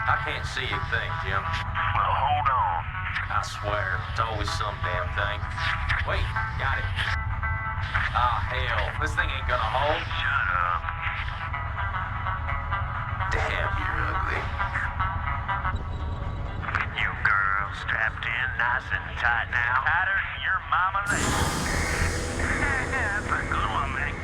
I can't see a thing, Jim. Well, hold on. I swear, it's always some damn thing. Wait, got it. Ah, hell, this thing ain't gonna hold. Shut up. Damn, you're ugly. You girls strapped in nice and tight now. Tighter than your mama leg. That's a good one, man.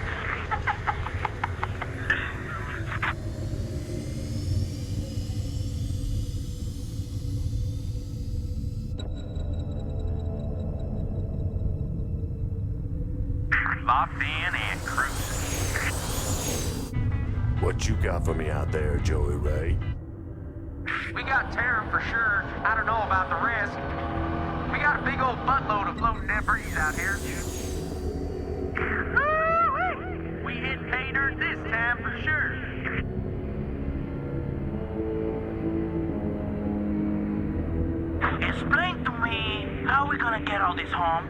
Locked in and cruising. What you got for me out there, Joey Ray? We got terror for sure. I don't know about the rest. We got a big old buttload of floating debris out here. We hit pay dirt this time for sure. Explain to me, how are we gonna get all this home?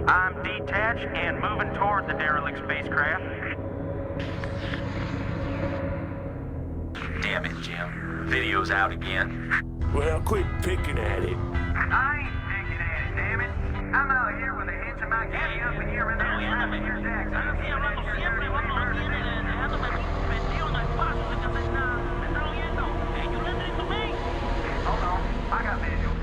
I'm detached and moving toward the derelict spacecraft. Damn it, Jim. Video's out again. Well, quit picking at it. I ain't picking at it, damn it. I'm out here with a handsome Mackey up in here and there slapping your jacks. Hold on, I got visual.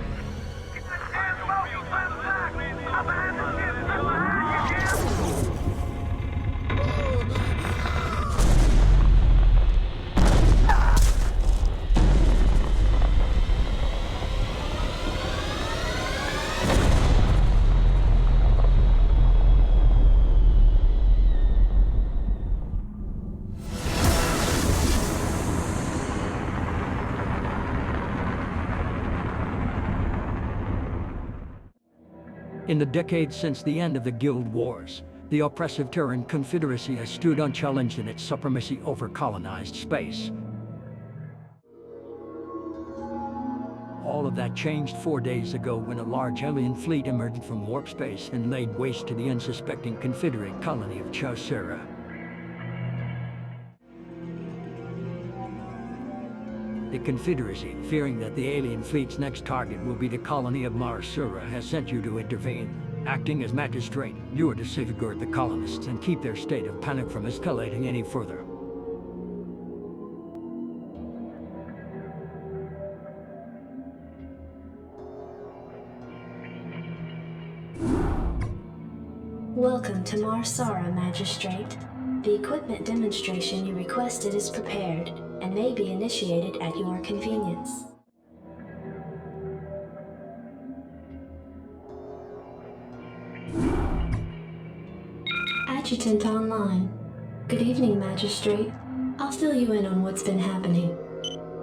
In the decades since the end of the Guild Wars, the oppressive Terran Confederacy has stood unchallenged in its supremacy over colonized space. All of that changed 4 days ago when a large alien fleet emerged from warp space and laid waste to the unsuspecting Confederate colony of Chaucera. The Confederacy, fearing that the alien fleet's next target will be the colony of Marsura, has sent you to intervene. Acting as magistrate, you are to safeguard the colonists and keep their state of panic from escalating any further. Welcome to Marsara, Magistrate. The equipment demonstration you requested is prepared and may be initiated at your convenience. Adjutant online. Good evening, Magistrate. I'll fill you in on what's been happening.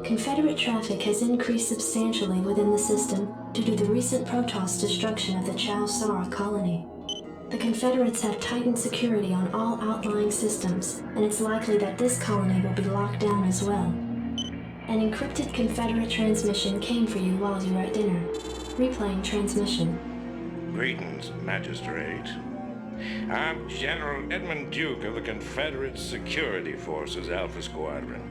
Confederate traffic has increased substantially within the system due to the recent Protoss destruction of the Chaucera colony. The Confederates have tightened security on all outlying systems, and it's likely that this colony will be locked down as well. An encrypted Confederate transmission came for you while you were at dinner. Replaying transmission. Greetings, Magistrate. I'm General Edmund Duke of the Confederate Security Forces Alpha Squadron.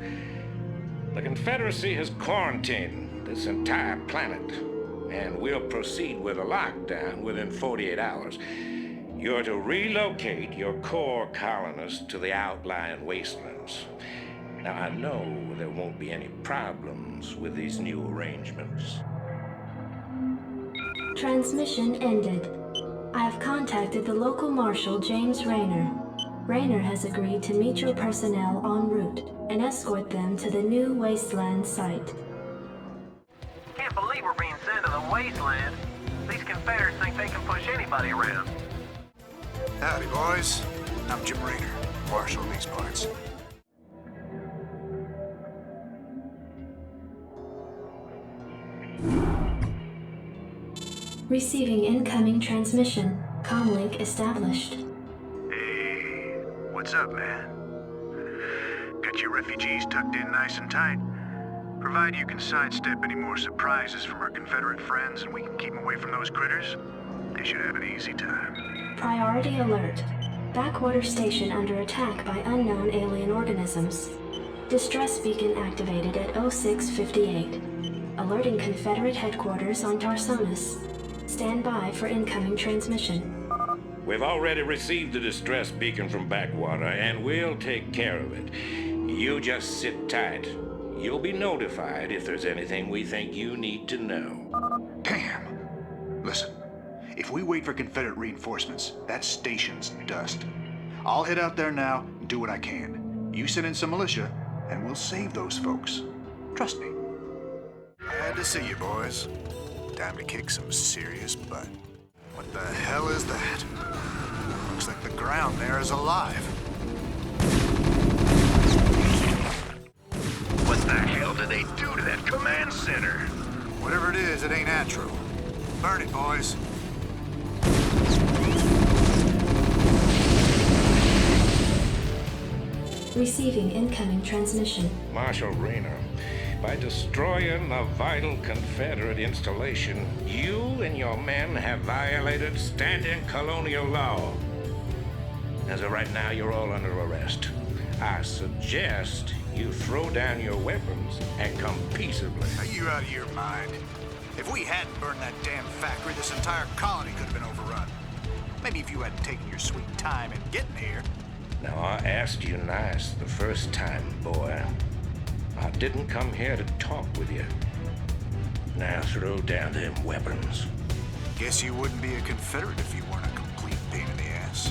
The Confederacy has quarantined this entire planet, and we'll proceed with a lockdown within 48 hours. You're to relocate your core colonists to the outlying wastelands. Now, I know there won't be any problems with these new arrangements. Transmission ended. I have contacted the local marshal, James Rayner. Rayner has agreed to meet your personnel en route and escort them to the new wasteland site. Can't believe we're being sent to the wasteland. These Confederates think they can push anybody around. Howdy, boys. I'm Jim Rayner, marshal of these parts. Receiving incoming transmission. Comlink established. Hey, what's up, man? Got your refugees tucked in nice and tight. Provided you can sidestep any more surprises from our Confederate friends and we can keep them away from those critters, they should have an easy time. Priority alert. Backwater station under attack by unknown alien organisms. Distress beacon activated at 0658. Alerting Confederate headquarters on Tarsonis. Stand by for incoming transmission. We've already received the distress beacon from Backwater, and we'll take care of it. You just sit tight. You'll be notified if there's anything we think you need to know. Damn. Listen, if we wait for Confederate reinforcements, that station's dust. I'll head out there now and do what I can. You send in some militia, and we'll save those folks. Trust me. Glad to see you, boys. Time to kick some serious butt. What the hell is that? Looks like the ground there is alive. What the hell did they do to that command center? Whatever it is, it ain't natural. Burn it, boys. Receiving incoming transmission. Marshal Rayner, by destroying the vital Confederate installation, you and your men have violated standing colonial law. As of right now, you're all under arrest. I suggest you throw down your weapons and come peaceably. Are you out of your mind? If we hadn't burned that damn factory, this entire colony could have been overrun. Maybe if you hadn't taken your sweet time in getting here. Now, I asked you nice the first time, boy. I didn't come here to talk with you. Now throw down them weapons. Guess you wouldn't be a Confederate if you weren't a complete pain in the ass.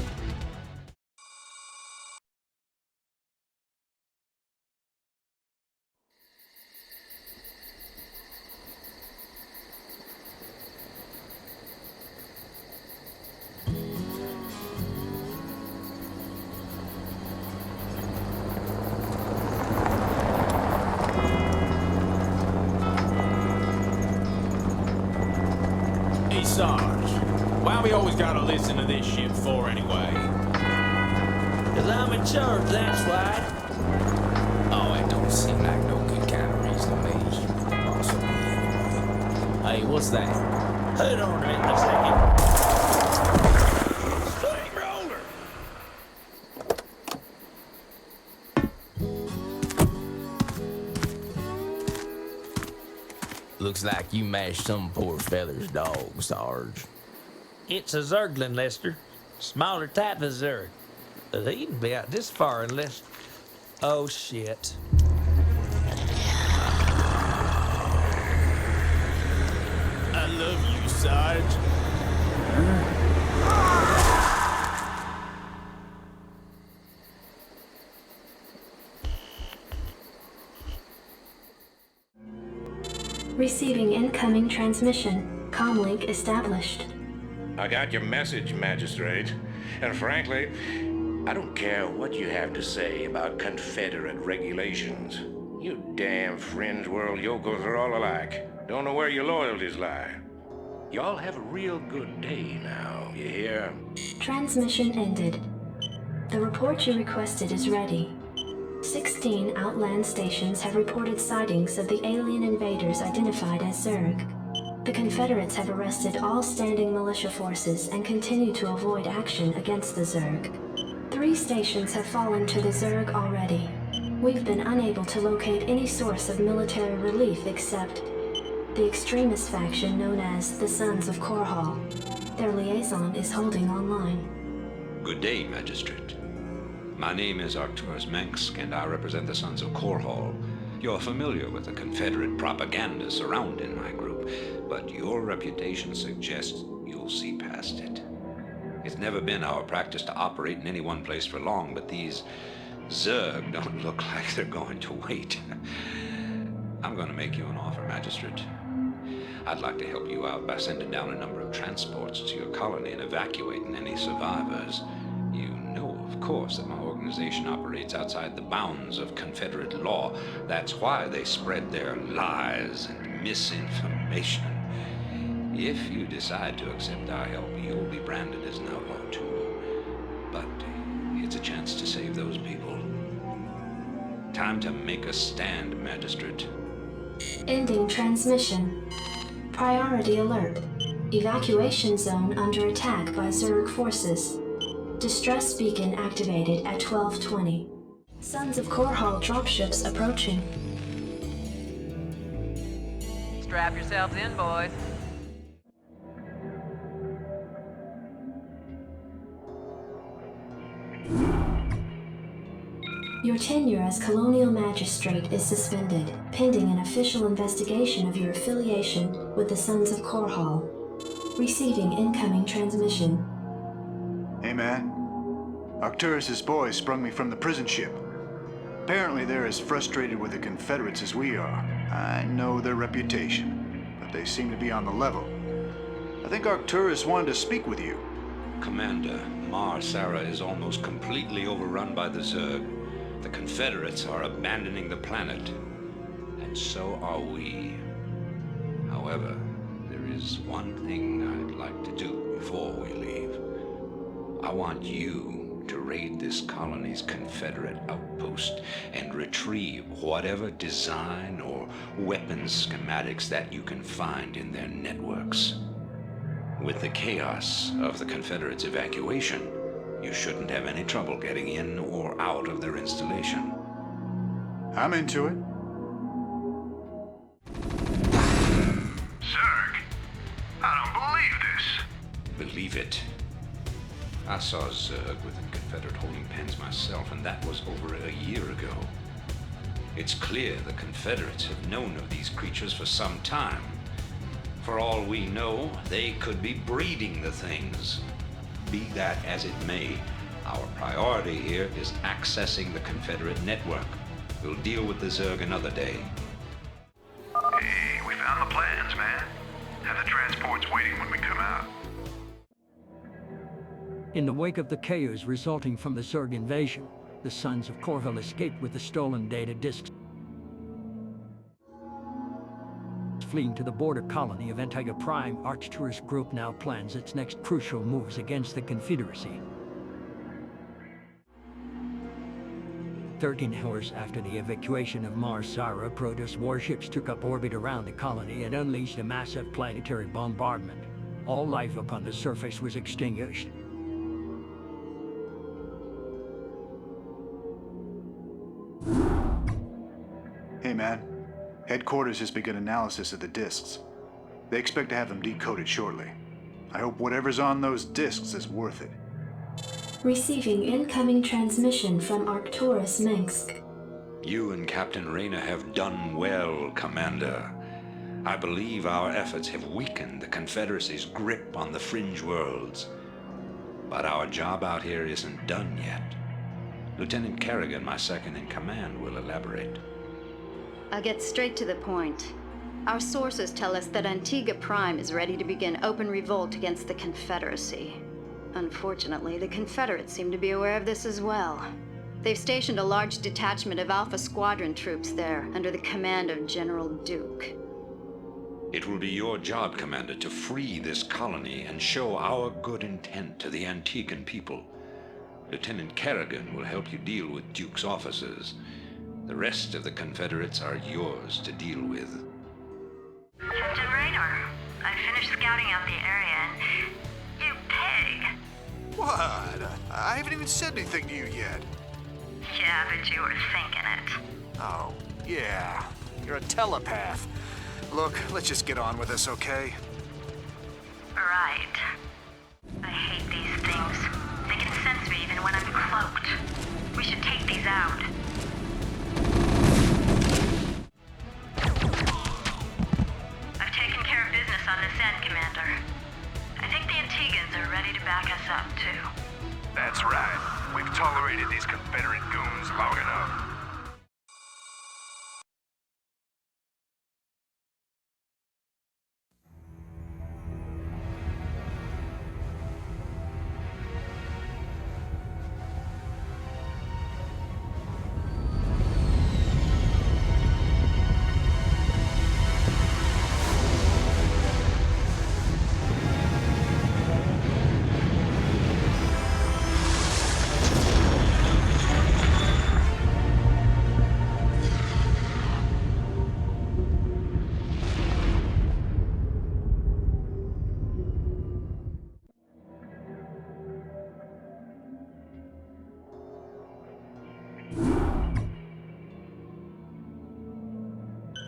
Sarge, why we always gotta listen to this shit for anyway? 'Cause I'm in charge, that's why. Oh, it don't seem like no good kind of reason to me. Possibly anyway. Hey, what's that? Hold on a minute, a second. Steamroller! Looks like you mashed some poor fella's dog, Sarge. It's a Zerglin, Lester. Smaller type of Zerg. But he can be out this far unless... Oh, shit. I love you, Sarge. Receiving incoming transmission. Comlink established. I got your message, Magistrate. And frankly, I don't care what you have to say about Confederate regulations. You damn fringe world yokels are all alike. Don't know where your loyalties lie. Y'all have a real good day now, you hear? Transmission ended. The report you requested is ready. 16 outland stations have reported sightings of the alien invaders identified as Zerg. The Confederates have arrested all standing militia forces and continue to avoid action against the Zerg. 3 stations have fallen to the Zerg already. We've been unable to locate any source of military relief except the extremist faction known as the Sons of Korhal. Their liaison is holding online. Good day, Magistrate. My name is Arcturus Mensk, and I represent the Sons of Korhal. You're familiar with the Confederate propaganda surrounding my group, but your reputation suggests you'll see past it. It's never been our practice to operate in any one place for long, but these Zerg don't look like they're going to wait. I'm going to make you an offer, Magistrate. I'd like to help you out by sending down a number of transports to your colony and evacuating any survivors. You know, of course, that my organization operates outside the bounds of Confederate law. That's why they spread their lies and misinformation. If you decide to accept our help, you'll be branded as an outlaw too. But it's a chance to save those people. Time to make a stand, Magistrate. Ending transmission. Priority alert. Evacuation zone under attack by Zerg forces. Distress beacon activated at 12:20. Sons of Korhal dropships approaching. Strap yourselves in, boys. Your tenure as Colonial Magistrate is suspended, pending an official investigation of your affiliation with the Sons of Korhal. Receiving incoming transmission. Hey, man. Arcturus's boys sprung me from the prison ship. Apparently they're as frustrated with the Confederates as we are. I know their reputation, but they seem to be on the level. I think Arcturus wanted to speak with you. Commander, Mar Sara is almost completely overrun by the Zerg. The Confederates are abandoning the planet, and so are we. However, there is one thing I'd like to do before we leave. I want you to raid this colony's Confederate outpost and retrieve whatever design or weapons schematics that you can find in their networks. With the chaos of the Confederates' evacuation, you shouldn't have any trouble getting in or out of their installation. I'm into it. Zerg, I don't believe this. Believe it. I saw Zerg within Confederate holding pens myself, and that was over a year ago. It's clear the Confederates have known of these creatures for some time. For all we know, they could be breeding the things. Be that as it may, our priority here is accessing the Confederate network. We'll deal with the Zerg another day. Hey, we found the plans, man. Have the transports waiting when we come out. In the wake of the chaos resulting from the Zerg invasion, the Sons of Korhal escaped with the stolen data disks. Fleeing to the border colony of Antigua Prime, Arcturus Group now plans its next crucial moves against the Confederacy. 13 hours after the evacuation of Mars Sara, Protoss warships took up orbit around the colony and unleashed a massive planetary bombardment. All life upon the surface was extinguished. Hey, man. Headquarters has begun analysis of the disks. They expect to have them decoded shortly. I hope whatever's on those disks is worth it. Receiving incoming transmission from Arcturus Minsk. You and Captain Rayner have done well, Commander. I believe our efforts have weakened the Confederacy's grip on the fringe worlds. But our job out here isn't done yet. Lieutenant Kerrigan, my second in command, will elaborate. I'll get straight to the point. Our sources tell us that Antigua Prime is ready to begin open revolt against the Confederacy. Unfortunately, the Confederates seem to be aware of this as well. They've stationed a large detachment of Alpha Squadron troops there, under the command of General Duke. It will be your job, Commander, to free this colony and show our good intent to the Antiguan people. Lieutenant Kerrigan will help you deal with Duke's officers. The rest of the Confederates are yours to deal with. Captain Rayner, I finished scouting out the area and... You pig! What? I haven't even said anything to you yet. Yeah, but you were thinking it. Oh, yeah. You're a telepath. Look, let's just get on with this, okay? Right. I hate these things. They can sense me even when I'm cloaked. We should take these out. I've taken care of business on this end, Commander. I think the Antigans are ready to back us up, too. That's right. We've tolerated these Confederate goons long enough.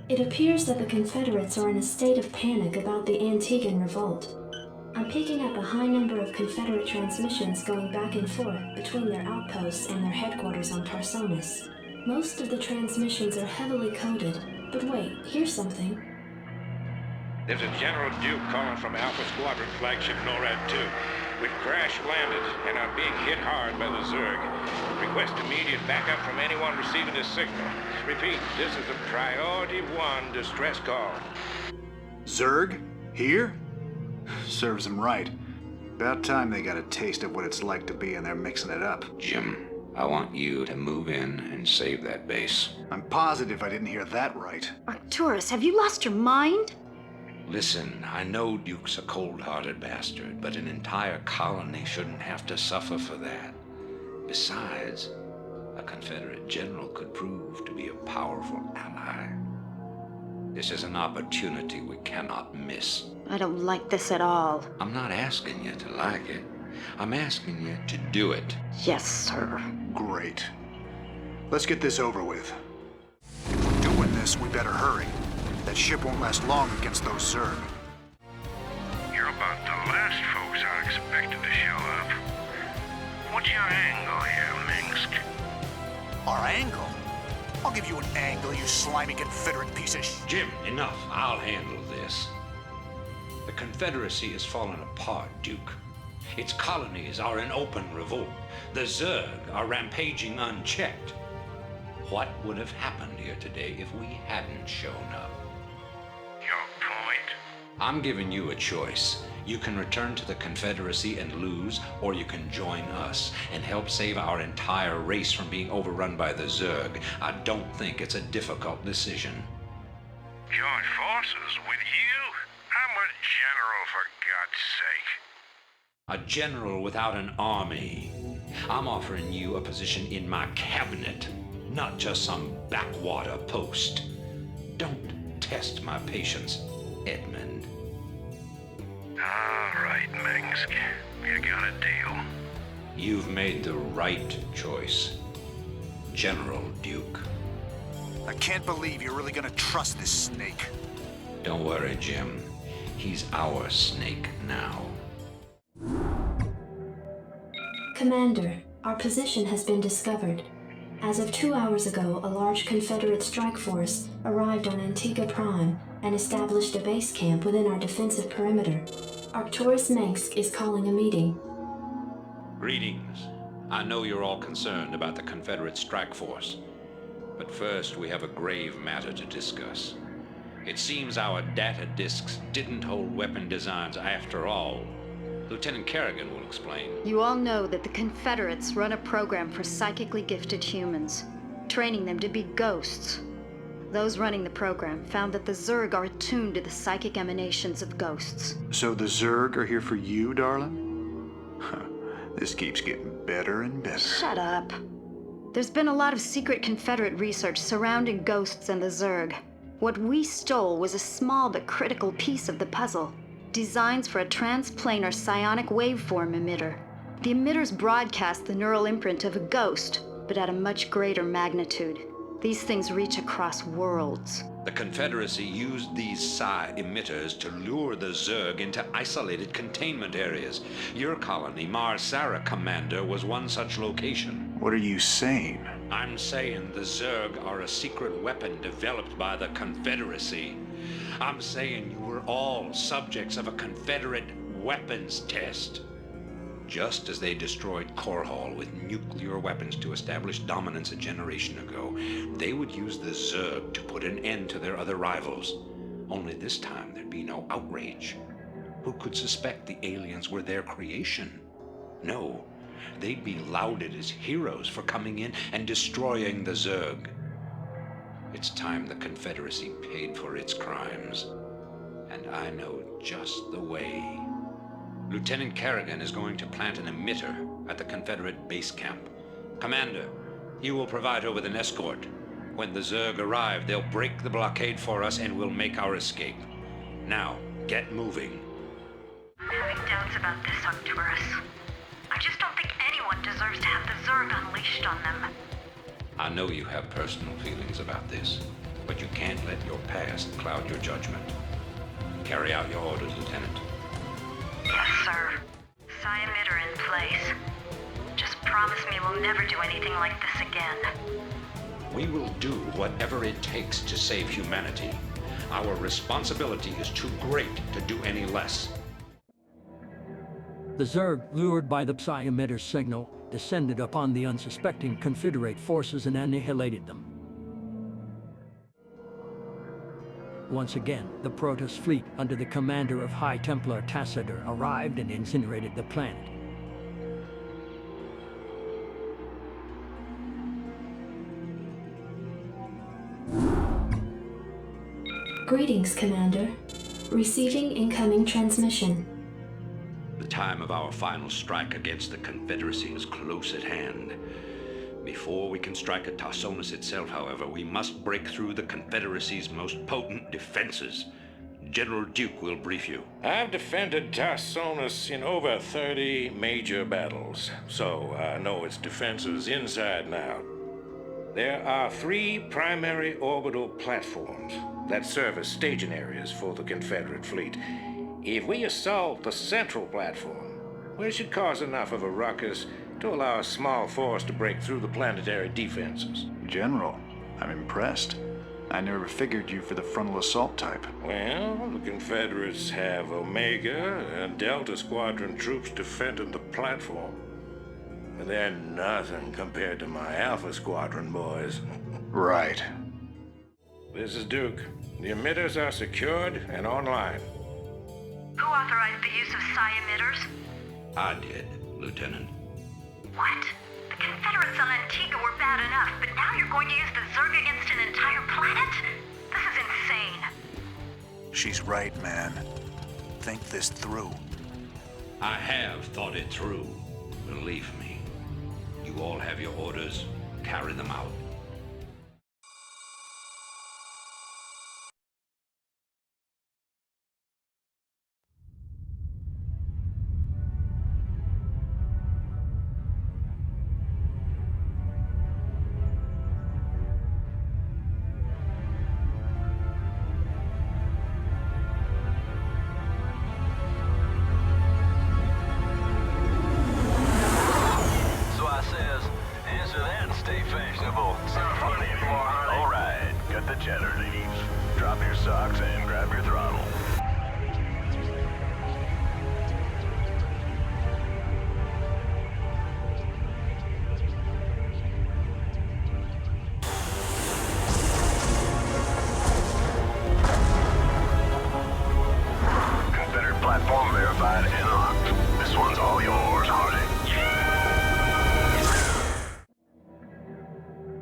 It appears that the Confederates are in a state of panic about the Antiguan revolt. I'm picking up a high number of Confederate transmissions going back and forth between their outposts and their headquarters on Tarsonis. Most of the transmissions are heavily coded, but wait, here's something. There's a General Duke calling from Alpha Squadron flagship NORAD 2. We've crash-landed and are being hit hard by the Zerg. Request immediate backup from anyone receiving this signal. Repeat, this is a Priority 1 distress call. Zerg? Here? Serves them right. About time they got a taste of what it's like to be in there mixing it up. Jim, I want you to move in and save that base. I'm positive I didn't hear that right. Arcturus, have you lost your mind? Listen, I know Duke's a cold-hearted bastard, but an entire colony shouldn't have to suffer for that. Besides, a Confederate general could prove to be a powerful ally. This is an opportunity we cannot miss. I don't like this at all. I'm not asking you to like it. I'm asking you to do it. Yes, sir. Great. Let's get this over with. If we're doing this, we better hurry. That ship won't last long against those Zerg. You're about the last folks I expected to show up. What's your angle here, Minsk? Our angle? I'll give you an angle, you slimy Confederate piece of Jim, enough. I'll handle this. The Confederacy is falling apart, Duke. Its colonies are in open revolt. The Zerg are rampaging unchecked. What would have happened here today if we hadn't shown up? Your point? I'm giving you a choice. You can return to the Confederacy and lose, or you can join us and help save our entire race from being overrun by the Zerg. I don't think it's a difficult decision. Join forces with you? I'm a general, for God's sake. A general without an army. I'm offering you a position in my cabinet, not just some backwater post. Don't test my patience, Edmund. All right, Minsk. You got a deal. You've made the right choice, General Duke. I can't believe you're really gonna trust this snake. Don't worry, Jim. He's our snake now. Commander, our position has been discovered. As of 2 hours ago, a large Confederate strike force arrived on Antigua Prime and established a base camp within our defensive perimeter. Arcturus Minsk is calling a meeting. Greetings. I know you're all concerned about the Confederate strike force. But first, we have a grave matter to discuss. It seems our data disks didn't hold weapon designs after all. Lieutenant Paragon will explain. You all know that the Confederates run a program for psychically gifted humans, training them to be ghosts. Those running the program found that the Zerg are attuned to the psychic emanations of ghosts. So the Zerg are here for you, darling? This keeps getting better and better. Shut up. There's been a lot of secret Confederate research surrounding ghosts and the Zerg. What we stole was a small but critical piece of the puzzle. Designs for a transplanar psionic waveform emitter. The emitters broadcast the neural imprint of a ghost, but at a much greater magnitude. These things reach across worlds. The Confederacy used these psi emitters to lure the Zerg into isolated containment areas. Your colony, Mars Sara Commander, was one such location. What are you saying? I'm saying the Zerg are a secret weapon developed by the Confederacy. I'm saying you were all subjects of a Confederate weapons test. Just as they destroyed Korhal with nuclear weapons to establish dominance a generation ago, they would use the Zerg to put an end to their other rivals. Only this time there'd be no outrage. Who could suspect the aliens were their creation? No, they'd be lauded as heroes for coming in and destroying the Zerg. It's time the Confederacy paid for its crimes. And I know just the way. Lieutenant Paragon is going to plant an emitter at the Confederate base camp. Commander, you will provide her with an escort. When the Zerg arrive, they'll break the blockade for us and we'll make our escape. Now, get moving. I'm having doubts about this, Arcturus. I just don't think anyone deserves to have the Zerg unleashed on them. I know you have personal feelings about this, but you can't let your past cloud your judgment. Carry out your orders, Lieutenant. Yes, sir. Psi emitter in place. Just promise me we'll never do anything like this again. We will do whatever it takes to save humanity. Our responsibility is too great to do any less. The Zerg, lured by the Psi emitter's signal, descended upon the unsuspecting Confederate forces and annihilated them. Once again, the Protoss fleet, under the commander of High Templar Tacitor, arrived and incinerated the planet. Greetings, Commander. Receiving incoming transmission. The time of our final strike against the Confederacy is close at hand. Before we can strike at Tarsonis itself, however, we must break through the Confederacy's most potent defenses. General Duke will brief you. I've defended Tarsonis in over 30 major battles, so I know its defenses inside and out. There are 3 primary orbital platforms that serve as staging areas for the Confederate fleet. If we assault the central platform, we should cause enough of a ruckus to allow a small force to break through the planetary defenses. General, I'm impressed. I never figured you for the frontal assault type. Well, the Confederates have Omega and Delta Squadron troops defending the platform. And they're nothing compared to my Alpha Squadron boys. Right. This is Duke. The emitters are secured and online. Who authorized the use of psi emitters? I did, Lieutenant. What? The Confederates on Antigua were bad enough, but now you're going to use the Zerg against an entire planet? This is insane. She's right, man. Think this through. I have thought it through. Believe me. You all have your orders. Carry them out.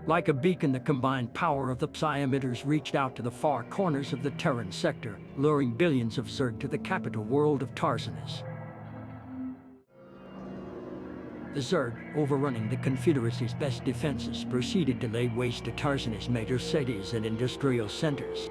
Like a beacon, the combined power of the Psi emitters reached out to the far corners of the Terran sector, luring billions of Zerg to the capital world of Tarsonis. The Zerg, overrunning the Confederacy's best defenses, proceeded to lay waste to Tarsonis' major cities and industrial centers.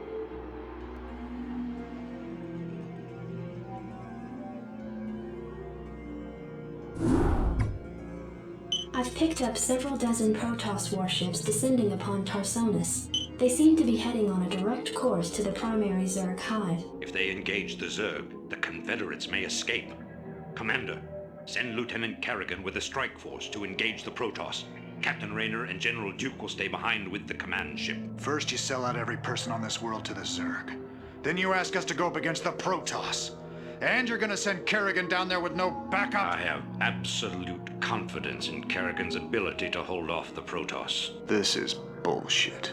I've picked up several dozen Protoss warships descending upon Tarsonis. They seem to be heading on a direct course to the primary Zerg hive. If they engage the Zerg, the Confederates may escape. Commander, send Lieutenant Paragon with a strike force to engage the Protoss. Captain Raynor and General Duke will stay behind with the command ship. First you sell out every person on this world to the Zerg. Then you ask us to go up against the Protoss. And you're gonna send Kerrigan down there with no backup? I have absolute confidence in Kerrigan's ability to hold off the Protoss. This is bullshit.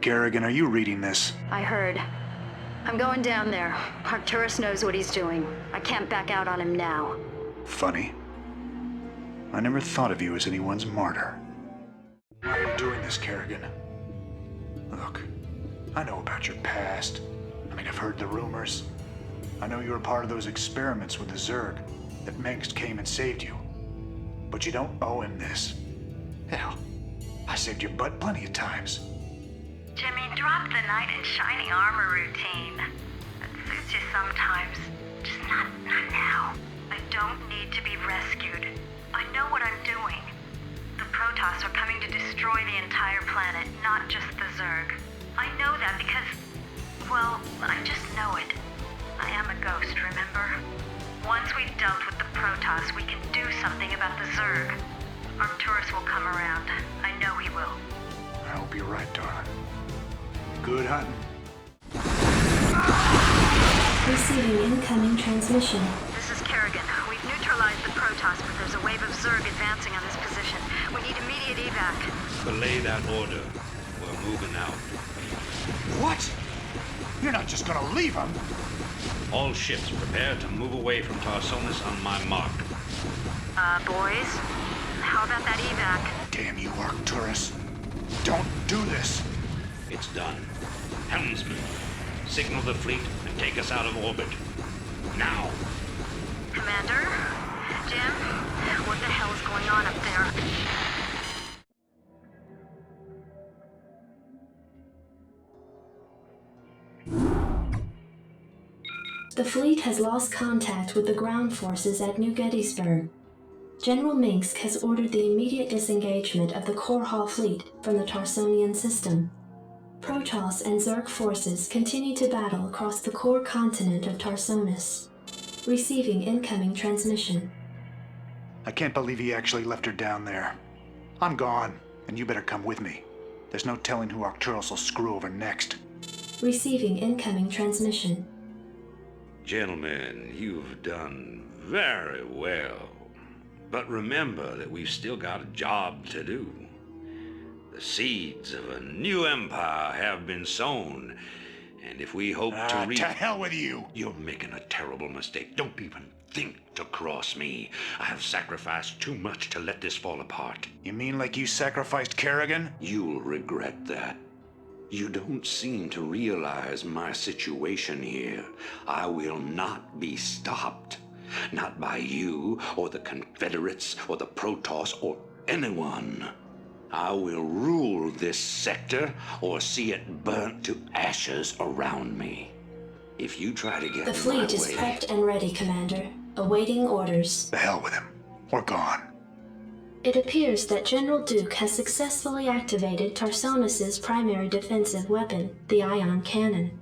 Kerrigan, are you reading this? I heard. I'm going down there. Arcturus knows what he's doing. I can't back out on him now. Funny. I never thought of you as anyone's martyr. How are you doing this, Kerrigan? Look, I know about your past. I've heard the rumors. I know you were part of those experiments with the Zerg, that Mengsk came and saved you. But you don't owe him this. Hell, I saved your butt plenty of times. Jimmy, drop the knight in shining armor routine. That suits you sometimes. Just not now. I don't need to be rescued. I know what I'm doing. The Protoss are coming to destroy the entire planet, not just the Zerg. that because, well, I just know it. I am a ghost, remember? Once we've dealt with the Protoss, we can do something about the Zerg. Arcturus will come around. I know he will. I hope you're right, darling. Good hunting. Receiving incoming transmission. This is Paragon. We've neutralized the Protoss, but there's a wave of Zerg advancing on this position. We need immediate evac. Belay that order. We're moving out. What? You're not just gonna leave them? All ships prepare to move away from Tarsonis on my mark. Boys? How about that evac? Damn you, Arcturus. Don't do this. It's done. Helmsman, signal the fleet and take us out of orbit. Now. Commander? Jim? What the hell is going on up there? The fleet has lost contact with the ground forces at New Gettysburg. General Minsk has ordered the immediate disengagement of the Core Hall fleet from the Tarsonian system. Protoss and Zerg forces continue to battle across the core continent of Tarsonis. Receiving incoming transmission. I can't believe he actually left her down there. I'm gone, and you better come with me. There's no telling who Arcturus will screw over next. Receiving incoming transmission. Gentlemen, you've done very well. But remember that we've still got a job to do. The seeds of a new empire have been sown, and if we hope to reach... To hell with you! You're making a terrible mistake. Don't even think to cross me. I have sacrificed too much to let this fall apart. You mean like you sacrificed Kerrigan? You'll regret that. You don't seem to realize my situation here. I will not be stopped. Not by you, or the Confederates, or the Protoss, or anyone. I will rule this sector, or see it burnt to ashes around me. If you try to get The fleet is prepped and ready, Commander. Awaiting orders. The hell with him. We're gone. It appears that General Duke has successfully activated Tarsonis' primary defensive weapon, the ion cannon.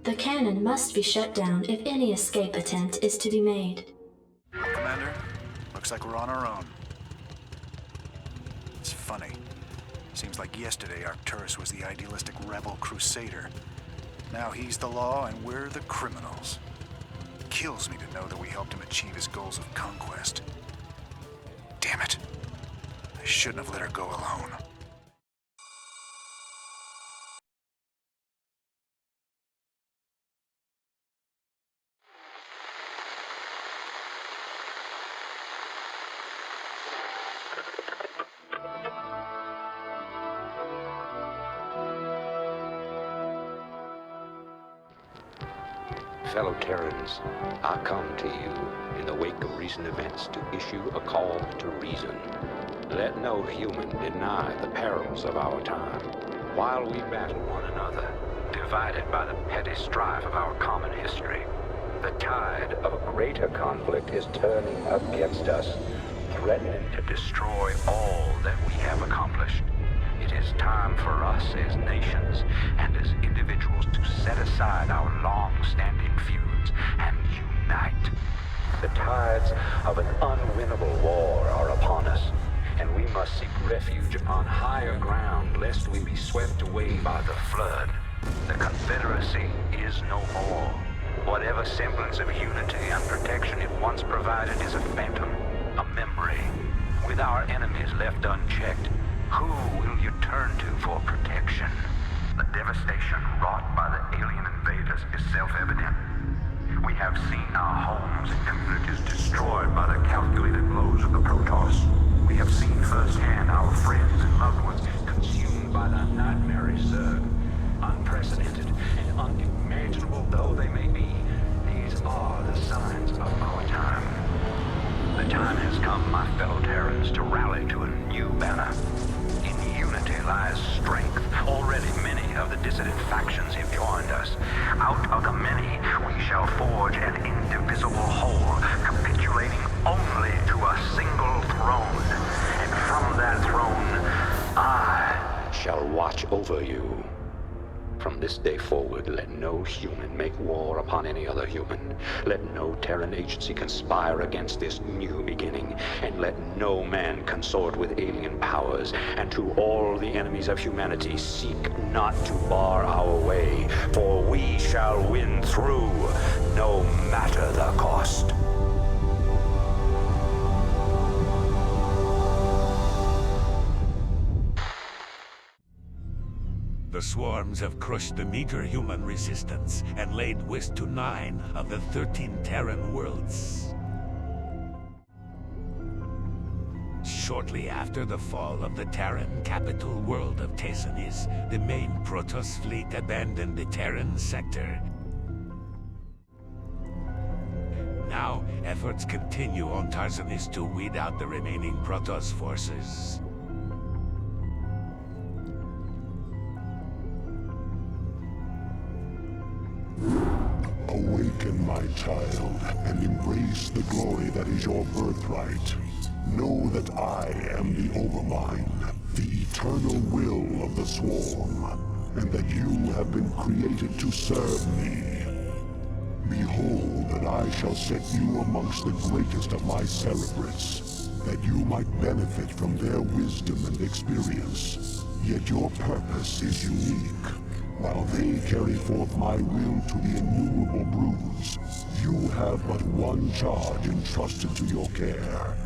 The cannon must be shut down if any escape attempt is to be made. Commander, looks like we're on our own. It's funny. Seems like yesterday Arcturus was the idealistic rebel crusader. Now he's the law and we're the criminals. Kills me to know that we helped him achieve his goals of conquest. Damn it. I shouldn't have let her go alone. Fellow Terrans, I come to you in the wake of recent events to issue a call to reason. Let no human deny the perils of our time. While we battle one another, divided by the petty strife of our common history, the tide of a greater conflict is turning against us, threatening to destroy all that we have accomplished. It is time for us as nations and as individuals to set aside our long-standing feuds and unite. The tides of an unwinnable war are upon us, and we must seek refuge upon higher ground lest we be swept away by the flood. The Confederacy is no more. Whatever semblance of unity and protection it once provided is a phantom, a memory. With our enemies left unchecked, who will you turn to for protection? The devastation wrought by the alien invaders is self-evident. We have seen our homes and communities destroyed by the calculated blows of the Protoss. We have seen firsthand our friends and loved ones consumed by the nightmare Zerg. Unprecedented and unimaginable though they may be, these are the signs of our time. The time has come, my fellow Terrans, to rally to a new banner. In unity lies strength. Already many of the dissident factions have joined us. Out of the many, we shall forge an indivisible whole, capitulating only to a single throne. And from that throne, I shall watch over you. From this day forward, let no human make war upon any other human. Let no Terran agency conspire against this new beginning. And let no man consort with alien powers. And to all the enemies of humanity, seek not to bar our way, for we shall win through, no matter the cost. The swarms have crushed the meager human resistance and laid waste to 9 of the 13 Terran worlds. Shortly after the fall of the Terran capital world of Tesanis, the main Protoss fleet abandoned the Terran sector. Now, efforts continue on Tarsanis to weed out the remaining Protoss forces. Awaken, my child, and embrace the glory that is your birthright. Know that I am the Overmind, the eternal will of the Swarm, and that you have been created to serve me. Behold that I shall set you amongst the greatest of my Cerebrates, that you might benefit from their wisdom and experience. Yet your purpose is unique. While they carry forth my will to the innumerable broods, you have but one charge entrusted to your care.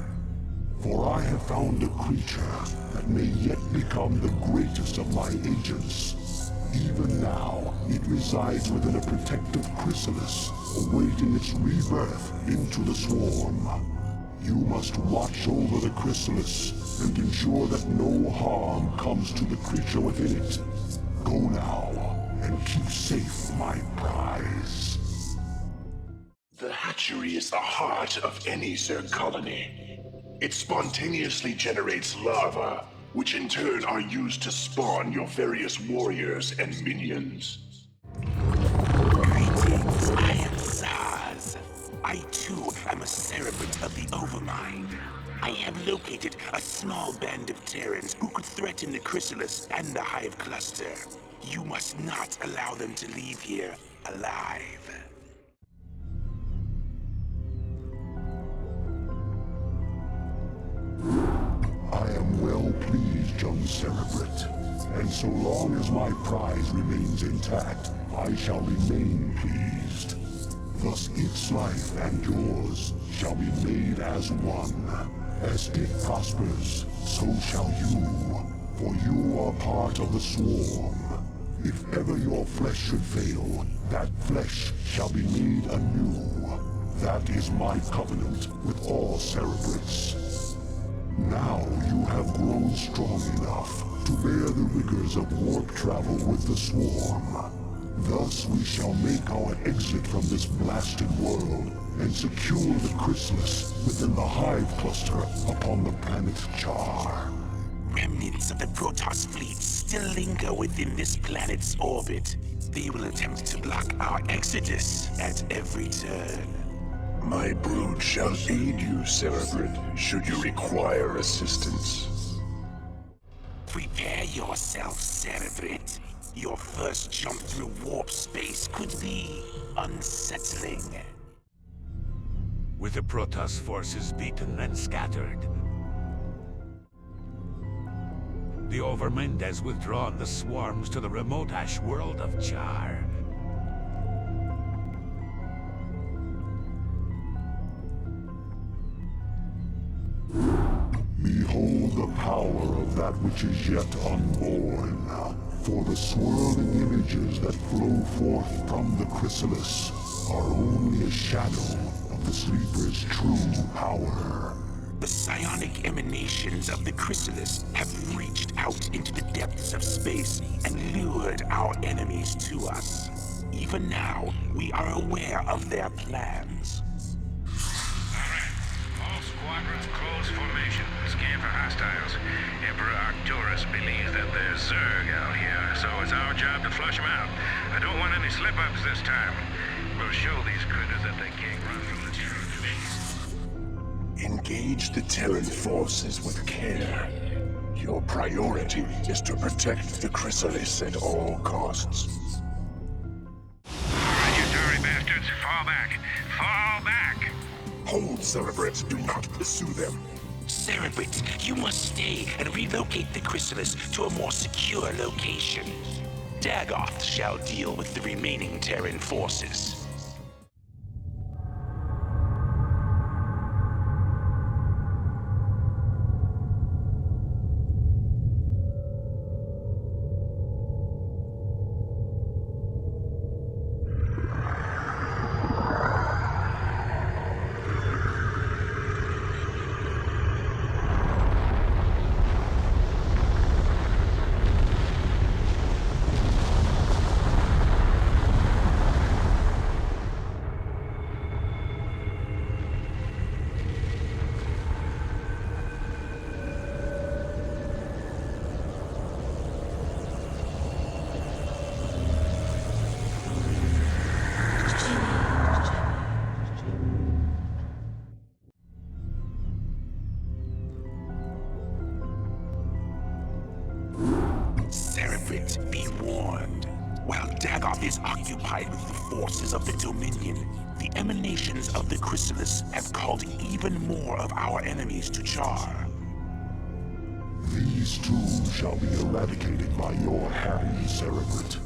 For I have found a creature that may yet become the greatest of my agents. Even now, it resides within a protective chrysalis, awaiting its rebirth into the swarm. You must watch over the chrysalis and ensure that no harm comes to the creature within it. Go now, and keep safe my prize. The hatchery is the heart of any Zerg colony. It spontaneously generates larvae, which in turn are used to spawn your various warriors and minions. Greetings, I am Zaz. I too am a Cerebrate of the Overmind. I have located a small band of Terrans who could threaten the Chrysalis and the Hive Cluster. You must not allow them to leave here alive. I am well pleased, young Cerebrate. And so long as my prize remains intact, I shall remain pleased. Thus its life and yours shall be made as one. As it prospers, so shall you, for you are part of the swarm. If ever your flesh should fail, that flesh shall be made anew. That is my covenant with all Cerebrates. Now you have grown strong enough to bear the rigors of warp travel with the swarm. Thus we shall make our exit from this blasted world and secure the chrysalis within the Hive Cluster upon the planet Char. Remnants of the Protoss fleet still linger within this planet's orbit. They will attempt to block our exodus at every turn. My brood shall aid you, Cerebrate, should you require assistance. Prepare yourself, Cerebrate. Your first jump through warp space could be unsettling. With the Protoss forces beaten and scattered, the Overmind has withdrawn the swarms to the remote ash world of Char. Behold the power of that which is yet unborn. For the swirling images that flow forth from the chrysalis are only a shadow of the sleeper's true power. The psionic emanations of the chrysalis have reached out into the depths of space and lured our enemies to us. Even now, we are aware of their plans. All squadrons close formation. Scan for hostiles. Emperor Arcturus believes that there's Zerg out here, so it's our job to flush them out. I don't want any slip-ups this time. We'll show these critters that they can't run from the Terran base. Engage the Terran forces with care. Your priority is to protect the chrysalis at all costs. Hold, Cerebrate. Do not pursue them. Cerebrate, you must stay and relocate the chrysalis to a more secure location. Dagoth shall deal with the remaining Terran forces. Cerebrate, be warned. While Dagoth is occupied with the forces of the Dominion, the emanations of the chrysalis have called even more of our enemies to Char. These too shall be eradicated by your hand, Cerebrate.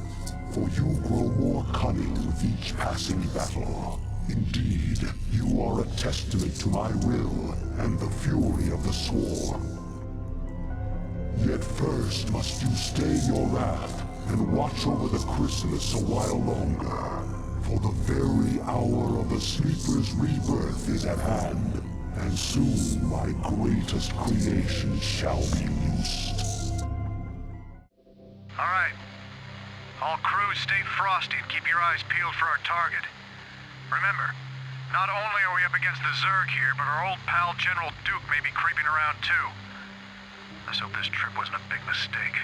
For you grow more cunning with each passing battle. Indeed, you are a testament to my will and the fury of the Swarm. Yet first must you stay your wrath and watch over the chrysalis a while longer. For the very hour of the Sleeper's rebirth is at hand, and soon my greatest creation shall be loosed. All right. All crews stay frosty and keep your eyes peeled for our target. Remember, not only are we up against the Zerg here, but our old pal General Duke may be creeping around too. Let's hope this trip wasn't a big mistake.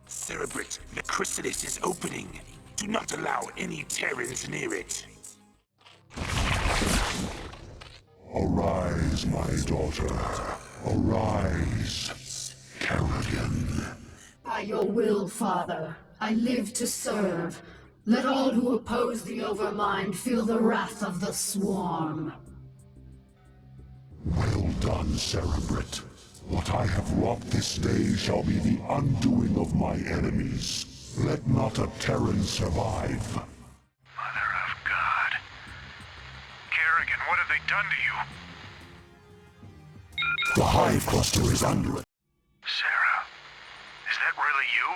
Cerebrate, the chrysalis is opening. Do not allow any Terrans near it. Arise, my daughter. Arise, Paragon. By your will, Father, I live to serve. Let all who oppose the Overmind feel the wrath of the Swarm. Well done, Cerebrate. What I have wrought this day shall be the undoing of my enemies. Let not a Terran survive. Mother of God. Kerrigan, what have they done to you? The Hive Cluster is under it. Sarah, is that really you?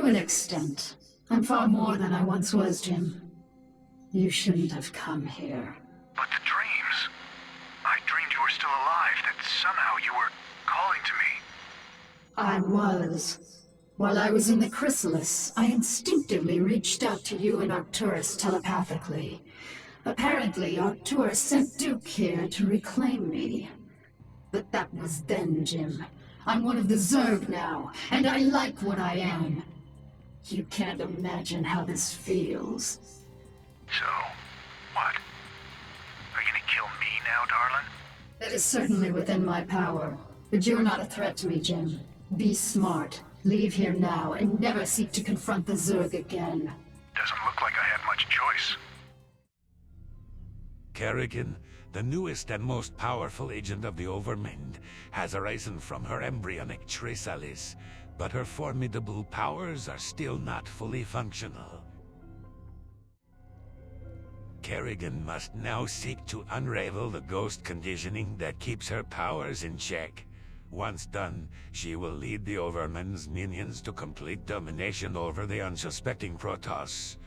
To an extent. I'm far more than I once was, Jim. You shouldn't have come here. But the dreams. I dreamed you were still alive, that somehow you were calling to me. I was. While I was in the chrysalis, I instinctively reached out to you and Arcturus telepathically. Apparently, Arcturus sent Duke here to reclaim me. But that was then, Jim. I'm one of the Zerg now, and I like what I am. You can't imagine how this feels. So, what? Are you gonna kill me now, darling? That is certainly within my power. But you're not a threat to me, Jim. Be smart. Leave here now, and never seek to confront the Zerg again. Doesn't look like I have much choice. Kerrigan, the newest and most powerful agent of the Overmind, has arisen from her embryonic chrysalis, but her formidable powers are still not fully functional. Kerrigan must now seek to unravel the ghost conditioning that keeps her powers in check. Once done, she will lead the Overmind's minions to complete domination over the unsuspecting Protoss.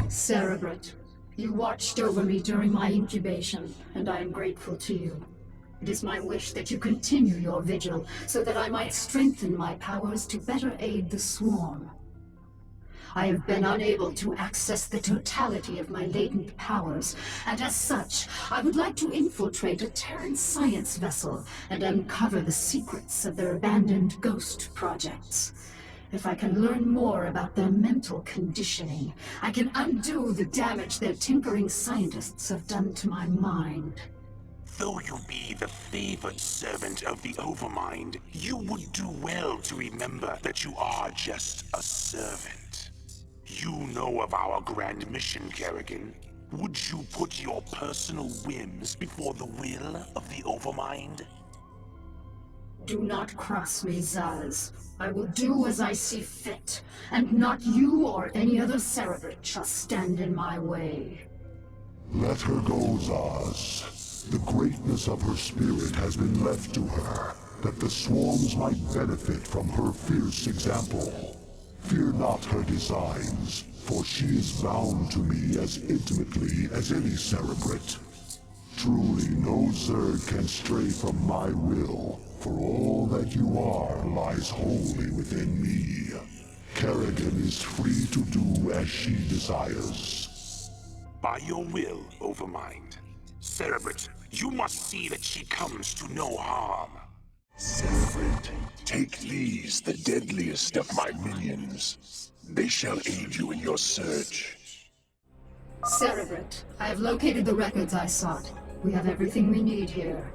Cerebrate, you watched over me during my incubation, and I am grateful to you. It is my wish that you continue your vigil, so that I might strengthen my powers to better aid the Swarm. I have been unable to access the totality of my latent powers, and as such, I would like to infiltrate a Terran science vessel and uncover the secrets of their abandoned ghost projects. If I can learn more about their mental conditioning, I can undo the damage their tinkering scientists have done to my mind. Though you be the favored servant of the Overmind, you would do well to remember that you are just a servant. You know of our grand mission, Kerrigan. Would you put your personal whims before the will of the Overmind? Do not cross me, Zaz. I will do as I see fit, and not you or any other Cerebrate shall stand in my way. Let her go, Zaz. The greatness of her spirit has been left to her, that the swarms might benefit from her fierce example. Fear not her designs, for she is bound to me as intimately as any Cerebrate. Truly, no Zerg can stray from my will, for all that you are lies wholly within me. Kerrigan is free to do as she desires. By your will, Overmind. Cerebrate, you must see that she comes to no harm. Cerebrate, take these, the deadliest of my minions. They shall aid you in your search. Cerebrate, I have located the records I sought. We have everything we need here.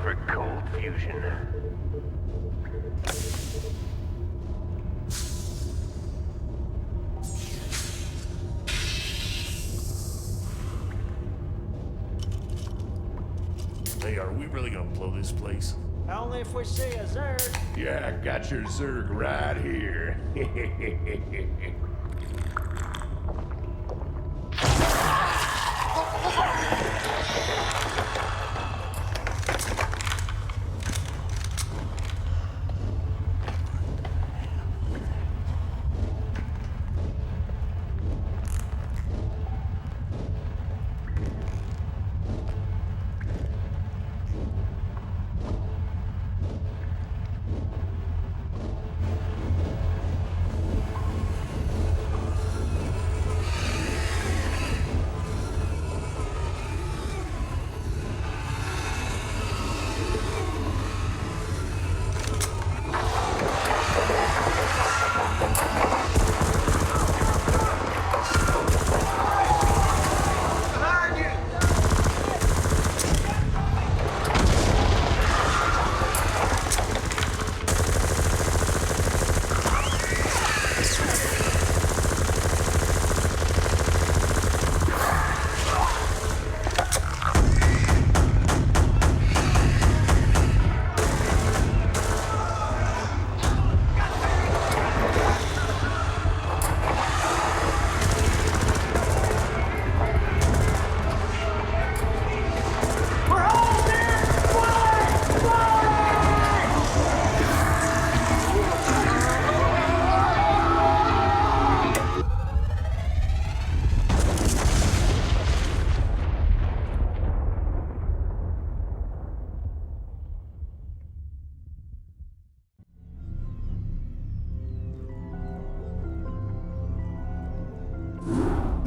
For cold fusion. Hey, are we really gonna blow this place? Only if we see a Zerg. Yeah, I got your Zerg right here.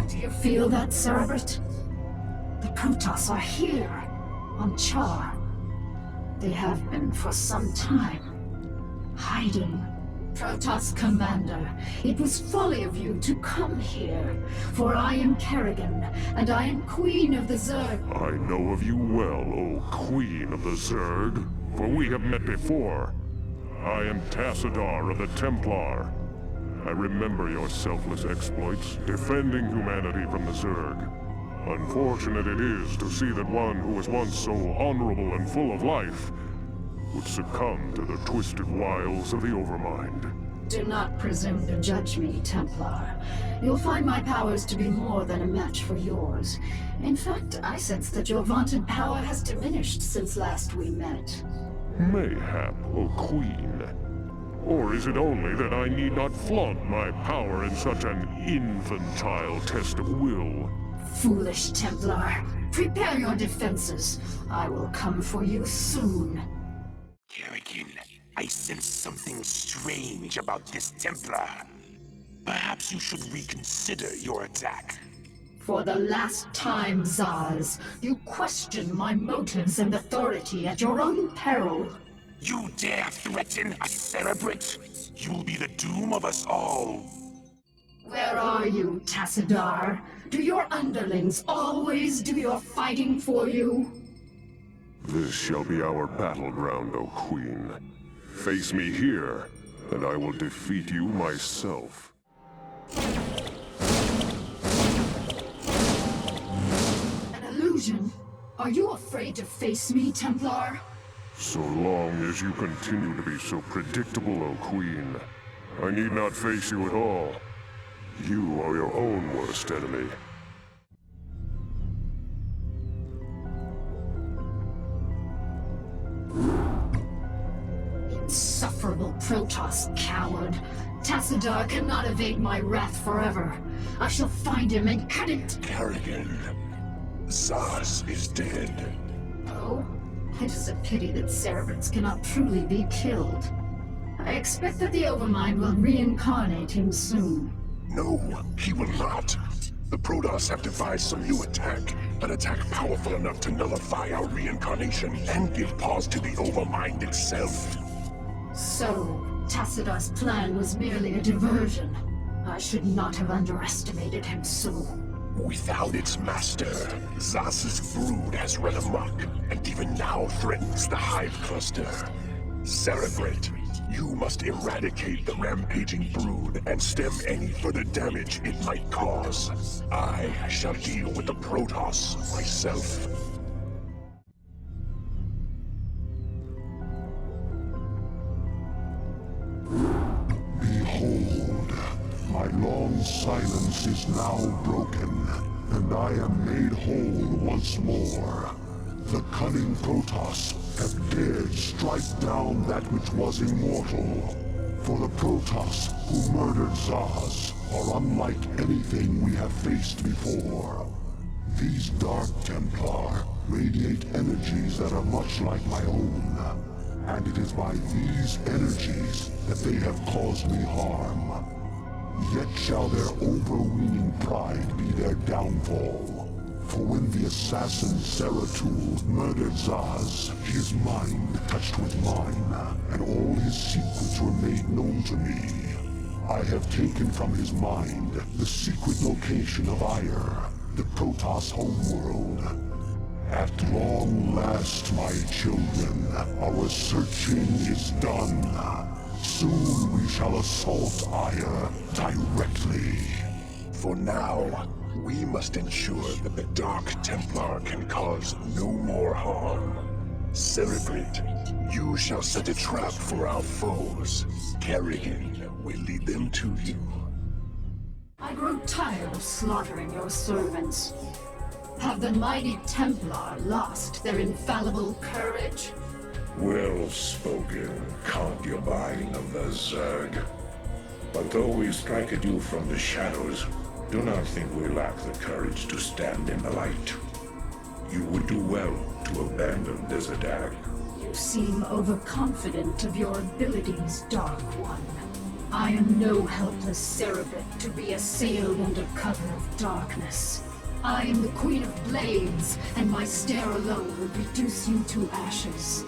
Do you feel that, Cerebrit? The Protoss are here, on Char. They have been for some time, hiding. Protoss Commander, it was folly of you to come here, for I am Paragon, and I am Queen of the Zerg. I know of you well, O Queen of the Zerg, for we have met before. I am Tassadar of the Templar. I remember your selfless exploits, defending humanity from the Zerg. Unfortunate it is to see that one who was once so honorable and full of life would succumb to the twisted wiles of the Overmind. Do not presume to judge me, Templar. You'll find my powers to be more than a match for yours. In fact, I sense that your vaunted power has diminished since last we met. Mayhap, O Queen. Or is it only that I need not flaunt my power in such an infantile test of will? Foolish Templar. Prepare your defenses. I will come for you soon. Kerrigan, I sense something strange about this Templar. Perhaps you should reconsider your attack. For the last time, Zaz, you question my motives and authority at your own peril. You dare threaten a Cerebrit? You'll be the doom of us all. Where are you, Tassadar? Do your underlings always do your fighting for you? This shall be our battleground, O Queen. Face me here, and I will defeat you myself. An illusion? Are you afraid to face me, Templar? So long as you continue to be so predictable, O Queen, I need not face you at all. You are your own worst enemy. Insufferable Protoss coward. Tassadar cannot evade my wrath forever. I shall find him and cut it. Kerrigan, Zaz is dead. Oh? It is a pity that Cerebrits cannot truly be killed. I expect that the Overmind will reincarnate him soon. No, he will not. The Protoss have devised some new attack. An attack powerful enough to nullify our reincarnation and give pause to the Overmind itself. So, Tassadar's plan was merely a diversion. I should not have underestimated him so. Without its master, Zas's brood has run amok, and even now threatens the Hive Cluster. Cerebrit, you must eradicate the rampaging brood and stem any further damage it might cause. I shall deal with the Protoss myself. Behold, my long silence is now broken, and I am made whole once more. The cunning Protoss have dared strike down that which was immortal. For the Protoss who murdered Zaz are unlike anything we have faced before. These Dark Templar radiate energies that are much like my own. And it is by these energies that they have caused me harm. Yet shall their overweening pride be their downfall. For when the assassin Zeratul murdered Zaz, his mind touched with mine, and all his secrets were made known to me. I have taken from his mind the secret location of Ire, the Protoss homeworld. At long last, my children, our searching is done. Soon we shall assault Ire directly. For now, we must ensure that the Dark Templar can cause no more harm. Cerebrit, you shall set a trap for our foes. Kerrigan will lead them to you. I grow tired of slaughtering your servants. Have the mighty Templar lost their infallible courage? Well spoken, concubine of the Zerg. But though we strike at you from the shadows, do not think we lack the courage to stand in the light. You would do well to abandon this attack. You seem overconfident of your abilities, Dark One. I I am no helpless cerebrit to be assailed under cover of darkness. I am the Queen of Blades, and my stare alone will reduce you to ashes.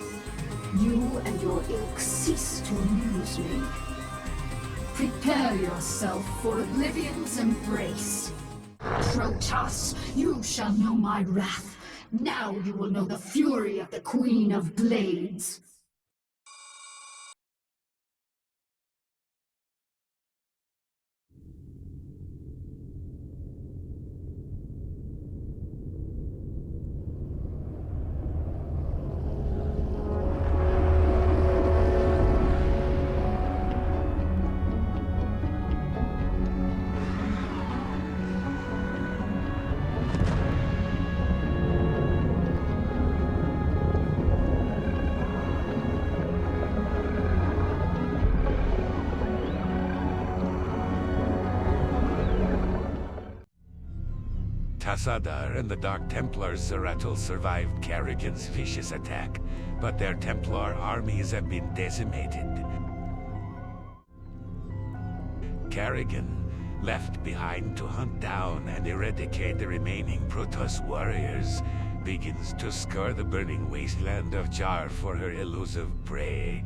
You and your ilk cease to amuse me. Prepare yourself for Oblivion's embrace. Protoss, you shall know my wrath. Now you will know the fury of the Queen of Blades. Tassadar and the Dark Templars Zeratul survived Kerrigan's vicious attack, but their Templar armies have been decimated. Kerrigan, left behind to hunt down and eradicate the remaining Protoss warriors, begins to scour the burning wasteland of Jar for her elusive prey.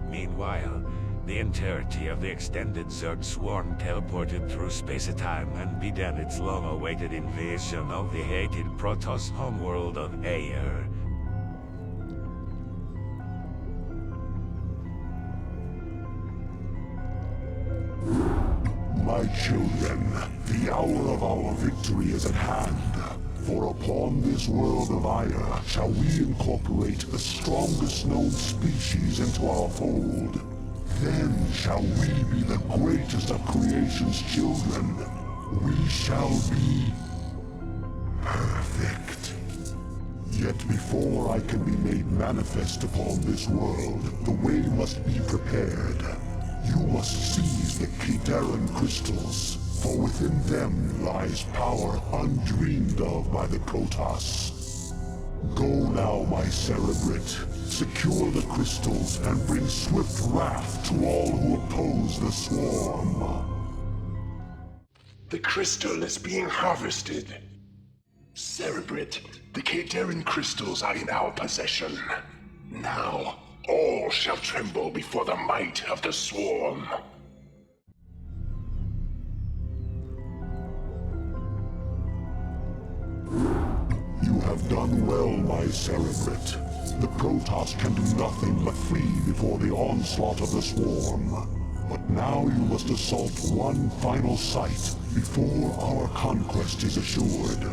Meanwhile, the entirety of the extended Zerg swarm teleported through space-time and began its long-awaited invasion of the hated Protoss homeworld of Ayer. My children, the hour of our victory is at hand. For upon this world of Aya shall we incorporate the strongest known species into our fold. Then shall we be the greatest of creation's children. We shall be perfect. Yet before I can be made manifest upon this world, the way must be prepared. You must seize the Kitaran crystals, for within them lies power undreamed of by the Protoss. Go now, my Cerebrit. Secure the crystals and bring swift wrath to all who oppose the swarm. The crystal is being harvested. Cerebrit, the Katarin crystals are in our possession. Now, all shall tremble before the might of the swarm. You have done well, my Cerebrit. The Protoss can do nothing but flee before the onslaught of the swarm. But now you must assault one final site before our conquest is assured.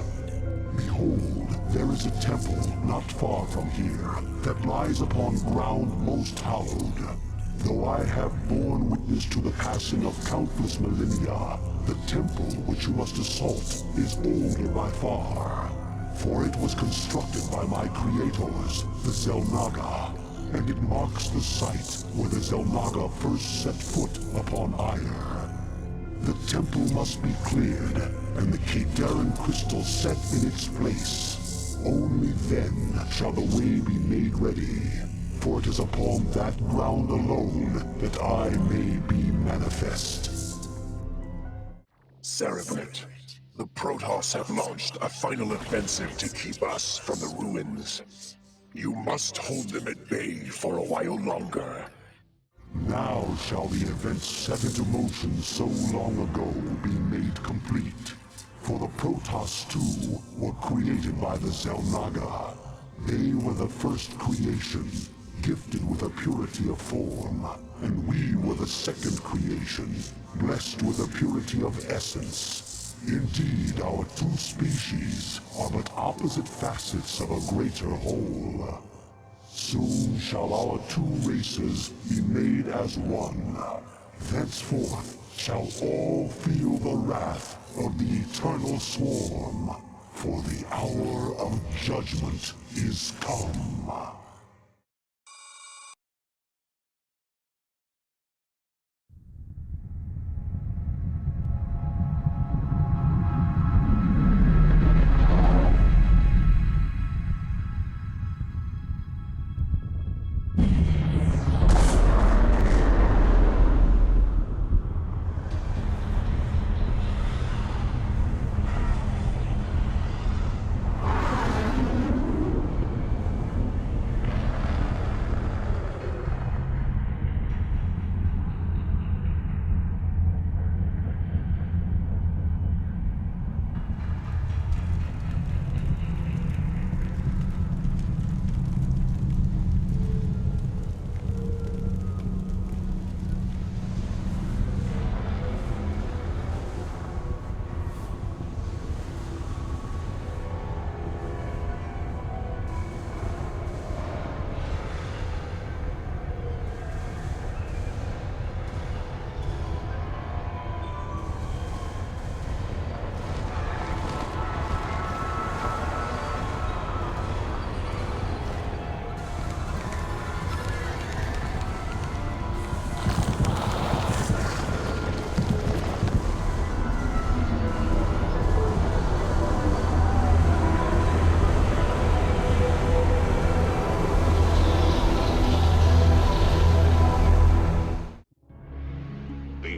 Behold, there is a temple not far from here that lies upon ground most hallowed. Though I have borne witness to the passing of countless millennia, the temple which you must assault is older by far. For it was constructed by my creators, the Xel'Naga, and it marks the site where the Xel'Naga first set foot upon Aya. The temple must be cleared, and the Katarin crystal set in its place. Only then shall the way be made ready, for it is upon that ground alone that I may be manifest. Cerebrit, the Protoss have launched a final offensive to keep us from the ruins. You must hold them at bay for a while longer. Now shall the events set into motion so long ago be made complete. For the Protoss too were created by the Xel'Naga. They were the first creation, gifted with a purity of form, and we were the second creation, blessed with a purity of essence. Indeed, our two species are but opposite facets of a greater whole. Soon shall our two races be made as one. Thenceforth shall all feel the wrath of the eternal swarm, for the hour of judgment is come.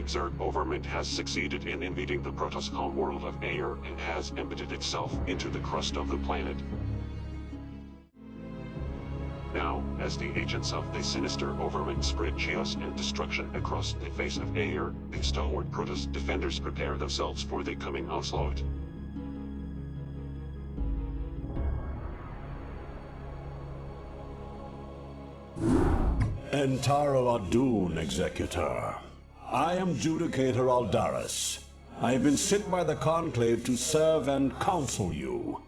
Zerg overment has succeeded in invading the Protoss homeworld of Aer and has embedded itself into the crust of the planet. Now, as the agents of the sinister overment spread chaos and destruction across the face of Aer, the stalwart Protoss defenders prepare themselves for the coming onslaught. Entaro Adun, Executor. I am Judicator Aldaris. I have been sent by the Conclave to serve and counsel you.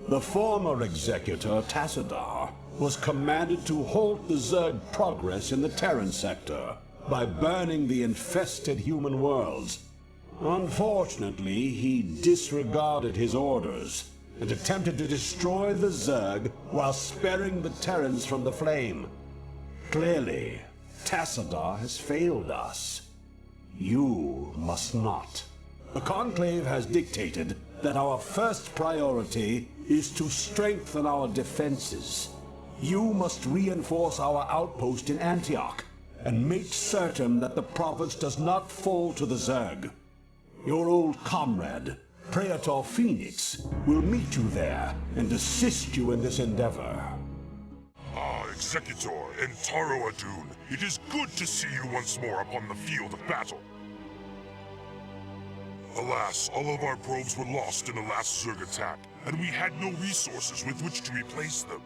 The former Executor, Tassadar, was commanded to halt the Zerg progress in the Terran sector by burning the infested human worlds. Unfortunately, he disregarded his orders and attempted to destroy the Zerg while sparing the Terrans from the flame. Clearly, Tassadar has failed us. You must not. The Conclave has dictated that our first priority is to strengthen our defenses. You must reinforce our outpost in Antioch and make certain that the province does not fall to the Zerg. Your old comrade, Praetor Phoenix, will meet you there and assist you in this endeavor. Executor Entaro Adun, it is good to see you once more upon the field of battle. Alas, all of our probes were lost in the last Zerg attack, and we had no resources with which to replace them.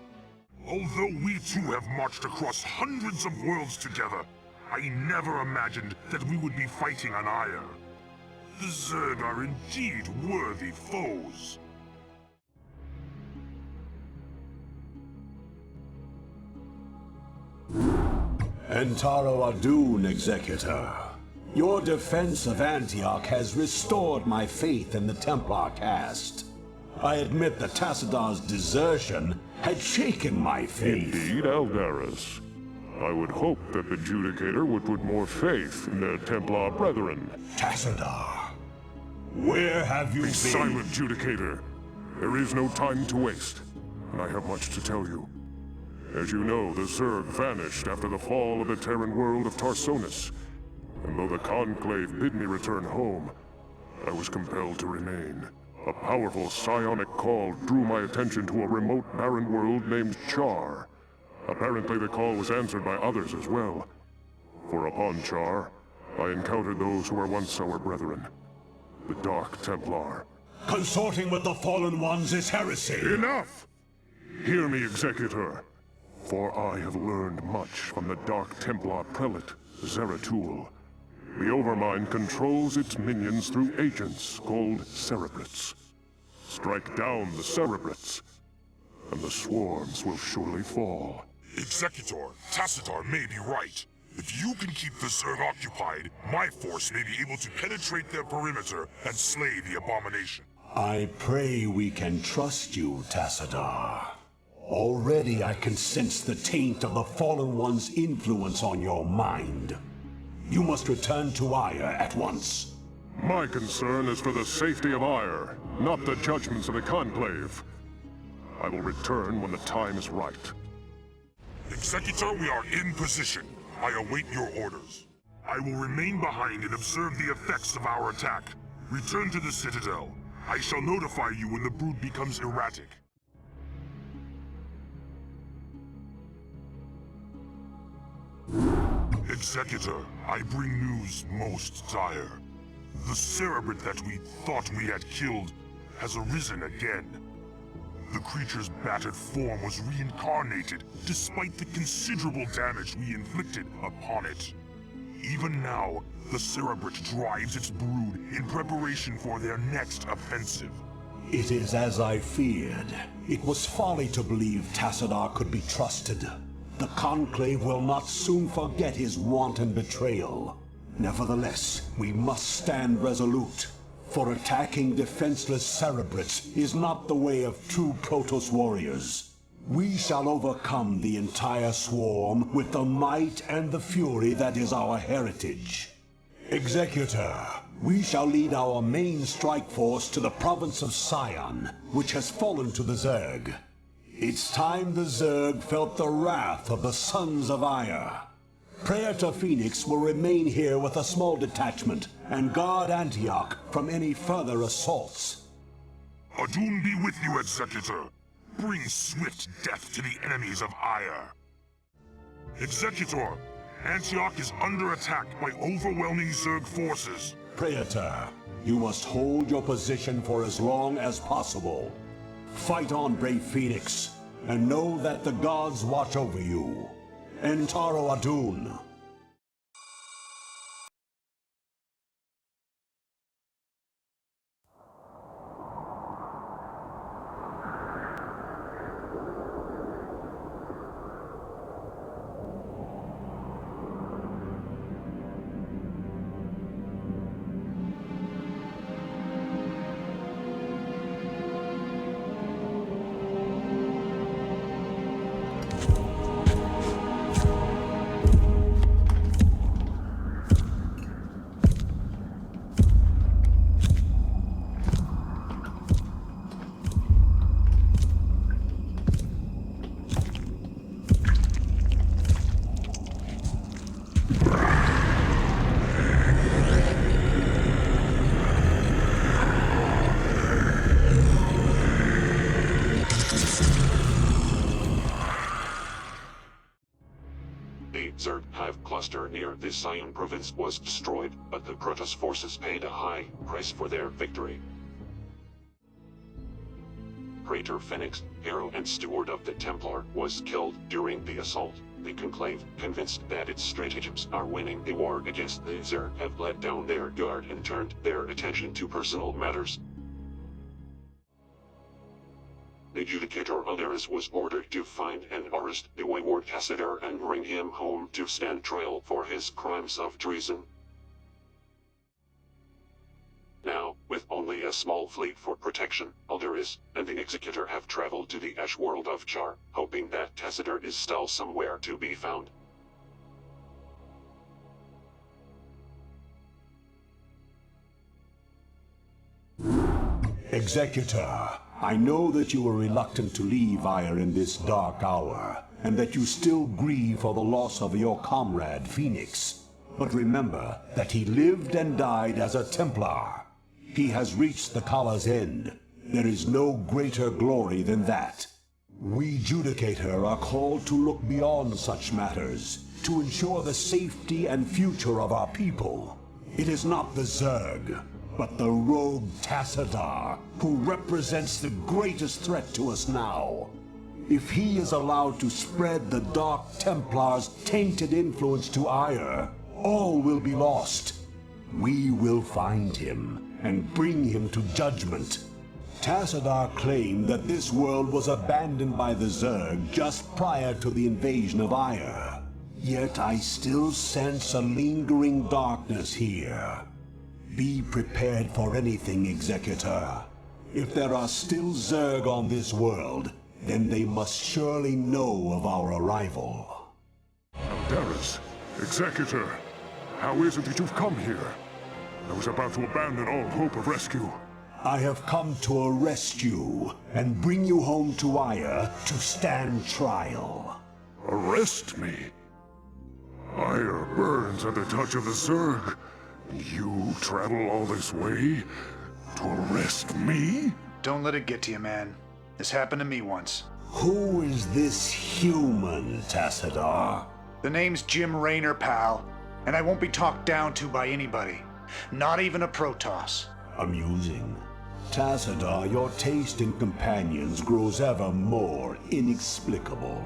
Although we too have marched across hundreds of worlds together, I never imagined that we would be fighting on Aer. The Zerg are indeed worthy foes. Entaro Adun, Executor. Your defense of Antioch has restored my faith in the Templar caste. I admit that Tassadar's desertion had shaken my faith. Indeed, Aldaris. I would hope that the Judicator would put more faith in their Templar brethren. Tassadar, where have you been? Be silent, Judicator. There is no time to waste, and I have much to tell you. As you know, the Zerg vanished after the fall of the Terran world of Tarsonis, and though the Conclave bid me return home, I was compelled to remain. A powerful psionic call drew my attention to a remote barren world named Char. Apparently the call was answered by others as well. For upon Char, I encountered those who were once our brethren, the Dark Templar. Consorting with the Fallen Ones is heresy! Enough! Hear me, Executor. For I have learned much from the Dark Templar Prelate, Zeratul. The Overmind controls its minions through agents called Cerebrates. Strike down the Cerebrates, and the swarms will surely fall. Executor, Tassadar may be right. If you can keep the Zerg occupied, my force may be able to penetrate their perimeter and slay the abomination. I pray we can trust you, Tassadar. Already I can sense the taint of the Fallen One's influence on your mind. You must return to Aer at once. My concern is for the safety of Aer, not the judgments of the Conclave. I will return when the time is right. Executor, we are in position. I await your orders. I will remain behind and observe the effects of our attack. Return to the Citadel. I shall notify you when the brood becomes erratic. Executor, I bring news most dire. The Cerebrate that we thought we had killed has arisen again. The creature's battered form was reincarnated despite the considerable damage we inflicted upon it. Even now, the Cerebrate drives its brood in preparation for their next offensive. It is as I feared. It was folly to believe Tassadar could be trusted. The Conclave will not soon forget his wanton betrayal. Nevertheless, we must stand resolute, for attacking defenseless Cerebrates is not the way of true Protoss warriors. We shall overcome the entire swarm with the might and the fury that is our heritage. Executor, we shall lead our main strike force to the province of Sion, which has fallen to the Zerg. It's time the Zerg felt the wrath of the Sons of Aer. Praetor Phoenix will remain here with a small detachment and guard Antioch from any further assaults. Adun be with you, Executor. Bring swift death to the enemies of Ire. Executor, Antioch is under attack by overwhelming Zerg forces. Praetor, you must hold your position for as long as possible. Fight on, brave Phoenix, and know that the gods watch over you. Entaro Adun. Zerg hive cluster near the Sion province was destroyed, but the Protoss forces paid a high price for their victory. Praetor Phoenix, hero and steward of the Templar, was killed during the assault. The Conclave, convinced that its stratagems are winning the war against the Zerg, have let down their guard and turned their attention to personal matters. The Judicator Aldaris was ordered to find and arrest the wayward Tassadar and bring him home to stand trial for his crimes of treason. Now, with only a small fleet for protection, Aldaris and the Executor have traveled to the ash world of Char, hoping that Tassadar is still somewhere to be found. Executor, I know that you are reluctant to leave Ire in this dark hour, and that you still grieve for the loss of your comrade, Phoenix. But remember that he lived and died as a Templar. He has reached the Kala's end. There is no greater glory than that. We Judicator are called to look beyond such matters, to ensure the safety and future of our people. It is not the Zerg, but the rogue Tassadar, who represents the greatest threat to us now. If he is allowed to spread the Dark Templar's tainted influence to Ire, all will be lost. We will find him and bring him to judgment. Tassadar claimed that this world was abandoned by the Zerg just prior to the invasion of Ire. Yet I still sense a lingering darkness here. Be prepared for anything, Executor. If there are still Zerg on this world, then they must surely know of our arrival. Aldaris, Executor, how is it that you've come here? I was about to abandon all hope of rescue. I have come to arrest you and bring you home to Ire to stand trial. Arrest me? Ire burns at the touch of the Zerg. You travel all this way to arrest me? Don't let it get to you, man. This happened to me once. Who is this human, Tassadar? The name's Jim Raynor, pal, and I won't be talked down to by anybody. Not even a Protoss. Amusing. Tassadar, your taste in companions grows ever more inexplicable.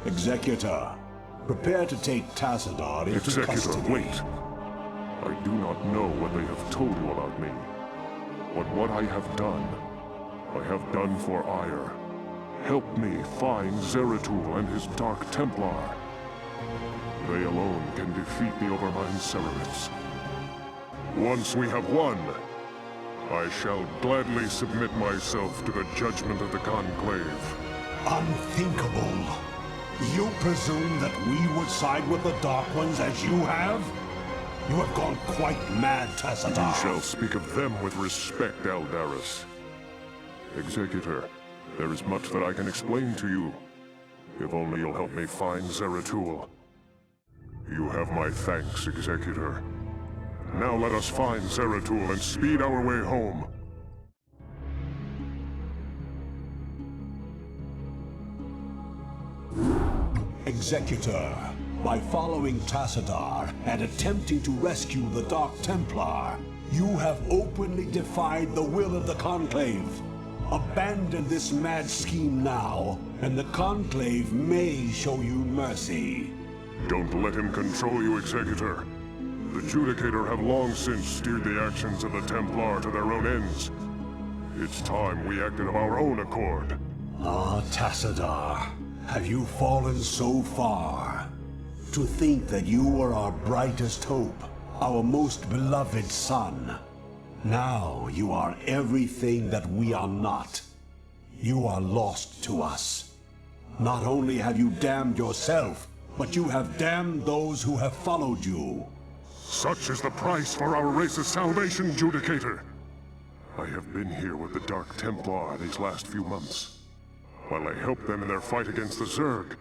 Executor, prepare to take Tassadar into custody. Executor, wait. I do not know what they have told you about me. But what I have done for Ire. Help me find Zeratul and his Dark Templar. They alone can defeat the Overmind Cerberus. Once we have won, I shall gladly submit myself to the judgment of the Conclave. Unthinkable. You presume that we would side with the Dark Ones as you have? You have gone quite mad, Tassadar. You shall speak of them with respect, Aldaris. Executor, there is much that I can explain to you. If only you'll help me find Zeratul. You have my thanks, Executor. Now let us find Zeratul and speed our way home. Executor, by following Tassadar and attempting to rescue the Dark Templar, you have openly defied the will of the Conclave. Abandon this mad scheme now, and the Conclave may show you mercy. Don't let him control you, Executor. The Judicator have long since steered the actions of the Templar to their own ends. It's time we acted of our own accord. Ah, Tassadar, have you fallen so far? To think that you were our brightest hope, our most beloved son. Now you are everything that we are not. You are lost to us. Not only have you damned yourself, but you have damned those who have followed you. Such is the price for our race's salvation, Judicator. I have been here with the Dark Templar these last few months. While I helped them in their fight against the Zerg,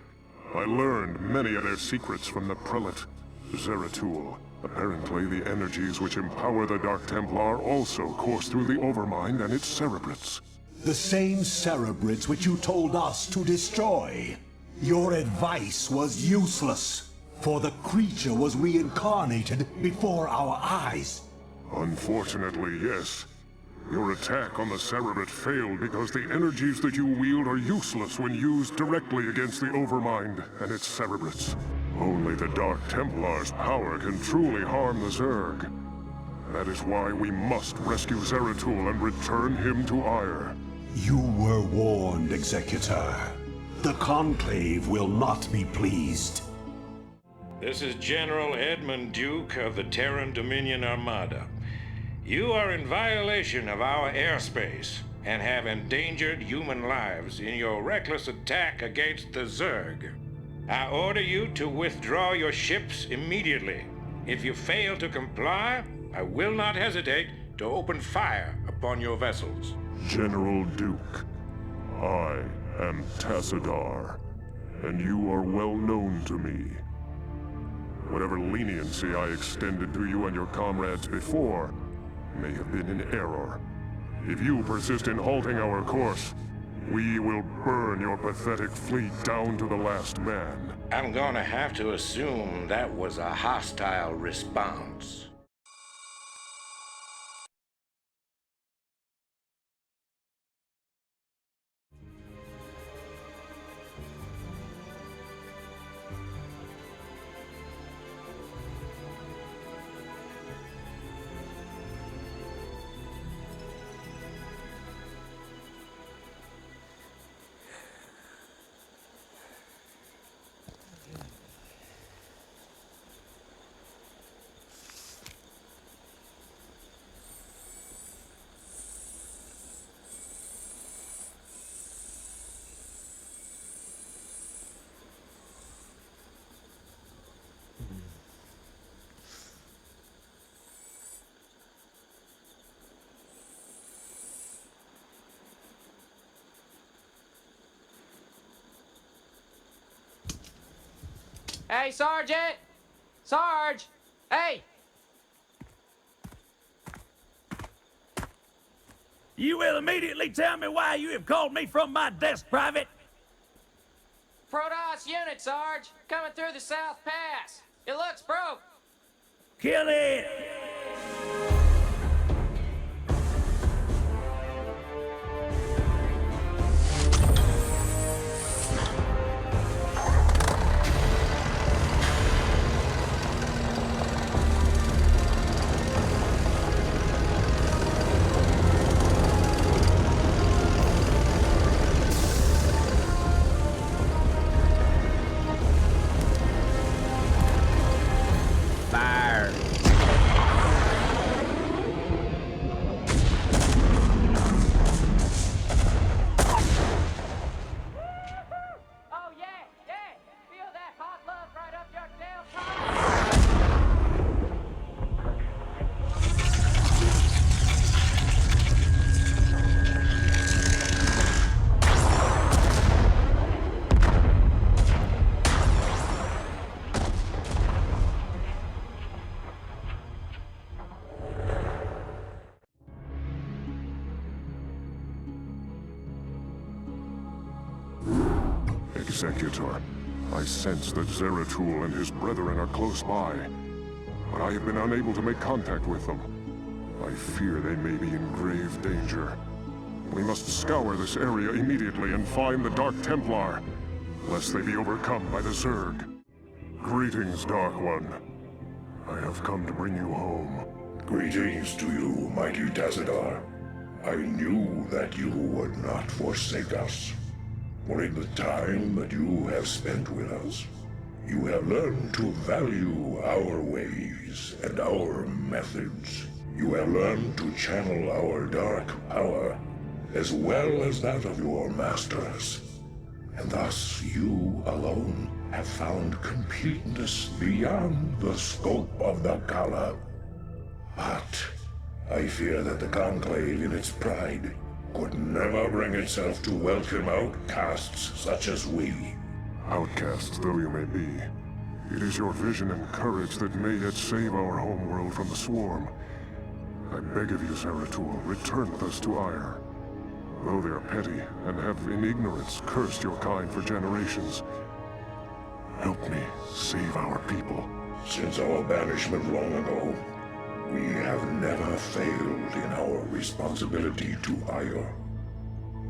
I learned many of their secrets from the Prelate, Zeratul. Apparently, the energies which empower the Dark Templar also course through the Overmind and its cerebrates. The same cerebrates which you told us to destroy. Your advice was useless, for the creature was reincarnated before our eyes. Unfortunately, yes. Your attack on the Cerebrate failed because the energies that you wield are useless when used directly against the Overmind and its Cerebrates. Only the Dark Templar's power can truly harm the Zerg. That is why we must rescue Zeratul and return him to Ire. You were warned, Executor. The Conclave will not be pleased. This is General Edmund Duke of the Terran Dominion Armada. You are in violation of our airspace and have endangered human lives in your reckless attack against the Zerg. I order you to withdraw your ships immediately. If you fail to comply, I will not hesitate to open fire upon your vessels. General Duke, I am Tassadar, and you are well known to me. Whatever leniency I extended to you and your comrades before may have been in error. If you persist in halting our course, we will burn your pathetic fleet down to the last man. I'm gonna have to assume that was a hostile response. Hey, Sergeant! Sarge! Hey! You will immediately tell me why you have called me from my desk, Private. Protoss unit, Sarge! Coming through the South Pass! It looks broke! Kill it! Fire! Executor. I sense that Zeratul and his brethren are close by, but I have been unable to make contact with them. I fear they may be in grave danger. We must scour this area immediately and find the Dark Templar, lest they be overcome by the Zerg. Greetings, Dark One. I have come to bring you home. Greetings to you, mighty Tazadar. I knew that you would not forsake us. For in the time that you have spent with us, you have learned to value our ways and our methods. You have learned to channel our dark power, as well as that of your masters. And thus you alone have found completeness beyond the scope of the Kala. But I fear that the Conclave in its pride could never bring itself to welcome outcasts such as we. Outcasts though you may be, it is your vision and courage that may yet save our homeworld from the swarm. I beg of you, Zeratul, return with us to Ire. Though they are petty and have in ignorance cursed your kind for generations, help me save our people. Since our banishment long ago, we have never failed in our responsibility to Ire.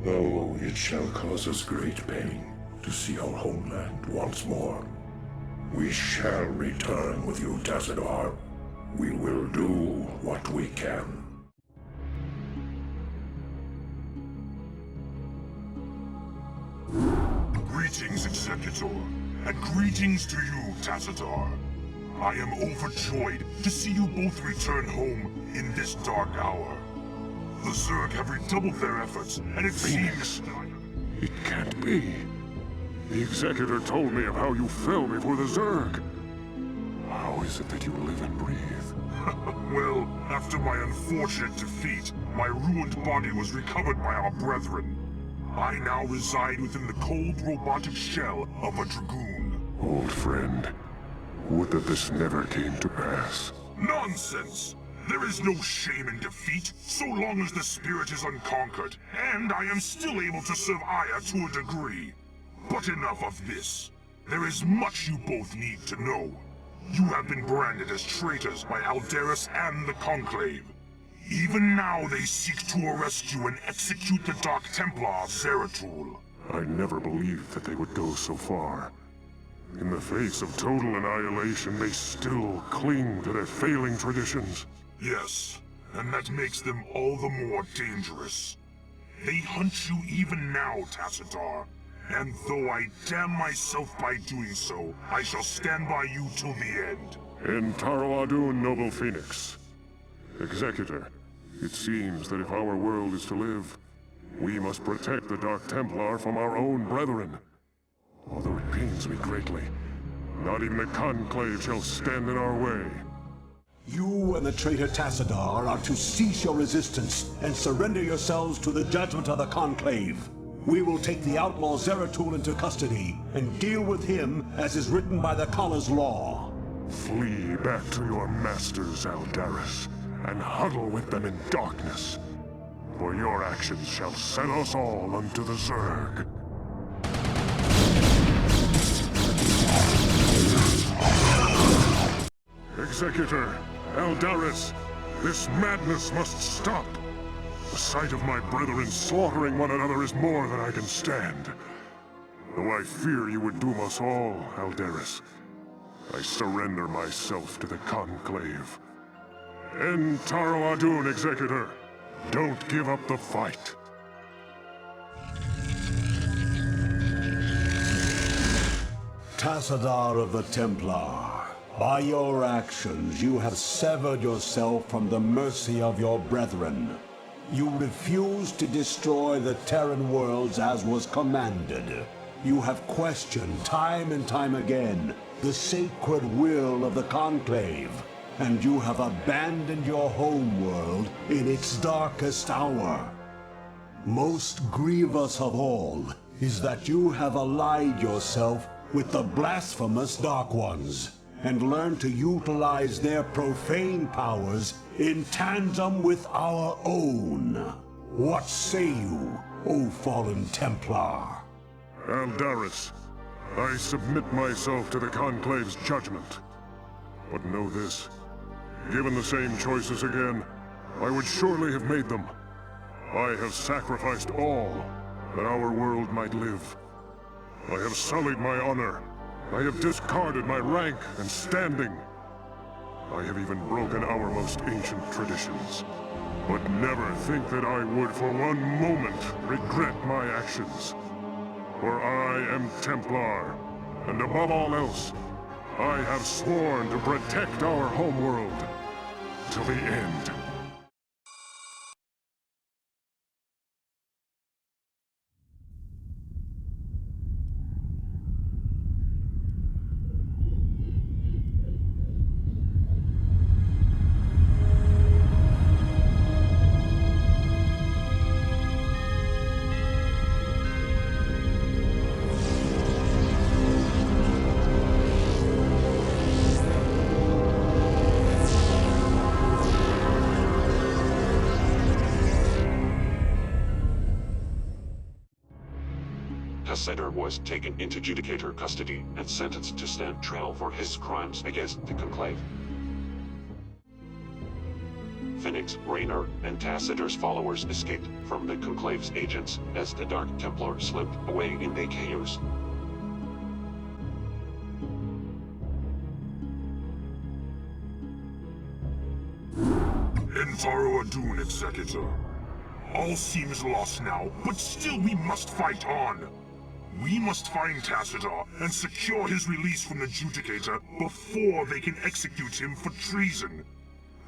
Though it shall cause us great pain to see our homeland once more, we shall return with you, Tazadar. We will do what we can. Greetings, Executor, and greetings to you, Tazadar. I am overjoyed to see you both return home in this dark hour. The Zerg have redoubled their efforts, and it seems... It can't be. The Executor told me of how you fell before the Zerg. How is it that you live and breathe? Well, after my unfortunate defeat, my ruined body was recovered by our brethren. I now reside within the cold robotic shell of a Dragoon. Old friend, would that this never came to pass. Nonsense! There is no shame in defeat, so long as the spirit is unconquered, and I am still able to serve Aya to a degree. But enough of this. There is much you both need to know. You have been branded as traitors by Aldaris and the Conclave. Even now they seek to arrest you and execute the Dark Templar Zeratul. I never believed that they would go so far. In the face of total annihilation, they still cling to their failing traditions. Yes, and that makes them all the more dangerous. They hunt you even now, Tassadar. And though I damn myself by doing so, I shall stand by you till the end. En Taro Adun, noble Phoenix. Executor, it seems that if our world is to live, we must protect the Dark Templar from our own brethren. Although it pains me greatly, not even the Conclave shall stand in our way. You and the traitor Tassadar are to cease your resistance and surrender yourselves to the judgment of the Conclave. We will take the outlaw Zeratul into custody and deal with him as is written by the Kala's law. Flee back to your masters, Aldaris, and huddle with them in darkness, for your actions shall send us all unto the Zerg. Executor, Aldaris, this madness must stop. The sight of my brethren slaughtering one another is more than I can stand. Though I fear you would doom us all, Aldaris, I surrender myself to the Conclave. En Taro Adun, Executor. Don't give up the fight. Tassadar of the Templar, by your actions you have severed yourself from the mercy of your brethren. You refused to destroy the Terran worlds as was commanded. You have questioned time and time again the sacred will of the Conclave, and you have abandoned your homeworld in its darkest hour. Most grievous of all is that you have allied yourself with the blasphemous Dark Ones, and learned to utilize their profane powers in tandem with our own. What say you, O fallen Templar? Aldaris, I submit myself to the Conclave's judgment. But know this. Given the same choices again, I would surely have made them. I have sacrificed all that our world might live. I have sullied my honor. I have discarded my rank and standing. I have even broken our most ancient traditions. But never think that I would for one moment regret my actions. For I am Templar, and above all else, I have sworn to protect our homeworld till the end. Setter was taken into Judicator custody and sentenced to stand trial for his crimes against the Conclave. Phoenix, Raynor, and Tacitor's followers escaped from the Conclave's agents as the Dark Templar slipped away in the chaos. Entaro Adun, Executor. All seems lost now, but still we must fight on. We must find Tacitor and secure his release from the Judicator before they can execute him for treason.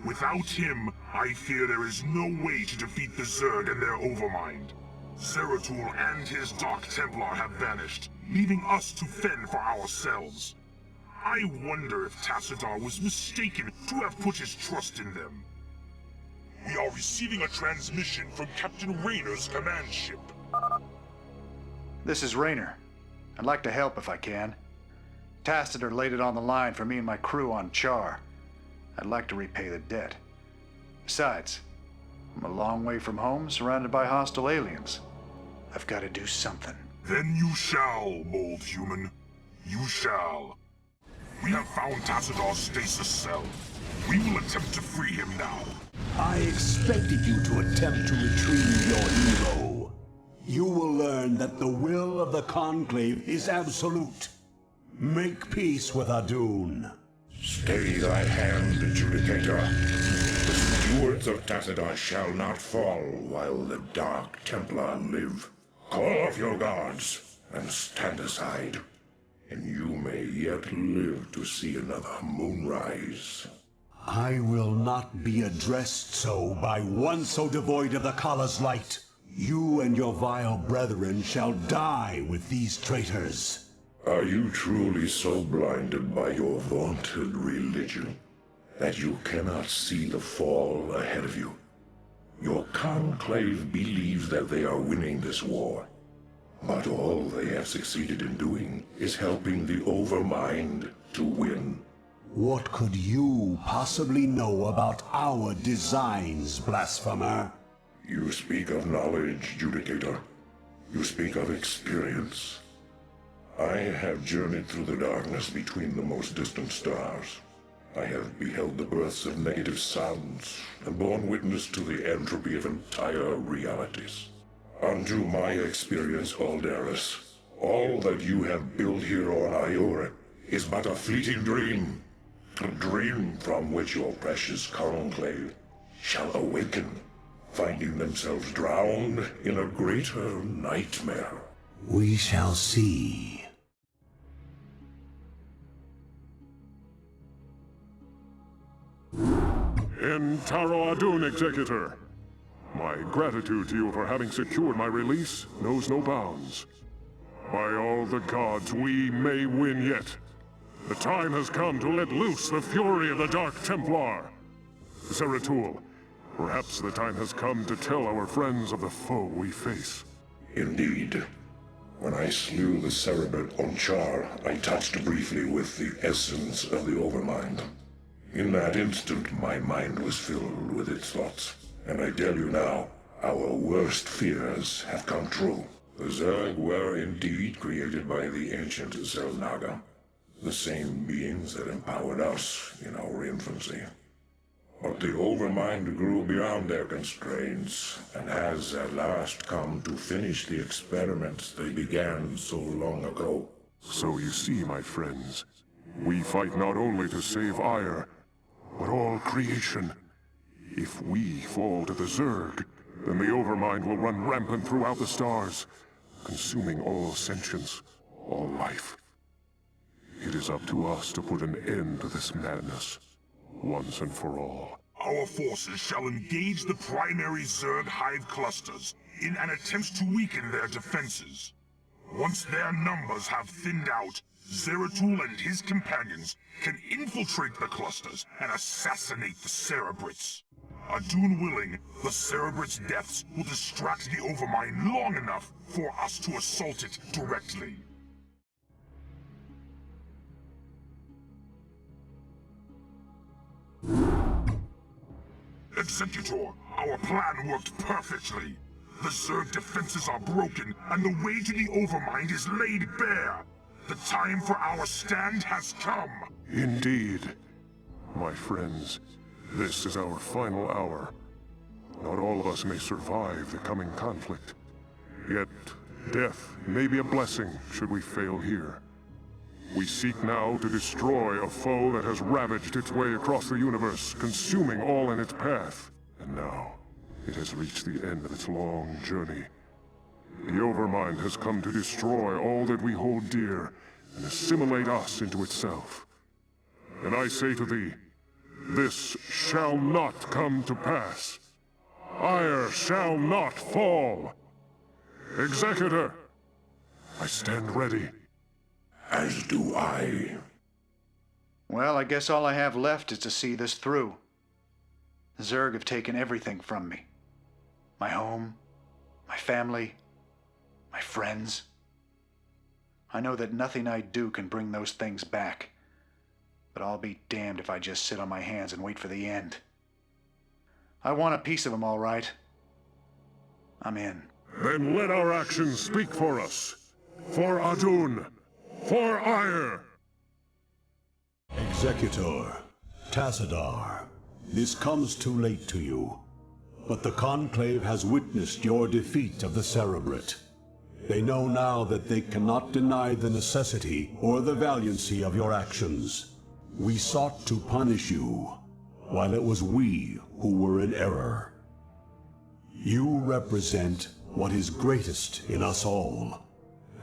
Without him, I fear there is no way to defeat the Zerg and their Overmind. Zeratul and his Dark Templar have vanished, leaving us to fend for ourselves. I wonder if Tacitor was mistaken to have put his trust in them. We are receiving a transmission from Captain Raynor's command ship. This is Raynor. I'd like to help if I can. Tacitor laid it on the line for me and my crew on Char. I'd like to repay the debt. Besides, I'm a long way from home, surrounded by hostile aliens. I've got to do something. Then you shall, bold human. You shall. We have found Tacitor's stasis cell. We will attempt to free him now. I expected you to attempt to retrieve your hero. You will learn that the will of the Conclave is absolute. Make peace with Adun. Stay thy hand, Judicator. The stewards of Tacitor shall not fall while the Dark Templar live. Call off your guards and stand aside, and you may yet live to see another moonrise. I will not be addressed so by one so devoid of the Kala's light. You and your vile brethren shall die with these traitors. Are you truly so blinded by your vaunted religion that you cannot see the fall ahead of you? Your Conclave believes that they are winning this war, but all they have succeeded in doing is helping the Overmind to win. What could you possibly know about our designs, blasphemer? You speak of knowledge, Judicator. You speak of experience. I have journeyed through the darkness between the most distant stars. I have beheld the births of negative sounds, and borne witness to the entropy of entire realities. Unto my experience, Aldaris, all that you have built here on Iora is but a fleeting dream. A dream from which your precious Conclave shall awaken, finding themselves drowned in a greater nightmare. We shall see. Entaro Adun, Executor. My gratitude to you for having secured my release knows no bounds. By all the gods, we may win yet. The time has come to let loose the fury of the Dark Templar. Zeratul, perhaps the time has come to tell our friends of the foe we face. Indeed. When I slew the Cerebrid on Char, I touched briefly with the essence of the Overmind. In that instant, my mind was filled with its thoughts. And I tell you now, our worst fears have come true. The Zerg were indeed created by the ancient Zelnaga, the same beings that empowered us in our infancy. But the Overmind grew beyond their constraints, and has at last come to finish the experiments they began so long ago. So you see, my friends, we fight not only to save Ire, but all creation. If we fall to the Zerg, then the Overmind will run rampant throughout the stars, consuming all sentience, all life. It is up to us to put an end to this madness, once and for all. Our forces shall engage the primary Zerg hive clusters in an attempt to weaken their defenses. Once their numbers have thinned out, Zeratul and his companions can infiltrate the clusters and assassinate the Cerebrits. Adun willing, the Cerebrits' deaths will distract the Overmind long enough for us to assault it directly. Executor, our plan worked perfectly. The Zerg defenses are broken, and the way to the Overmind is laid bare. The time for our stand has come. Indeed. My friends, this is our final hour. Not all of us may survive the coming conflict. Yet, death may be a blessing should we fail here. We seek now to destroy a foe that has ravaged its way across the universe, consuming all in its path. And now, it has reached the end of its long journey. The Overmind has come to destroy all that we hold dear, and assimilate us into itself. And I say to thee, this shall not come to pass. Ire shall not fall. Executor, I stand ready. As do I. Well, I guess all I have left is to see this through. The Zerg have taken everything from me. My home, my family, my friends. I know that nothing I do can bring those things back. But I'll be damned if I just sit on my hands and wait for the end. I want a piece of them, all right. I'm in. Then let our actions speak for us. For Adun. For Ire! Executor, Tassadar, this comes too late to you. But the Conclave has witnessed your defeat of the Cerebrit. They know now that they cannot deny the necessity or the valiancy of your actions. We sought to punish you, while it was we who were in error. You represent what is greatest in us all,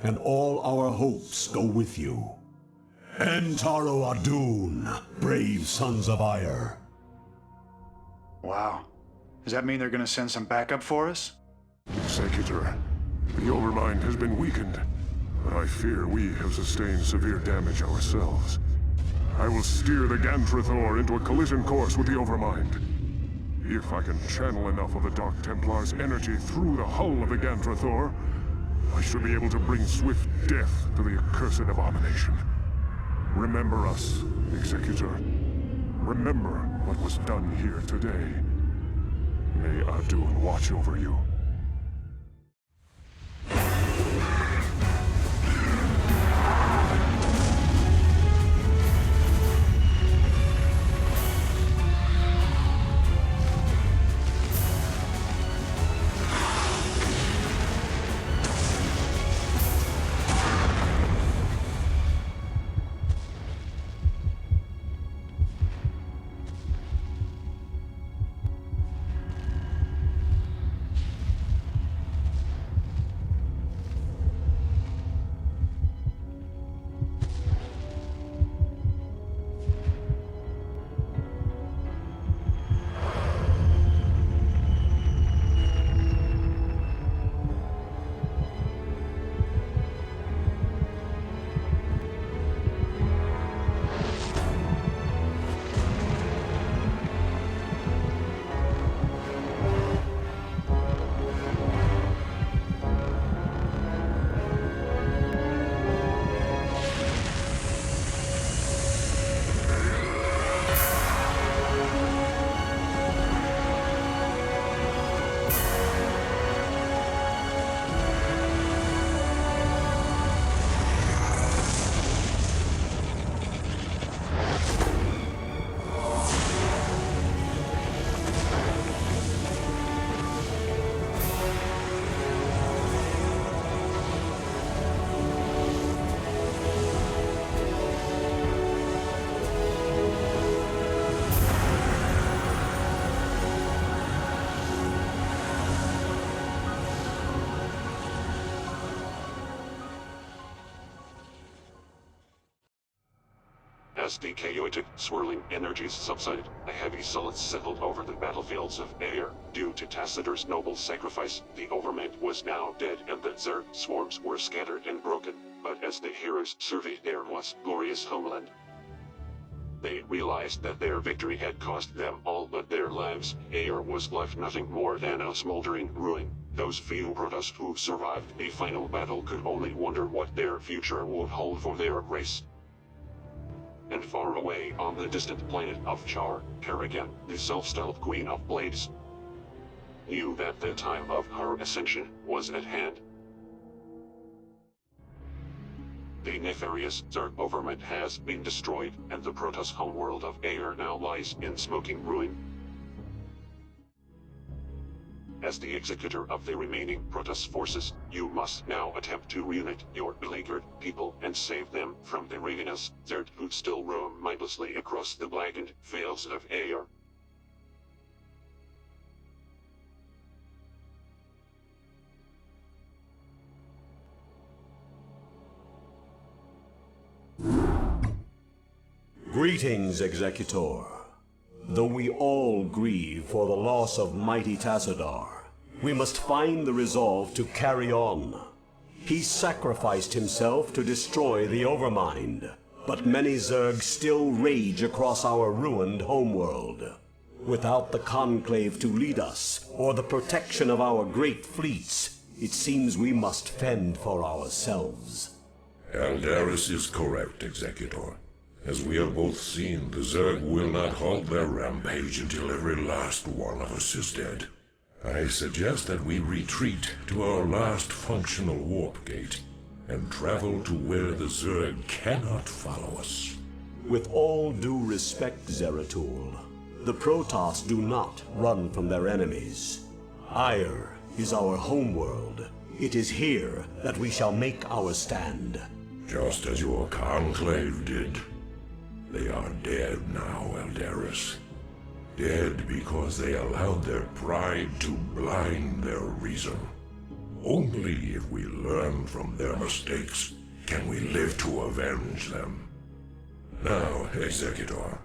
and all our hopes go with you. Entaro Adun, brave sons of Ire. Wow. Does that mean they're gonna send some backup for us? Executor, the Overmind has been weakened, but I fear we have sustained severe damage ourselves. I will steer the Gantrathor into a collision course with the Overmind. If I can channel enough of the Dark Templar's energy through the hull of the Gantrathor, I should be able to bring swift death to the accursed abomination. Remember us, Executor. Remember what was done here today. May Adun watch over you. As the chaotic, swirling energies subsided, a heavy silence settled over the battlefields of Aer. Due to Tacitur's noble sacrifice, the Overmind was now dead and the Zerg swarms were scattered and broken. But as the heroes surveyed Aer once glorious homeland, they realized that their victory had cost them all but their lives. Aer was left nothing more than a smoldering ruin. Those few Protoss who survived the final battle could only wonder what their future would hold for their race. And far away on the distant planet of Char, Paragon, the self-styled Queen of Blades, knew that the time of her ascension was at hand. The nefarious Zerg Overmind has been destroyed, and the Protoss homeworld of Aer now lies in smoking ruin. As the executor of the remaining Protoss forces, you must now attempt to reunite your beleaguered people and save them from the ravenous Zerg who still roam mindlessly across the blackened vales of Aer. Greetings, Executor. Though we all grieve for the loss of mighty Tassadar, we must find the resolve to carry on. He sacrificed himself to destroy the Overmind, but many Zerg still rage across our ruined homeworld. Without the Conclave to lead us, or the protection of our great fleets, it seems we must fend for ourselves. Eldaris is correct, Executor. As we have both seen, the Zerg will not halt their rampage until every last one of us is dead. I suggest that we retreat to our last functional warp gate and travel to where the Zerg cannot follow us. With all due respect, Zeratul, the Protoss do not run from their enemies. Aer is our homeworld. It is here that we shall make our stand. Just as your Conclave did. They are dead now, Eldaris. Dead because they allowed their pride to blind their reason. Only if we learn from their mistakes can we live to avenge them. Now, Executor,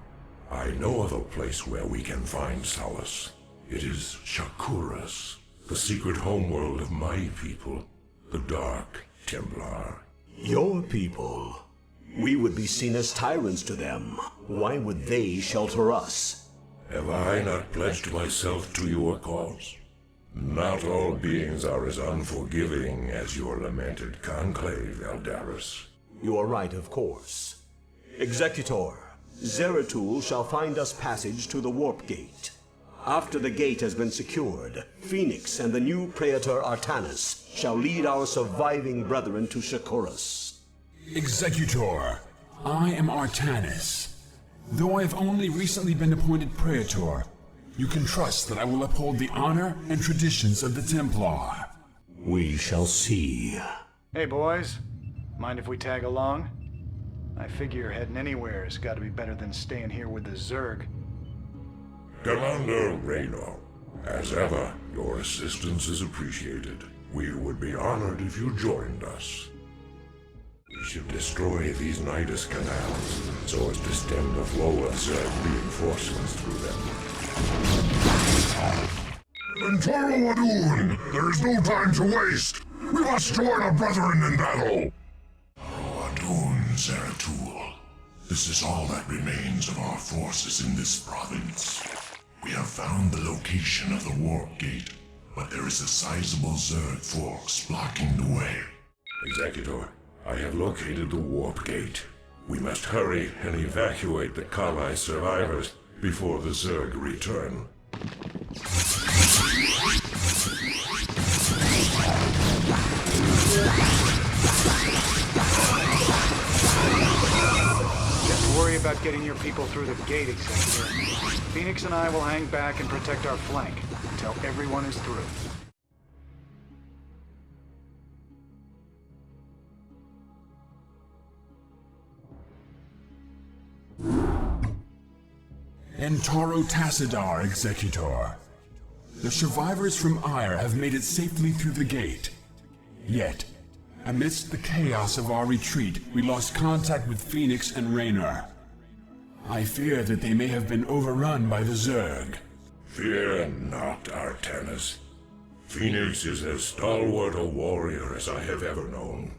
I know of a place where we can find solace. It is Shakuras, the secret homeworld of my people, the Dark Templar. Your people? We would be seen as tyrants to them. Why would they shelter us? Have I not pledged myself to your cause? Not all beings are as unforgiving as your lamented Conclave, Eldaris. You are right, of course. Executor, Zeratul shall find us passage to the Warp Gate. After the gate has been secured, Phoenix and the new Praetor Artanis shall lead our surviving brethren to Shakuras. Executor, I am Artanis. Though I have only recently been appointed Praetor, you can trust that I will uphold the honor and traditions of the Templar. We shall see. Hey boys, mind if we tag along? I figure heading anywhere has got to be better than staying here with the Zerg. Commander Reno, as ever, your assistance is appreciated. We would be honored if you joined us. We should destroy these Nidus canals, so as to stem the flow of Zerg reinforcements through them. Entaro Adun! There is no time to waste! We must join our brethren in battle! Adun, Zeratul. This is all that remains of our forces in this province. We have found the location of the Warp Gate, but there is a sizable Zerg force blocking the way. Executor, I have located the Warp Gate. We must hurry and evacuate the Kali survivors before the Zerg return. Just worry about getting your people through the gate, Executor. Phoenix and I will hang back and protect our flank until everyone is through. Entaro Tassadar, Executor. The survivors from Aer have made it safely through the gate. Yet, amidst the chaos of our retreat, we lost contact with Phoenix and Raynor. I fear that they may have been overrun by the Zerg. Fear not, Artanis. Phoenix is as stalwart a warrior as I have ever known,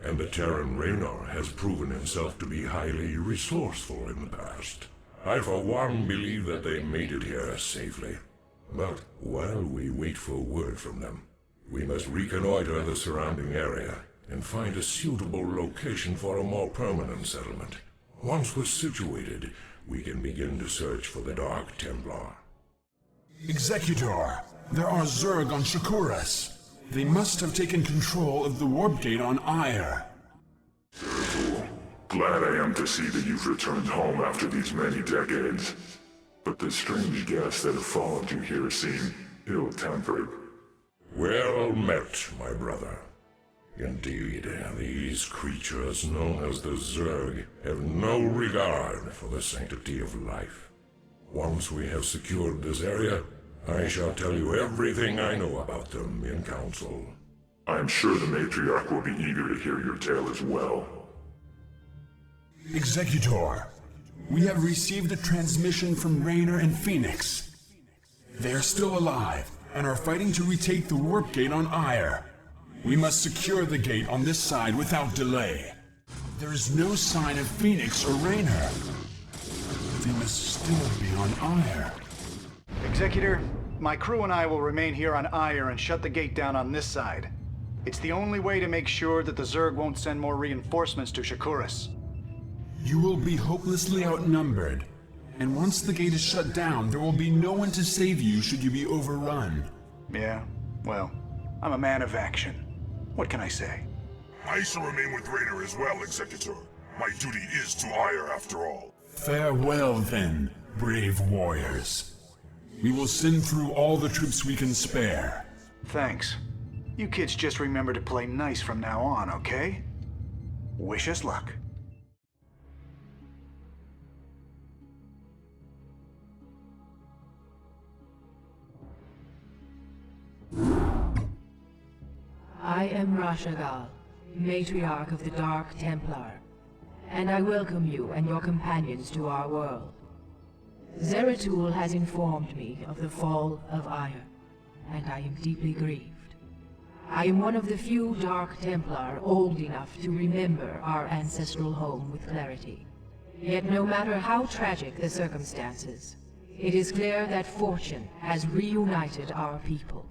and the Terran Raynor has proven himself to be highly resourceful in the past. I for one believe that they made it here safely. But while we wait for word from them, we must reconnoiter the surrounding area and find a suitable location for a more permanent settlement. Once we're situated, we can begin to search for the Dark Templar. Executor, there are Zerg on Shakuras. They must have taken control of the warp gate on Ire. Glad I am to see that you've returned home after these many decades. But the strange guests that have followed you here seem ill-tempered. Well met, my brother. Indeed, these creatures known as the Zerg have no regard for the sanctity of life. Once we have secured this area, I shall tell you everything I know about them in council. I'm sure the Matriarch will be eager to hear your tale as well. Executor, we have received a transmission from Raynor and Phoenix. They are still alive and are fighting to retake the warp gate on Ire. We must secure the gate on this side without delay. There is no sign of Phoenix or Raynor. They must still be on Ire. Executor, my crew and I will remain here on Ire and shut the gate down on this side. It's the only way to make sure that the Zerg won't send more reinforcements to Shakuras. You will be hopelessly outnumbered, and once the gate is shut down, there will be no one to save you should you be overrun. Yeah, well, I'm a man of action. What can I say? I shall remain with Raynor as well, Executor. My duty is to Ire after all. Farewell then, brave warriors. We will send through all the troops we can spare. Thanks. You kids just remember to play nice from now on, okay? Wish us luck. I am Rashagal, Matriarch of the Dark Templar, and I welcome you and your companions to our world. Zeratul has informed me of the fall of Ire, and I am deeply grieved. I am one of the few Dark Templar old enough to remember our ancestral home with clarity. Yet no matter how tragic the circumstances, it is clear that fortune has reunited our people.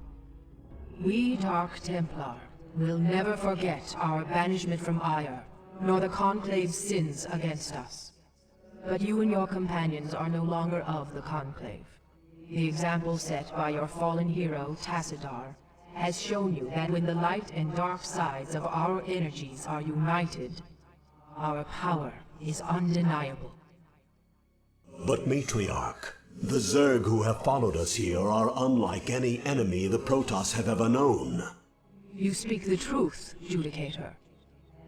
We Dark Templar will never forget our banishment from Ire, nor the Conclave's sins against us. But you and your companions are no longer of the Conclave. The example set by your fallen hero, Tassadar, has shown you that when the light and dark sides of our energies are united, our power is undeniable. But Matriarch, the Zerg who have followed us here are unlike any enemy the Protoss have ever known. You speak the truth, Judicator.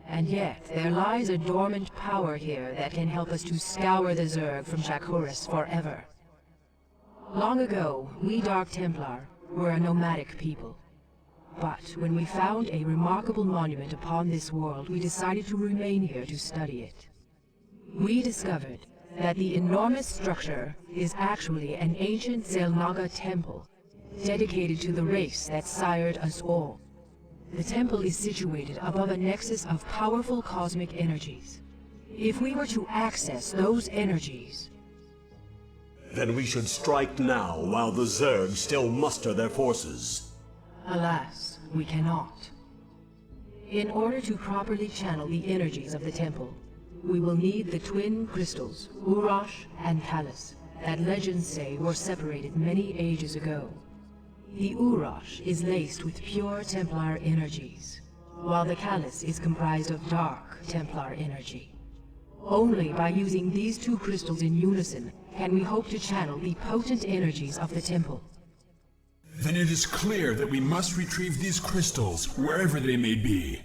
And yet, there lies a dormant power here that can help us to scour the Zerg from Shakuras forever. Long ago, we Dark Templar were a nomadic people. But when we found a remarkable monument upon this world, we decided to remain here to study it. We discovered that the enormous structure is actually an ancient Zelnaga temple, dedicated to the race that sired us all. The temple is situated above a nexus of powerful cosmic energies. If we were to access those energies... Then we should strike now while the Zerg still muster their forces. Alas, we cannot. In order to properly channel the energies of the temple, we will need the twin crystals, Urash and Callus, that legends say were separated many ages ago. The Urash is laced with pure Templar energies, while the Callus is comprised of dark Templar energy. Only by using these two crystals in unison can we hope to channel the potent energies of the temple. Then it is clear that we must retrieve these crystals, wherever they may be.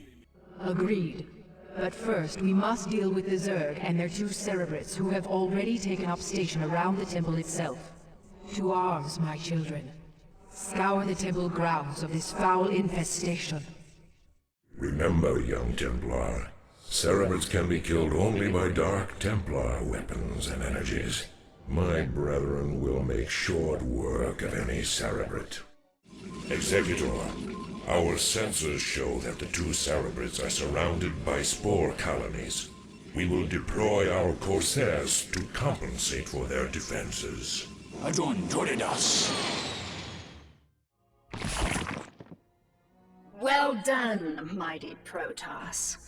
Agreed. But first, we must deal with the Zerg and their two Cerebrates who have already taken up station around the temple itself. To arms, my children. Scour the temple grounds of this foul infestation. Remember, young Templar, Cerebrates can be killed only by Dark Templar weapons and energies. My brethren will make short work of any Cerebrate. Executor, our sensors show that the two Cerebrates are surrounded by spore colonies. We will deploy our Corsairs to compensate for their defenses. Well done, mighty Protoss.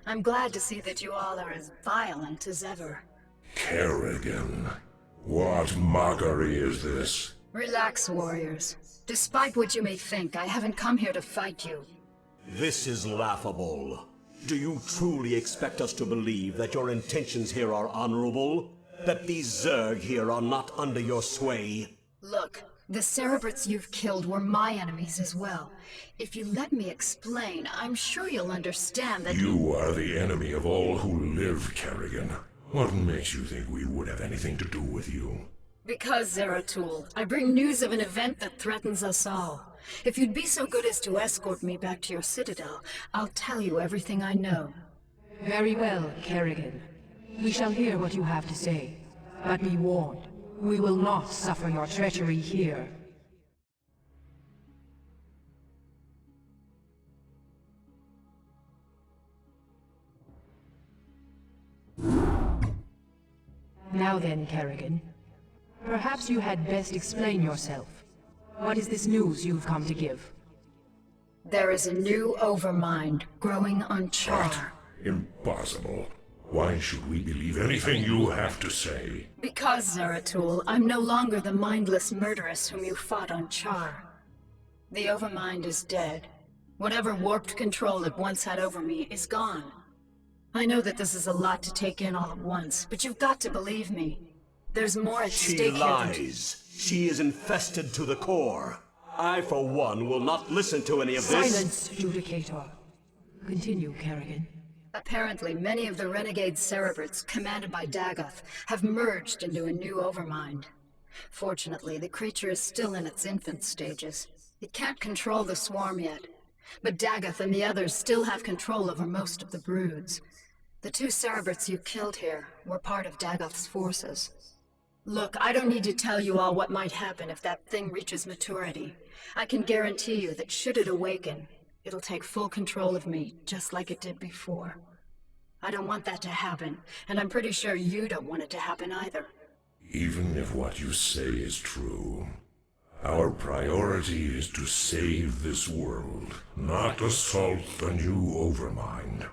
I'm glad to see that you all are as violent as ever. Kerrigan, what mockery is this? Relax, warriors. Despite what you may think, I haven't come here to fight you. This is laughable. Do you truly expect us to believe that your intentions here are honorable? That these Zerg here are not under your sway? Look, the Cerebrates you've killed were my enemies as well. If you let me explain, I'm sure you'll understand that— You are the enemy of all who live, Kerrigan. What makes you think we would have anything to do with you? Because, Zeratul, I bring news of an event that threatens us all. If you'd be so good as to escort me back to your citadel, I'll tell you everything I know. Very well, Kerrigan. We shall hear what you have to say. But be warned, we will not suffer your treachery here. Now then, Kerrigan. Perhaps you had best explain yourself. What is this news you've come to give? There is a new Overmind growing on Char. Impossible. Why should we believe anything you have to say? Because, Zeratul, I'm no longer the mindless murderess whom you fought on Char. The Overmind is dead. Whatever warped control it once had over me is gone. I know that this is a lot to take in all at once, but you've got to believe me. There's more at stake here. She lies. She is infested to the core. I, for one, will not listen to any of this. Silence, Judicator. Continue, Kerrigan. Apparently, many of the renegade Cerebrates, commanded by Dagoth, have merged into a new Overmind. Fortunately, the creature is still in its infant stages. It can't control the swarm yet, but Dagoth and the others still have control over most of the broods. The two Cerebrates you killed here were part of Dagoth's forces. Look, I don't need to tell you all what might happen if that thing reaches maturity. I can guarantee you that should it awaken, it'll take full control of me, just like it did before. I don't want that to happen, and I'm pretty sure you don't want it to happen either. Even if what you say is true, our priority is to save this world, not assault the new Overmind.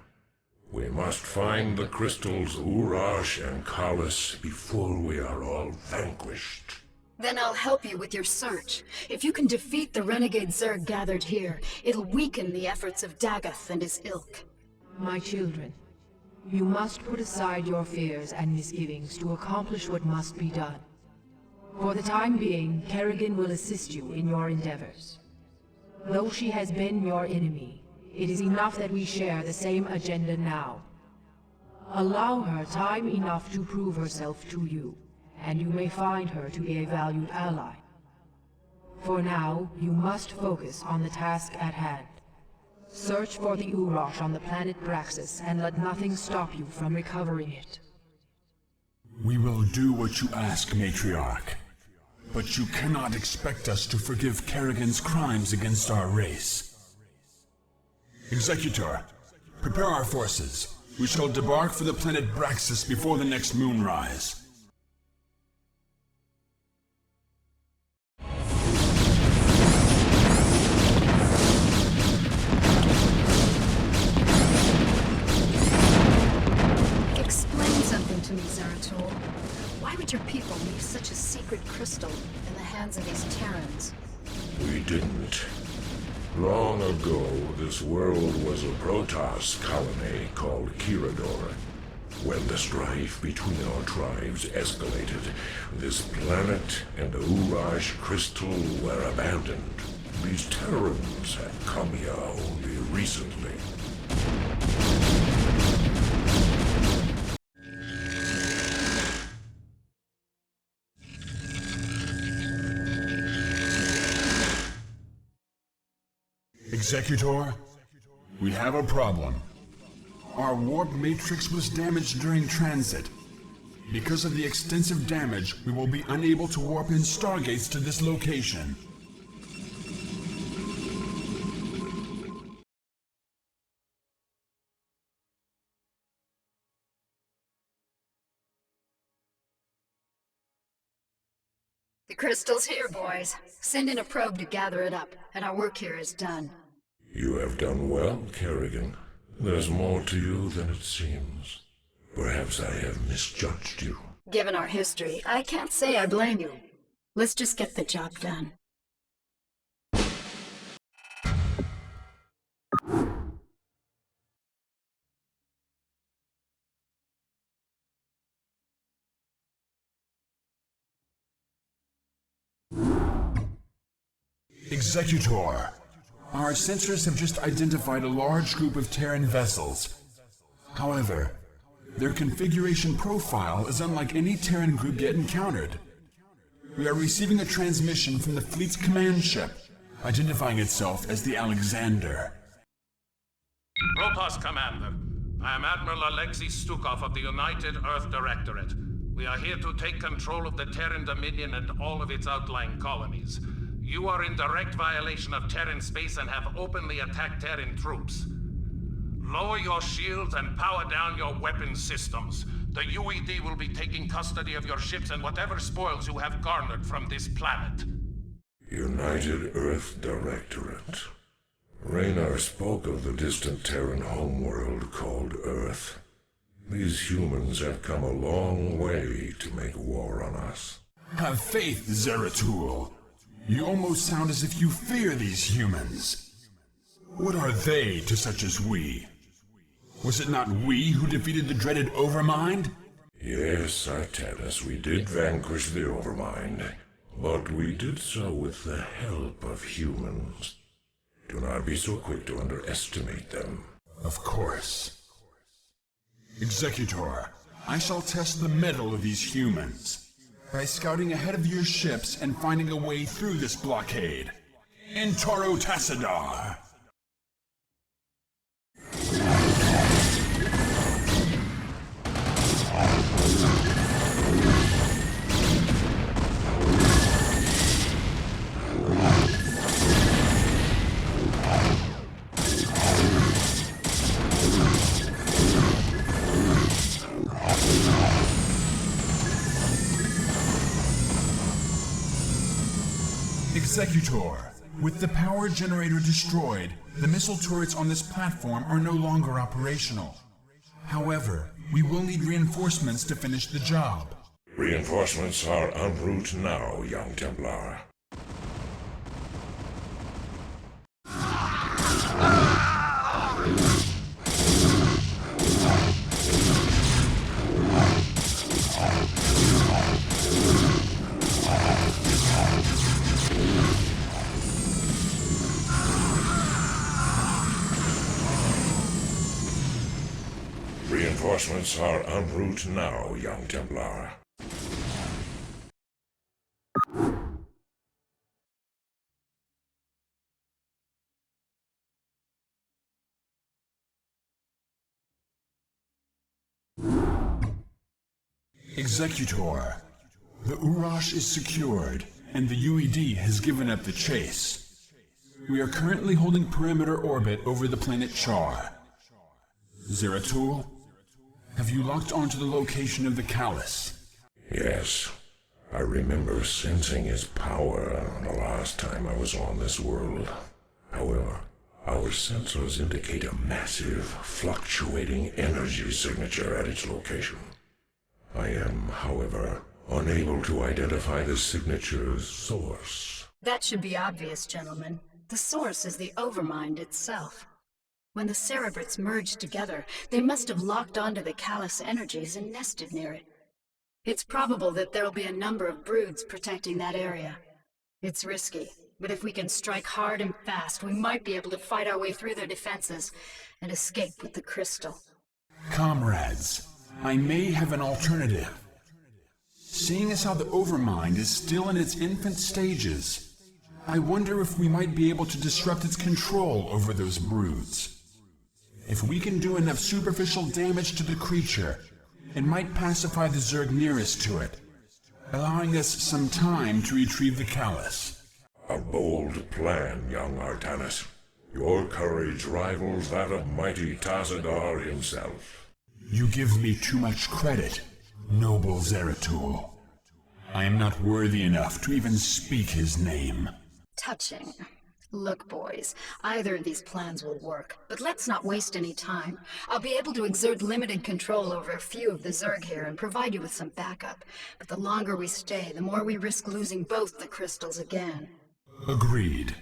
We must find the crystals Urash and Kalis before we are all vanquished. Then I'll help you with your search. If you can defeat the renegade Zerg gathered here, it'll weaken the efforts of Dagoth and his ilk. My children, you must put aside your fears and misgivings to accomplish what must be done. For the time being, Kerrigan will assist you in your endeavors. Though she has been your enemy, it is enough that we share the same agenda now. Allow her time enough to prove herself to you, and you may find her to be a valued ally. For now, you must focus on the task at hand. Search for the Urash on the planet Braxis, and let nothing stop you from recovering it. We will do what you ask, Matriarch. But you cannot expect us to forgive Kerrigan's crimes against our race. Executor, prepare our forces. We shall debark for the planet Braxis before the next moonrise. Explain something to me, Zeratul. Why would your people leave such a secret crystal in the hands of these Terrans? We didn't. Long ago, this world was a Protoss colony called Kirador. When the strife between our tribes escalated, this planet and the Urash crystal were abandoned. These Terrans have come here only recently. Executor, we have a problem. Our warp matrix was damaged during transit. Because of the extensive damage, we will be unable to warp in stargates to this location. The crystal's here, boys. Send in a probe to gather it up, and our work here is done. You have done well, Kerrigan. There's more to you than it seems. Perhaps I have misjudged you. Given our history, I can't say I blame you. Let's just get the job done. Executor, our sensors have just identified a large group of Terran vessels. However, their configuration profile is unlike any Terran group yet encountered. We are receiving a transmission from the fleet's command ship, identifying itself as the Alexander. Propos, Commander. I am Admiral Alexei Stukov of the United Earth Directorate. We are here to take control of the Terran Dominion and all of its outlying colonies. You are in direct violation of Terran space and have openly attacked Terran troops. Lower your shields and power down your weapon systems. The UED will be taking custody of your ships and whatever spoils you have garnered from this planet. United Earth Directorate. Raynar spoke of the distant Terran homeworld called Earth. These humans have come a long way to make war on us. Have faith, Zeratul. You almost sound as if you fear these humans. What are they to such as we? Was it not we who defeated the dreaded Overmind? Yes, Artanis, we did vanquish the Overmind, but we did so with the help of humans. Do not be so quick to underestimate them. Of course. Executor, I shall test the mettle of these humans by scouting ahead of your ships and finding a way through this blockade. In Toro Tassadar! Executor, with the power generator destroyed, the missile turrets on this platform are no longer operational. However, we will need reinforcements to finish the job. Reinforcements are en route now, young Templar. Reinforcements are en route now, young Templar. Executor, the Urash is secured, and the UED has given up the chase. We are currently holding perimeter orbit over the planet Char. Zeratul, have you locked onto the location of the Callus? Yes. I remember sensing his power the last time I was on this world. However, our sensors indicate a massive, fluctuating energy signature at its location. I am, however, unable to identify the signature's source. That should be obvious, gentlemen. The source is the Overmind itself. When the Cerebrates merged together, they must have locked onto the Callus energies and nested near it. It's probable that there'll be a number of broods protecting that area. It's risky, but if we can strike hard and fast, we might be able to fight our way through their defenses and escape with the crystal. Comrades, I may have an alternative. Seeing as how the Overmind is still in its infant stages, I wonder if we might be able to disrupt its control over those broods. If we can do enough superficial damage to the creature, it might pacify the Zerg nearest to it, allowing us some time to retrieve the Callus. A bold plan, young Artanis. Your courage rivals that of mighty Tazadar himself. You give me too much credit, noble Zeratul. I am not worthy enough to even speak his name. Touching. Look, boys, either of these plans will work, but let's not waste any time. I'll be able to exert limited control over a few of the Zerg here and provide you with some backup. But the longer we stay, the more we risk losing both the crystals again. Agreed.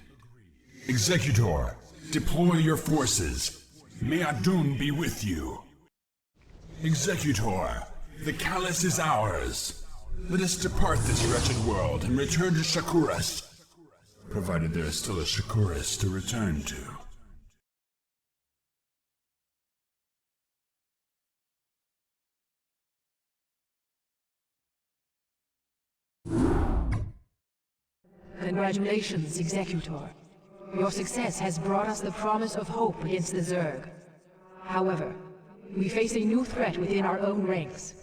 Executor, deploy your forces. May Adun be with you. Executor, the Callus is ours. Let us depart this wretched world and return to Shakuras. Provided there is still a Shakuras to return to. Congratulations, Executor. Your success has brought us the promise of hope against the Zerg. However, we face a new threat within our own ranks.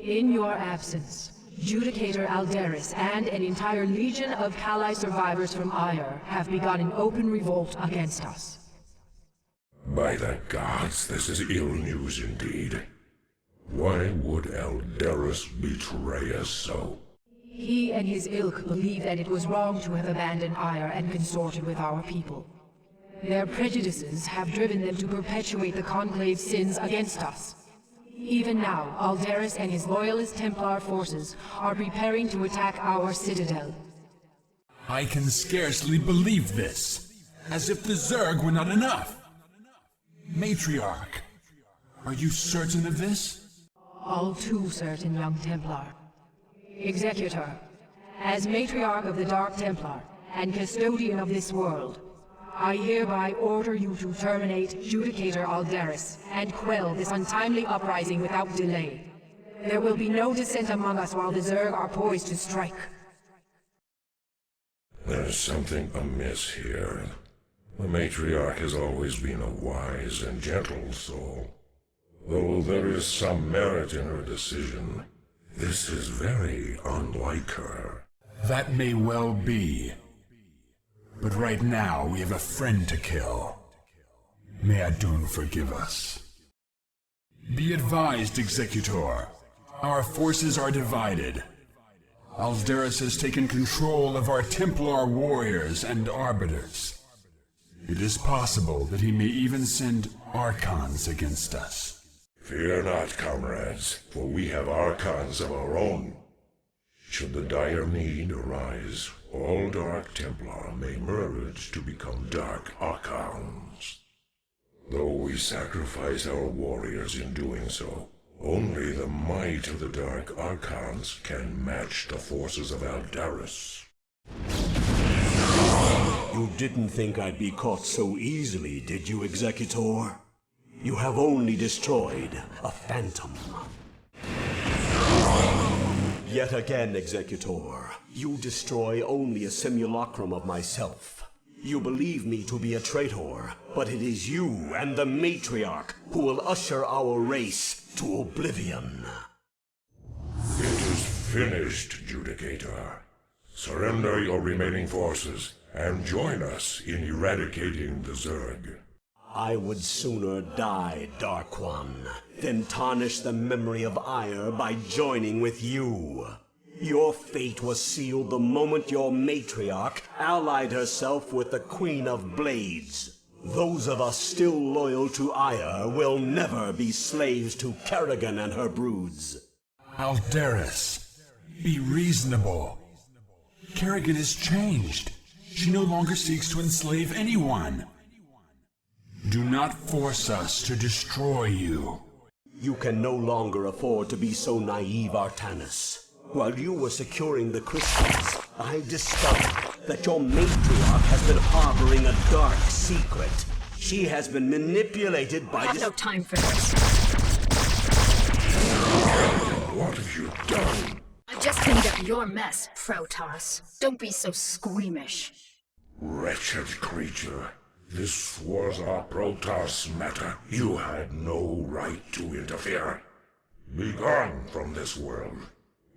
In your absence, Judicator Aldaris and an entire legion of Kali survivors from Ire have begun an open revolt against us. By the gods, this is ill news indeed. Why would Aldaris betray us so? He and his ilk believe that it was wrong to have abandoned Ire and consorted with our people. Their prejudices have driven them to perpetuate the Conclave's sins against us. Even now, Aldaris and his loyalist Templar forces are preparing to attack our citadel. I can scarcely believe this. As if the Zerg were not enough. Matriarch, are you certain of this? All too certain, young Templar. Executor, as Matriarch of the Dark Templar and Custodian of this world, I hereby order you to terminate Judicator Aldaris and quell this untimely uprising without delay. There will be no dissent among us while the Zerg are poised to strike. There's something amiss here. The Matriarch has always been a wise and gentle soul. Though there is some merit in her decision, this is very unlike her. That may well be. But right now, we have a friend to kill. May Adun forgive us. Be advised, Executor. Our forces are divided. Aldaris has taken control of our Templar warriors and arbiters. It is possible that he may even send Archons against us. Fear not, comrades, for we have Archons of our own. Should the dire need arise, all Dark Templar may merge to become Dark Archons. Though we sacrifice our warriors in doing so, only the might of the Dark Archons can match the forces of Aldaris. You didn't think I'd be caught so easily, did you, Executor? You have only destroyed a phantom. Yet again, Executor, you destroy only a simulacrum of myself. You believe me to be a traitor, but it is you and the Matriarch who will usher our race to oblivion. It is finished, Judicator. Surrender your remaining forces and join us in eradicating the Zerg. I would sooner die, Dark One, than tarnish the memory of Ire by joining with you. Your fate was sealed the moment your Matriarch allied herself with the Queen of Blades. Those of us still loyal to Ire will never be slaves to Paragon and her broods. Aldaris, be reasonable. Kerrigan has changed. She no longer seeks to enslave anyone. Do not force us to destroy you. You can no longer afford to be so naive, Artanis. While you were securing the crystals, I discovered that your Matriarch has been harboring a dark secret. She has been manipulated by I have no time for this. What have you done? I've just cleaned up your mess, Protoss. Don't be so squeamish. Wretched creature. This was a Protoss matter. You had no right to interfere. Be gone from this world.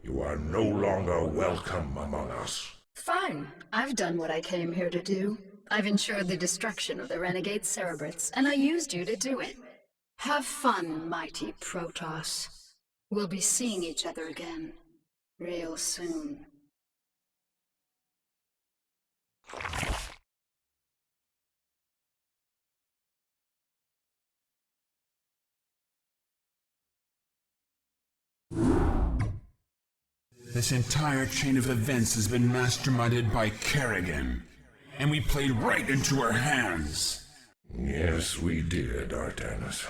You are no longer welcome among us. Fine. I've done what I came here to do. I've ensured the destruction of the renegade Cerebrits, and I used you to do it. Have fun, mighty Protoss. We'll be seeing each other again, real soon. This entire chain of events has been masterminded by Kerrigan, and we played right into her hands. Yes, we did, Artanis.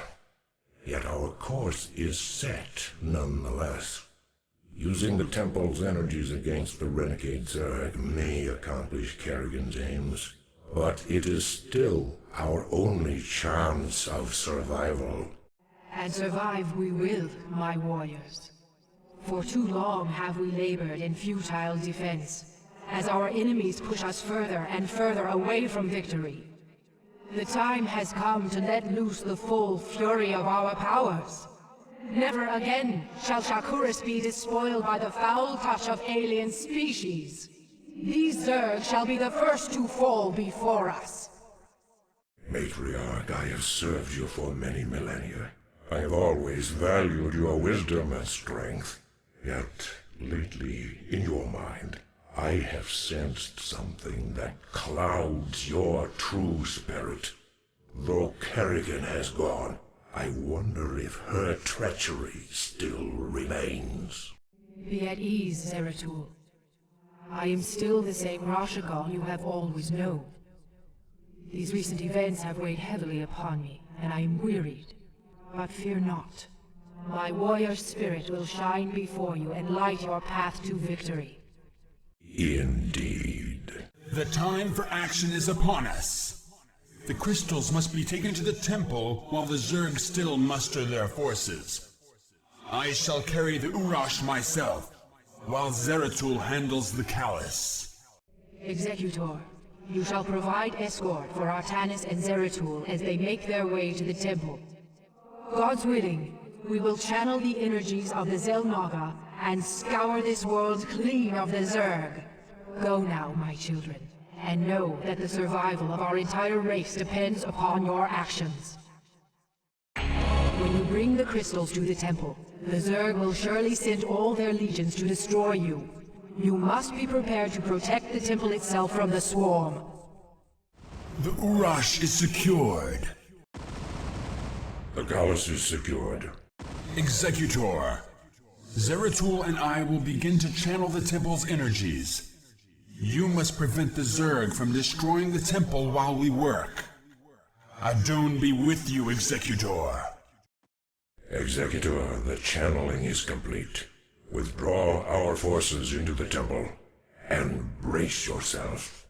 Yet our course is set, nonetheless. Using the Temple's energies against the renegade Zerg may accomplish Kerrigan's aims, but it is still our only chance of survival. And survive we will, my warriors. For too long have we labored in futile defense, as our enemies push us further and further away from victory. The time has come to let loose the full fury of our powers. Never again shall Shakuris be despoiled by the foul touch of alien species. These Zerg shall be the first to fall before us. Matriarch, I have served you for many millennia. I have always valued your wisdom and strength. Yet, lately, in your mind, I have sensed something that clouds your true spirit. Though Kerrigan has gone, I wonder if her treachery still remains. Be at ease, Zeratul. I am still the same Rashagal you have always known. These recent events have weighed heavily upon me, and I am wearied. But fear not. My warrior spirit will shine before you and light your path to victory. Indeed. The time for action is upon us. The crystals must be taken to the temple while the Zerg still muster their forces. I shall carry the Urash myself, while Zeratul handles the Callus. Executor, you shall provide escort for Artanis and Zeratul as they make their way to the temple. God's willing, we will channel the energies of the Zelnaga and scour this world clean of the Zerg. Go now, my children, and know that the survival of our entire race depends upon your actions. When you bring the crystals to the temple, the Zerg will surely send all their legions to destroy you. You must be prepared to protect the temple itself from the swarm. The Urash is secured. The Callus is secured. Executor, Zeratul and I will begin to channel the temple's energies. You must prevent the Zerg from destroying the temple while we work. Adon be with you, Executor. Executor, the channeling is complete. Withdraw our forces into the temple, and brace yourself.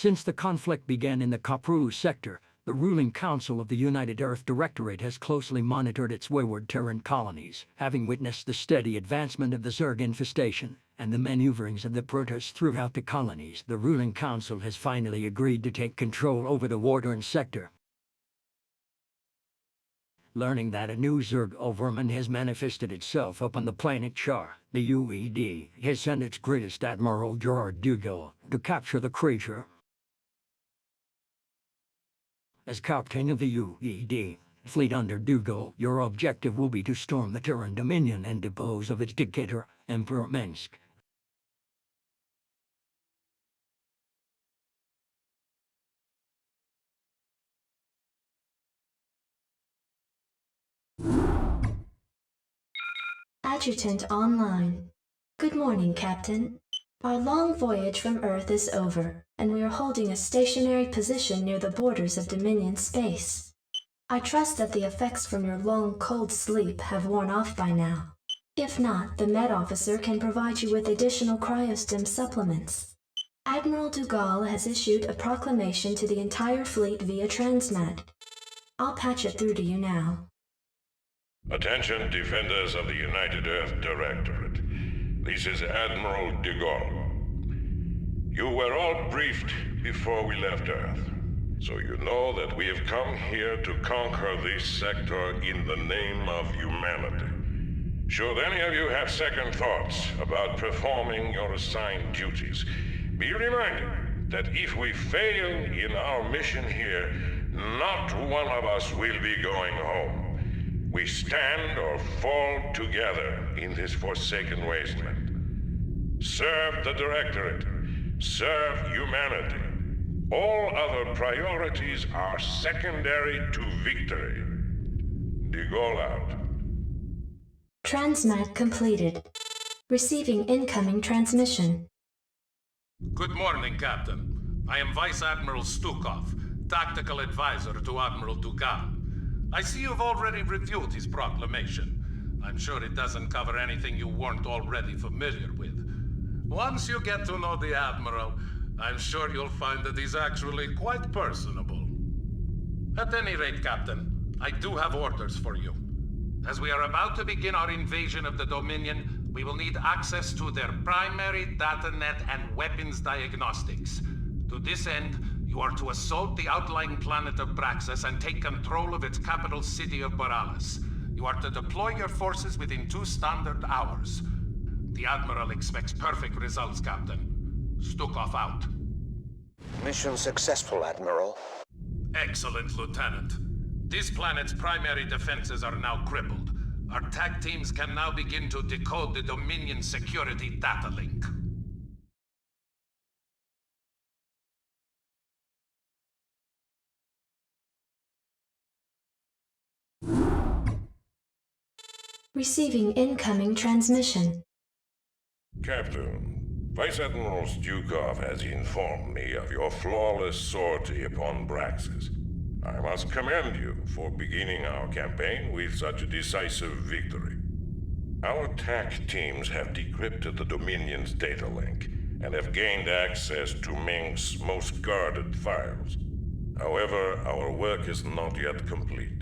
Since the conflict began in the Kapru sector, the ruling council of the United Earth Directorate has closely monitored its wayward Terran colonies, having witnessed the steady advancement of the Zerg infestation and the maneuverings of the Protoss throughout the colonies. The ruling council has finally agreed to take control over the Wardern sector. Learning that a new Zerg overman has manifested itself upon the planet Char, the UED has sent its greatest admiral Gerard Dougal to capture the creature. As captain of the UED fleet under Dougal, your objective will be to storm the Terran Dominion and depose of its dictator, Emperor Mensk. Adjutant online. Good morning, Captain. Our long voyage from Earth is over, and we are holding a stationary position near the borders of Dominion space. I trust that the effects from your long, cold sleep have worn off by now. If not, the Med Officer can provide you with additional cryostim supplements. Admiral Dougal has issued a proclamation to the entire fleet via Transmat. I'll patch it through to you now. Attention, defenders of the United Earth Directorate. This is Admiral de Gaulle. You were all briefed before we left Earth, so you know that we have come here to conquer this sector in the name of humanity. Should any of you have second thoughts about performing your assigned duties, be reminded that if we fail in our mission here, not one of us will be going home. We stand or fall together in this forsaken wasteland. Serve the Directorate. Serve humanity. All other priorities are secondary to victory. De Gaulle out. Transmat completed. Receiving incoming transmission. Good morning, Captain. I am Vice Admiral Stukov, Tactical Advisor to Admiral Dougal. I see you've already reviewed his proclamation. I'm sure it doesn't cover anything you weren't already familiar with. Once you get to know the Admiral, I'm sure you'll find that he's actually quite personable. At any rate, Captain, I do have orders for you. As we are about to begin our invasion of the Dominion, we will need access to their primary data net and weapons diagnostics. To this end, you are to assault the outlying planet of Braxis and take control of its capital city of Boralis. You are to deploy your forces within 2 standard hours. The Admiral expects perfect results, Captain. Stukov out. Mission successful, Admiral. Excellent, Lieutenant. This planet's primary defenses are now crippled. Our tag teams can now begin to decode the Dominion security data link. Receiving incoming transmission. Captain, Vice Admiral Stukov has informed me of your flawless sortie upon Braxis. I must commend you for beginning our campaign with such a decisive victory. Our TAC teams have decrypted the Dominion's data link and have gained access to Ming's most guarded files. However, our work is not yet complete.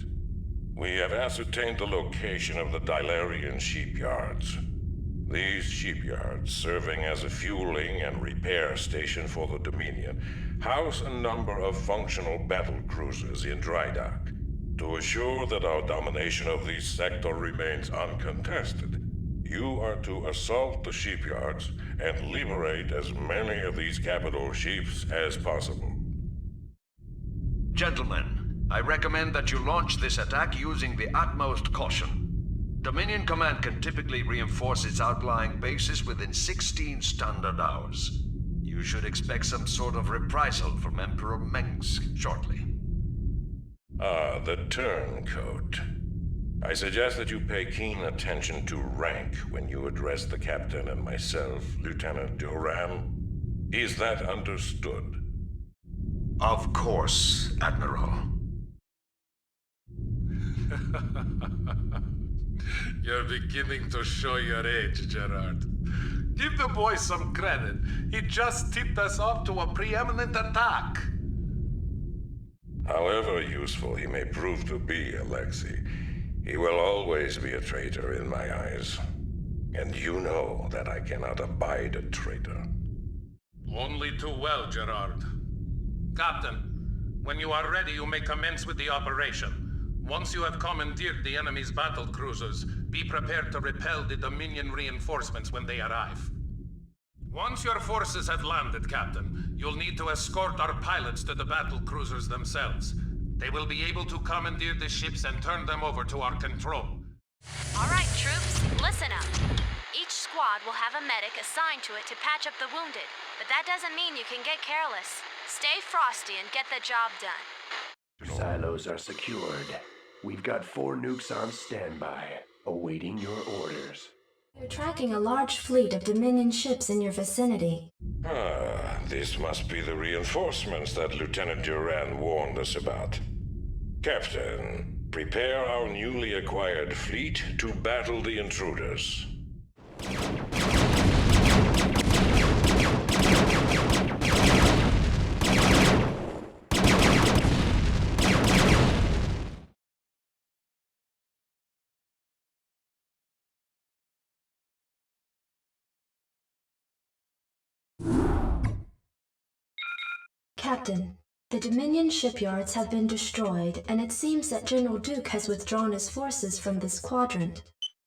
We have ascertained the location of the Dilarian shipyards. These shipyards, serving as a fueling and repair station for the Dominion, house a number of functional battle cruisers in dry dock. To assure that our domination of this sector remains uncontested, you are to assault the shipyards and liberate as many of these capital ships as possible. Gentlemen, I recommend that you launch this attack using the utmost caution. Dominion Command can typically reinforce its outlying bases within 16 standard hours. You should expect some sort of reprisal from Emperor Mensk shortly. Ah, the turncoat. I suggest that you pay keen attention to rank when you address the captain and myself, Lieutenant Duran. Is that understood? Of course, Admiral. You're beginning to show your age, Gerard. Give the boy some credit. He just tipped us off to a preeminent attack. However useful he may prove to be, Alexei, he will always be a traitor in my eyes. And you know that I cannot abide a traitor. Only too well, Gerard. Captain, when you are ready, you may commence with the operation. Once you have commandeered the enemy's battle cruisers, be prepared to repel the Dominion reinforcements when they arrive. Once your forces have landed, Captain, you'll need to escort our pilots to the battle cruisers themselves. They will be able to commandeer the ships and turn them over to our control. All right, troops, listen up. Each squad will have a medic assigned to it to patch up the wounded, but that doesn't mean you can get careless. Stay frosty and get the job done. Silos are secured. We've got 4 nukes on standby, awaiting your orders. You're tracking a large fleet of Dominion ships in your vicinity. This must be the reinforcements that Lieutenant Duran warned us about. Captain, prepare our newly acquired fleet to battle the intruders. Captain, the Dominion shipyards have been destroyed, and it seems that General Duke has withdrawn his forces from this quadrant.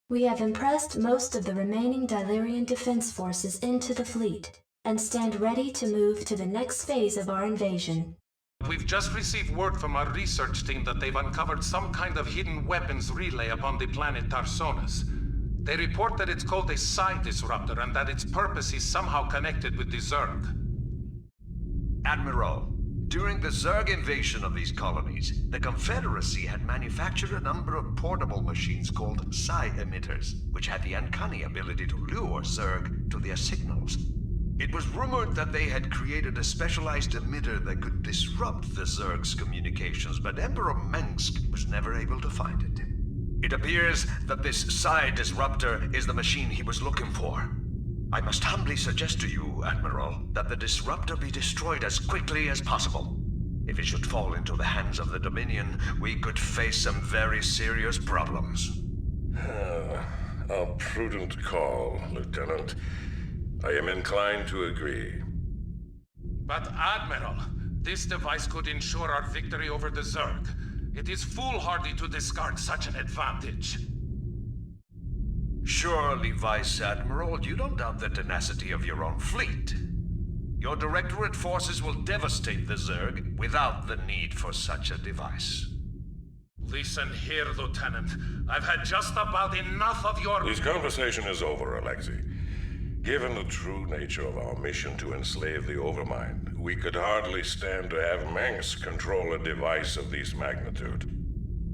We have impressed most of the remaining Dilerian defense forces into the fleet, and stand ready to move to the next phase of our invasion. We've just received word from our research team that they've uncovered some kind of hidden weapons relay upon the planet Tarsonis. They report that it's called a psi disruptor and that its purpose is somehow connected with the Zerg. Admiral, during the Zerg invasion of these colonies, the Confederacy had manufactured a number of portable machines called psi emitters, which had the uncanny ability to lure Zerg to their signals. It was rumored that they had created a specialized emitter that could disrupt the Zerg's communications, but Emperor Mengsk was never able to find it. It appears that this psi disruptor is the machine he was looking for. I must humbly suggest to you, Admiral, that the disruptor be destroyed as quickly as possible. If it should fall into the hands of the Dominion, we could face some very serious problems. A prudent call, Lieutenant. I am inclined to agree. But Admiral, this device could ensure our victory over the Zerg. It is foolhardy to discard such an advantage. Surely, Vice Admiral, you don't doubt the tenacity of your own fleet. Your Directorate forces will devastate the Zerg without the need for such a device. Listen here, Lieutenant. I've had just about enough of your— This conversation is over, Alexei. Given the true nature of our mission to enslave the Overmind, we could hardly stand to have Mengsk control a device of this magnitude.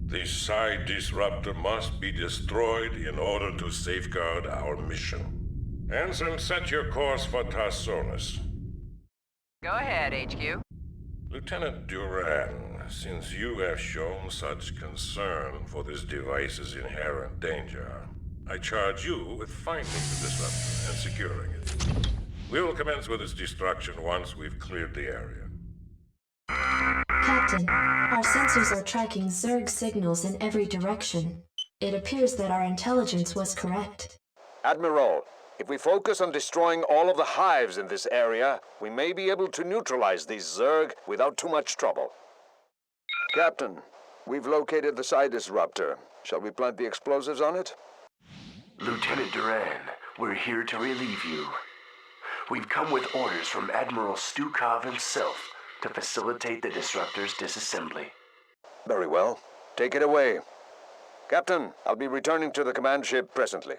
The psi disruptor must be destroyed in order to safeguard our mission. Ensign, set your course for Tarsonis. Go ahead, HQ. Lieutenant Duran, since you have shown such concern for this device's inherent danger, I charge you with finding the disruptor and securing it. We will commence with its destruction once we've cleared the area. Captain, our sensors are tracking Zerg signals in every direction. It appears that our intelligence was correct. Admiral, if we focus on destroying all of the hives in this area, we may be able to neutralize these Zerg without too much trouble. Captain, we've located the psi disruptor. Shall we plant the explosives on it? Lieutenant Duran, we're here to relieve you. We've come with orders from Admiral Stukov himself to facilitate the disruptor's disassembly. Very well. Take it away. Captain, I'll be returning to the command ship presently.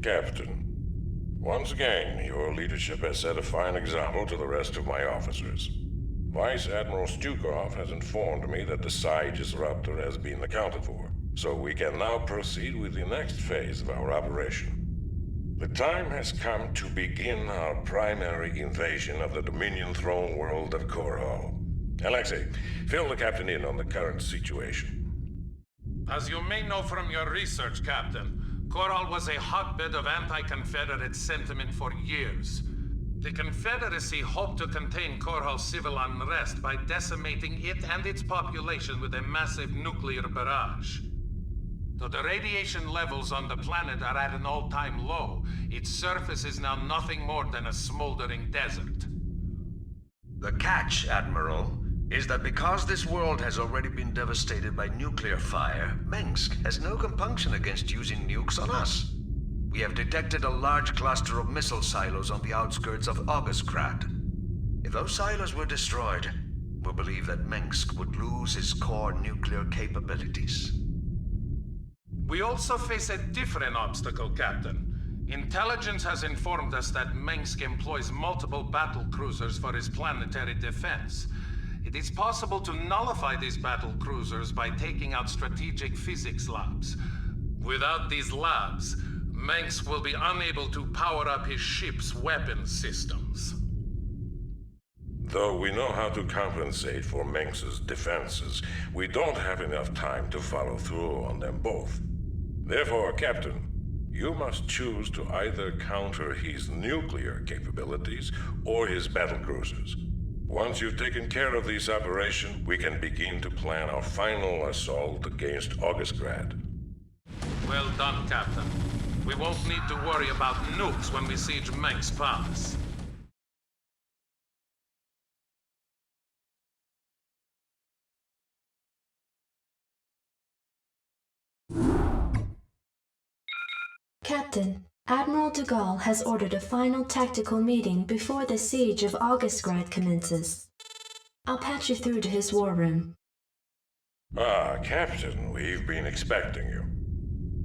Captain, once again, your leadership has set a fine example to the rest of my officers. Vice Admiral Stukov has informed me that the psi disruptor has been accounted for, so we can now proceed with the next phase of our operation. The time has come to begin our primary invasion of the Dominion throne world of Korhal. Alexei, fill the captain in on the current situation. As you may know from your research, Captain, Koral was a hotbed of anti-Confederate sentiment for years. The Confederacy hoped to contain Koral's civil unrest by decimating it and its population with a massive nuclear barrage. Though the radiation levels on the planet are at an all-time low, its surface is now nothing more than a smoldering desert. The catch, Admiral, is that because this world has already been devastated by nuclear fire, Mengsk has no compunction against using nukes on us. We have detected a large cluster of missile silos on the outskirts of Augustgrad. If those silos were destroyed, we believe that Mengsk would lose its core nuclear capabilities. We also face a different obstacle, Captain. Intelligence has informed us that Mengsk employs multiple battle cruisers for his planetary defense. It is possible to nullify these battle cruisers by taking out strategic physics labs. Without these labs, Mengsk will be unable to power up his ship's weapon systems. Though we know how to compensate for Mengsk's defenses, we don't have enough time to follow through on them both. Therefore, Captain, you must choose to either counter his nuclear capabilities or his battlecruisers. Once you've taken care of this operation, we can begin to plan our final assault against Augustgrad. Well done, Captain. We won't need to worry about nukes when we siege Mengsk Palace. Captain, Admiral de Gaulle has ordered a final tactical meeting before the siege of Augustgrad commences. I'll patch you through to his war room. Ah, Captain, we've been expecting you.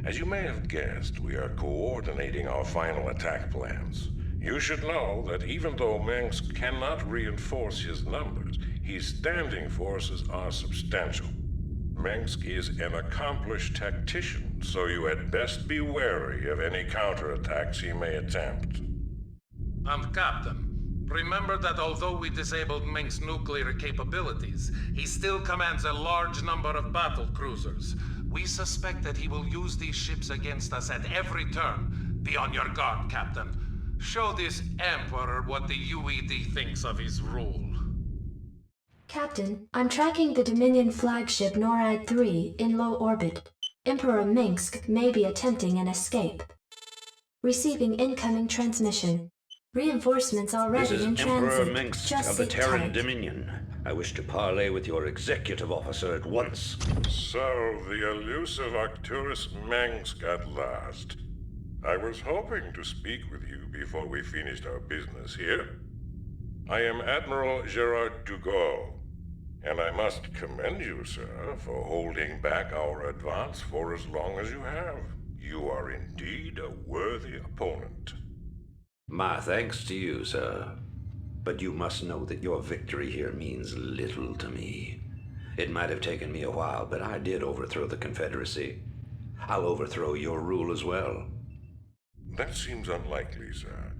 As you may have guessed, we are coordinating our final attack plans. You should know that even though Mengsk cannot reinforce his numbers, his standing forces are substantial. Mengsk is an accomplished tactician, so you had best be wary of any counterattacks he may attempt. And Captain, remember that although we disabled Mengsk's nuclear capabilities, he still commands a large number of battle cruisers. We suspect that he will use these ships against us at every turn. Be on your guard, Captain. Show this Emperor what the UED thinks of his rule. Captain, I'm tracking the Dominion flagship NORAD-3 in low orbit. Emperor Mengsk may be attempting an escape. Receiving incoming transmission. Reinforcements already This is in transit. Emperor Mengsk Just of the sit Terran tight. Dominion. I wish to parley with your executive officer at once. So, the elusive Arcturus Mengsk at last. I was hoping to speak with you before we finished our business here. I am Admiral Gerard Dugau, and I must commend you, sir, for holding back our advance for as long as you have. You are indeed a worthy opponent. My thanks to you, sir. But you must know that your victory here means little to me. It might have taken me a while, but I did overthrow the Confederacy. I'll overthrow your rule as well. That seems unlikely, sir,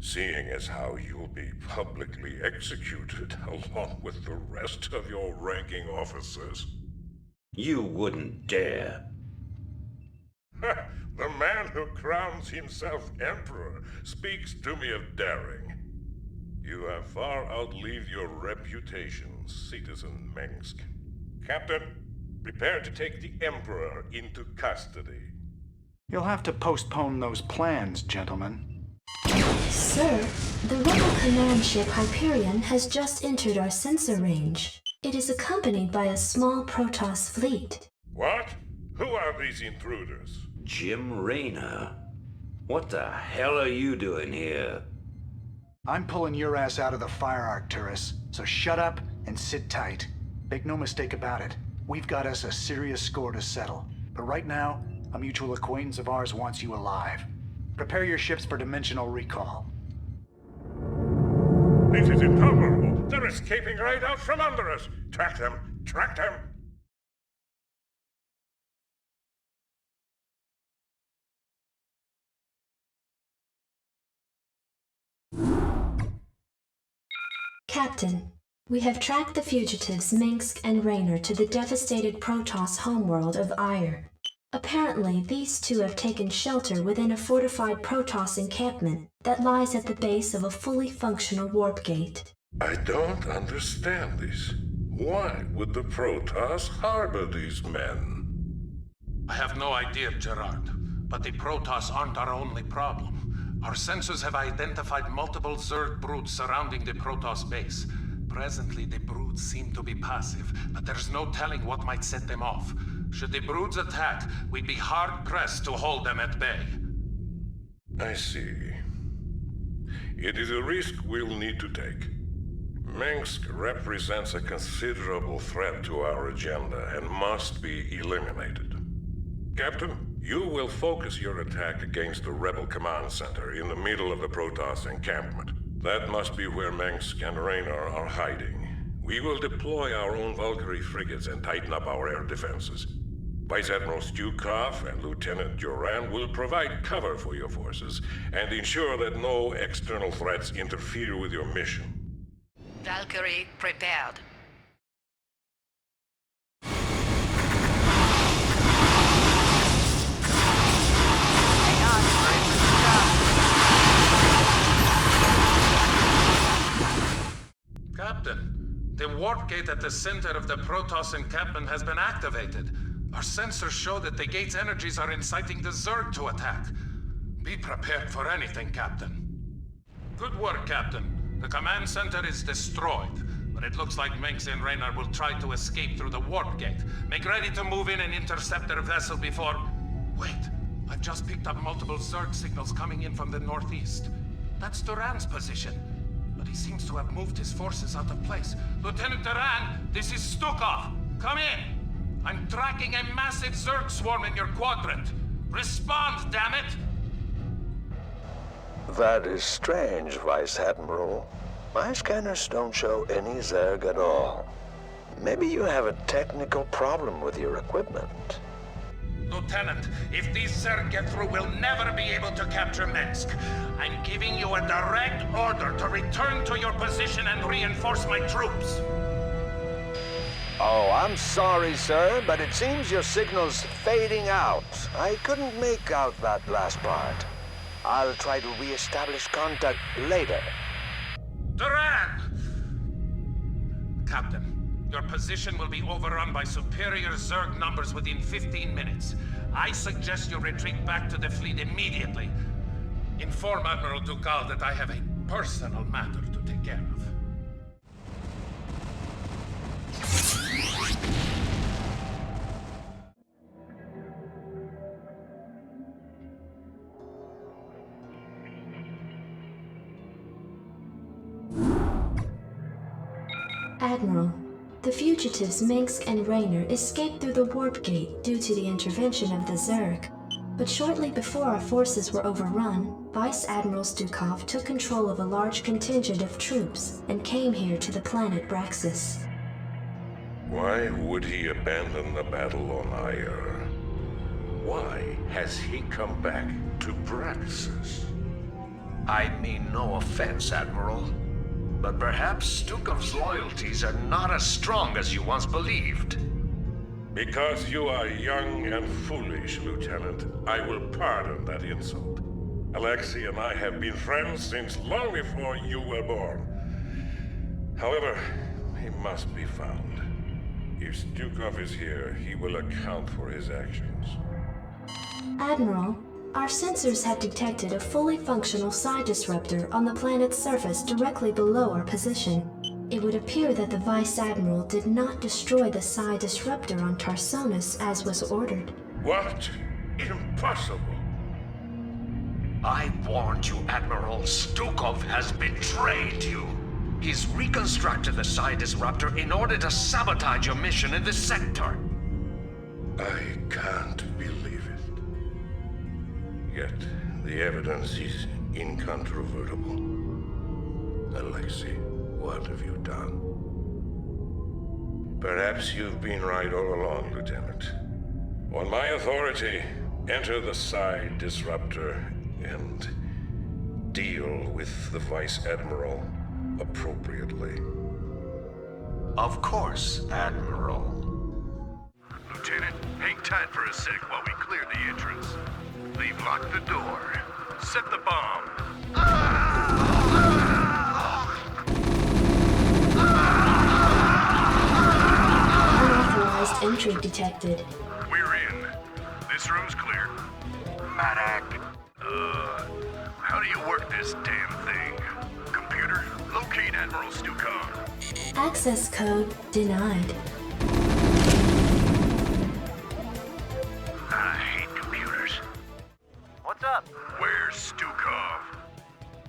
seeing as how you'll be publicly executed along with the rest of your ranking officers. You wouldn't dare. The man who crowns himself emperor speaks to me of daring. You have far outlived your reputation, citizen Mengsk. Captain, prepare to take the emperor into custody. You'll have to postpone those plans, gentlemen. Sir, the rebel command ship Hyperion has just entered our sensor range. It is accompanied by a small Protoss fleet. What? Who are these intruders? Jim Raynor? What the hell are you doing here? I'm pulling your ass out of the fire, Arcturus, so shut up and sit tight. Make no mistake about it, we've got us a serious score to settle. But right now, a mutual acquaintance of ours wants you alive. Prepare your ships for dimensional recall. This is intolerable! They're escaping right out from under us! Track them! Track them! Captain, We have tracked the fugitives Minsk and Raynor to the devastated Protoss homeworld of Ire. Apparently, these two have taken shelter within a fortified Protoss encampment that lies at the base of a fully functional warp gate. I don't understand this. Why would the Protoss harbor these men? I have no idea, Gerard. But the Protoss aren't our only problem. Our sensors have identified multiple Zerg broods surrounding the Protoss base. Presently, the broods seem to be passive, but there's no telling what might set them off. Should the broods attack, we'd be hard-pressed to hold them at bay. I see. It is a risk we'll need to take. Minsk represents a considerable threat to our agenda and must be eliminated. Captain, you will focus your attack against the Rebel Command Center in the middle of the Protoss encampment. That must be where Minsk and Raynor are hiding. We will deploy our own Valkyrie frigates and tighten up our air defenses. Vice Admiral Stukov and Lieutenant Duran will provide cover for your forces and ensure that no external threats interfere with your mission. Valkyrie prepared. Captain, the warp gate at the center of the Protoss encampment has been activated. Our sensors show that the gate's energies are inciting the Zerg to attack. Be prepared for anything, Captain. Good work, Captain. The command center is destroyed, but it looks like Minsk and Raynor will try to escape through the warp gate. Make ready to move in and intercept their vessel before... Wait, I've just picked up multiple Zerg signals coming in from the northeast. That's Duran's position, but he seems to have moved his forces out of place. Lieutenant Duran, this is Stukov. Come in. I'm tracking a massive Zerg swarm in your quadrant. Respond, damn it! That is strange, Vice Admiral. My scanners don't show any Zerg at all. Maybe you have a technical problem with your equipment. Lieutenant, if these Zerg get through, we'll never be able to capture Minsk. I'm giving you a direct order to return to your position and reinforce my troops. Oh, I'm sorry, sir, but it seems your signal's fading out. I couldn't make out that last part. I'll try to re-establish contact later. Duran! Captain, your position will be overrun by superior Zerg numbers within 15 minutes. I suggest you retreat back to the fleet immediately. Inform Admiral Ducal that I have a personal matter to take care of. Admiral, the fugitives Minsk and Raynor escaped through the warp gate due to the intervention of the Zerg. But shortly before our forces were overrun, Vice Admiral Stukov took control of a large contingent of troops and came here to the planet Braxis. Why would he abandon the battle on Ire? Why has he come back to Braxis? I mean no offense, Admiral, but perhaps Stukov's loyalties are not as strong as you once believed. Because you are young and foolish, Lieutenant, I will pardon that insult. Alexei and I have been friends since long before you were born. However, he must be found. If Stukov is here, he will account for his actions. Admiral, our sensors have detected a fully functional psi disruptor on the planet's surface directly below our position. It would appear that the Vice Admiral did not destroy the psi disruptor on Tarsonis as was ordered. What? Impossible! I warned you, Admiral. Stukov has betrayed you. He's reconstructed the psi disruptor in order to sabotage your mission in this sector. I can't believe it. Yet, the evidence is incontrovertible. Alexei, what have you done? Perhaps you've been right all along, Lieutenant. On my authority, enter the psi disruptor and deal with the Vice Admiral appropriately. Of course, Admiral. Lieutenant, hang tight for a sec while we clear the entrance. They've locked the door. Set the bomb. Unauthorized entry detected. We're in. This room's clear. Madak. How do you work this damn thing? Computer, locate Admiral Stukov. Access code denied. I hate computers. What's up? Where's Stukov?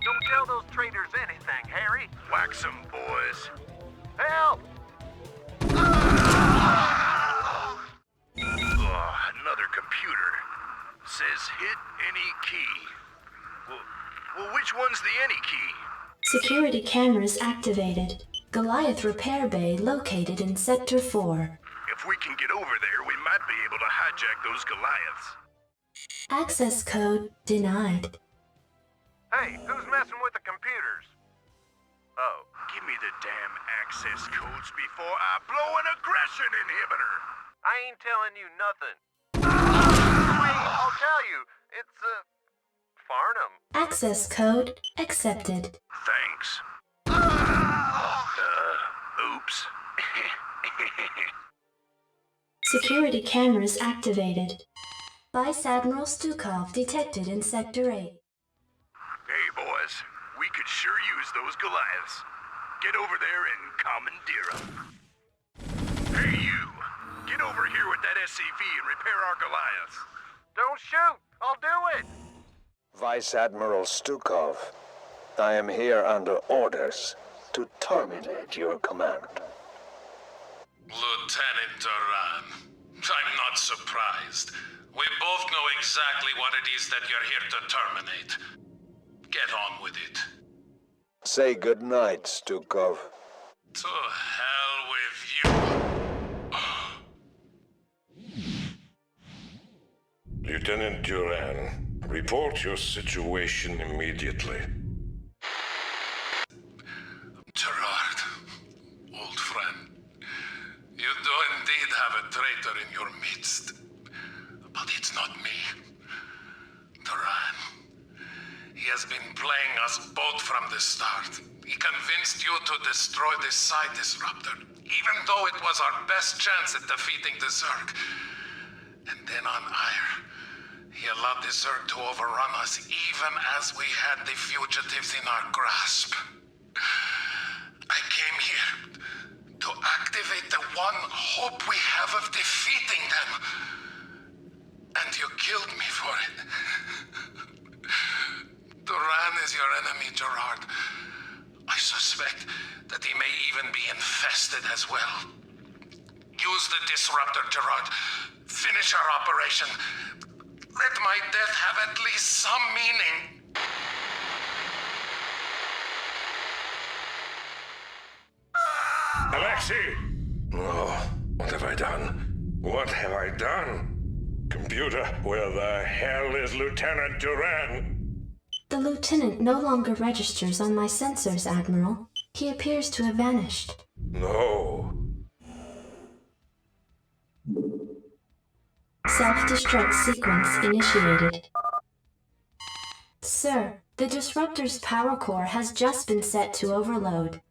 Don't tell those traitors anything, Harry. Wax 'em, boys. Help! Another computer. Says hit any key. Well, which one's the any key? Security cameras activated. Goliath repair bay located in Sector 4. If we can get over there, we might be able to hijack those Goliaths. Access code denied. Hey, who's messing with the computers? Oh. Give me the damn access codes before I blow an aggression inhibitor. I ain't telling you nothing. Wait, I'll tell you. It's, Farnham. Access code accepted. Thanks. Oops. Security cameras activated. Vice Admiral Stukov detected in Sector 8. Hey, boys. We could sure use those Goliaths. Get over there and commandeer them. Hey, you. Get over here with that SCV and repair our Goliaths. Don't shoot! I'll do it! Vice Admiral Stukov, I am here under orders to terminate your command. Lieutenant Duran, I'm not surprised. We both know exactly what it is that you're here to terminate. Get on with it. Say goodnight, Stukov. To hell with you. Lieutenant Duran, report your situation immediately. Gerard, old friend, you do indeed have a traitor in your midst. But it's not me. Duran. He has been playing us both from the start. He convinced you to destroy the Psi Disruptor, even though it was our best chance at defeating the Zerg. And then on Ire, he allowed the Zerg to overrun us even as we had the fugitives in our grasp. I came here to activate the one hope we have of defeating them. And you killed me for it. Duran is your enemy, Gerard. I suspect that he may even be infested as well. Use the disruptor, Gerard. Finish our operation. Let my death have at least some meaning. Alexei! Oh, what have I done? What have I done? Computer, where the hell is Lieutenant Duran? The lieutenant no longer registers on my sensors, Admiral. He appears to have vanished. No. Self-destruct sequence initiated. Sir, the disruptor's power core has just been set to overload.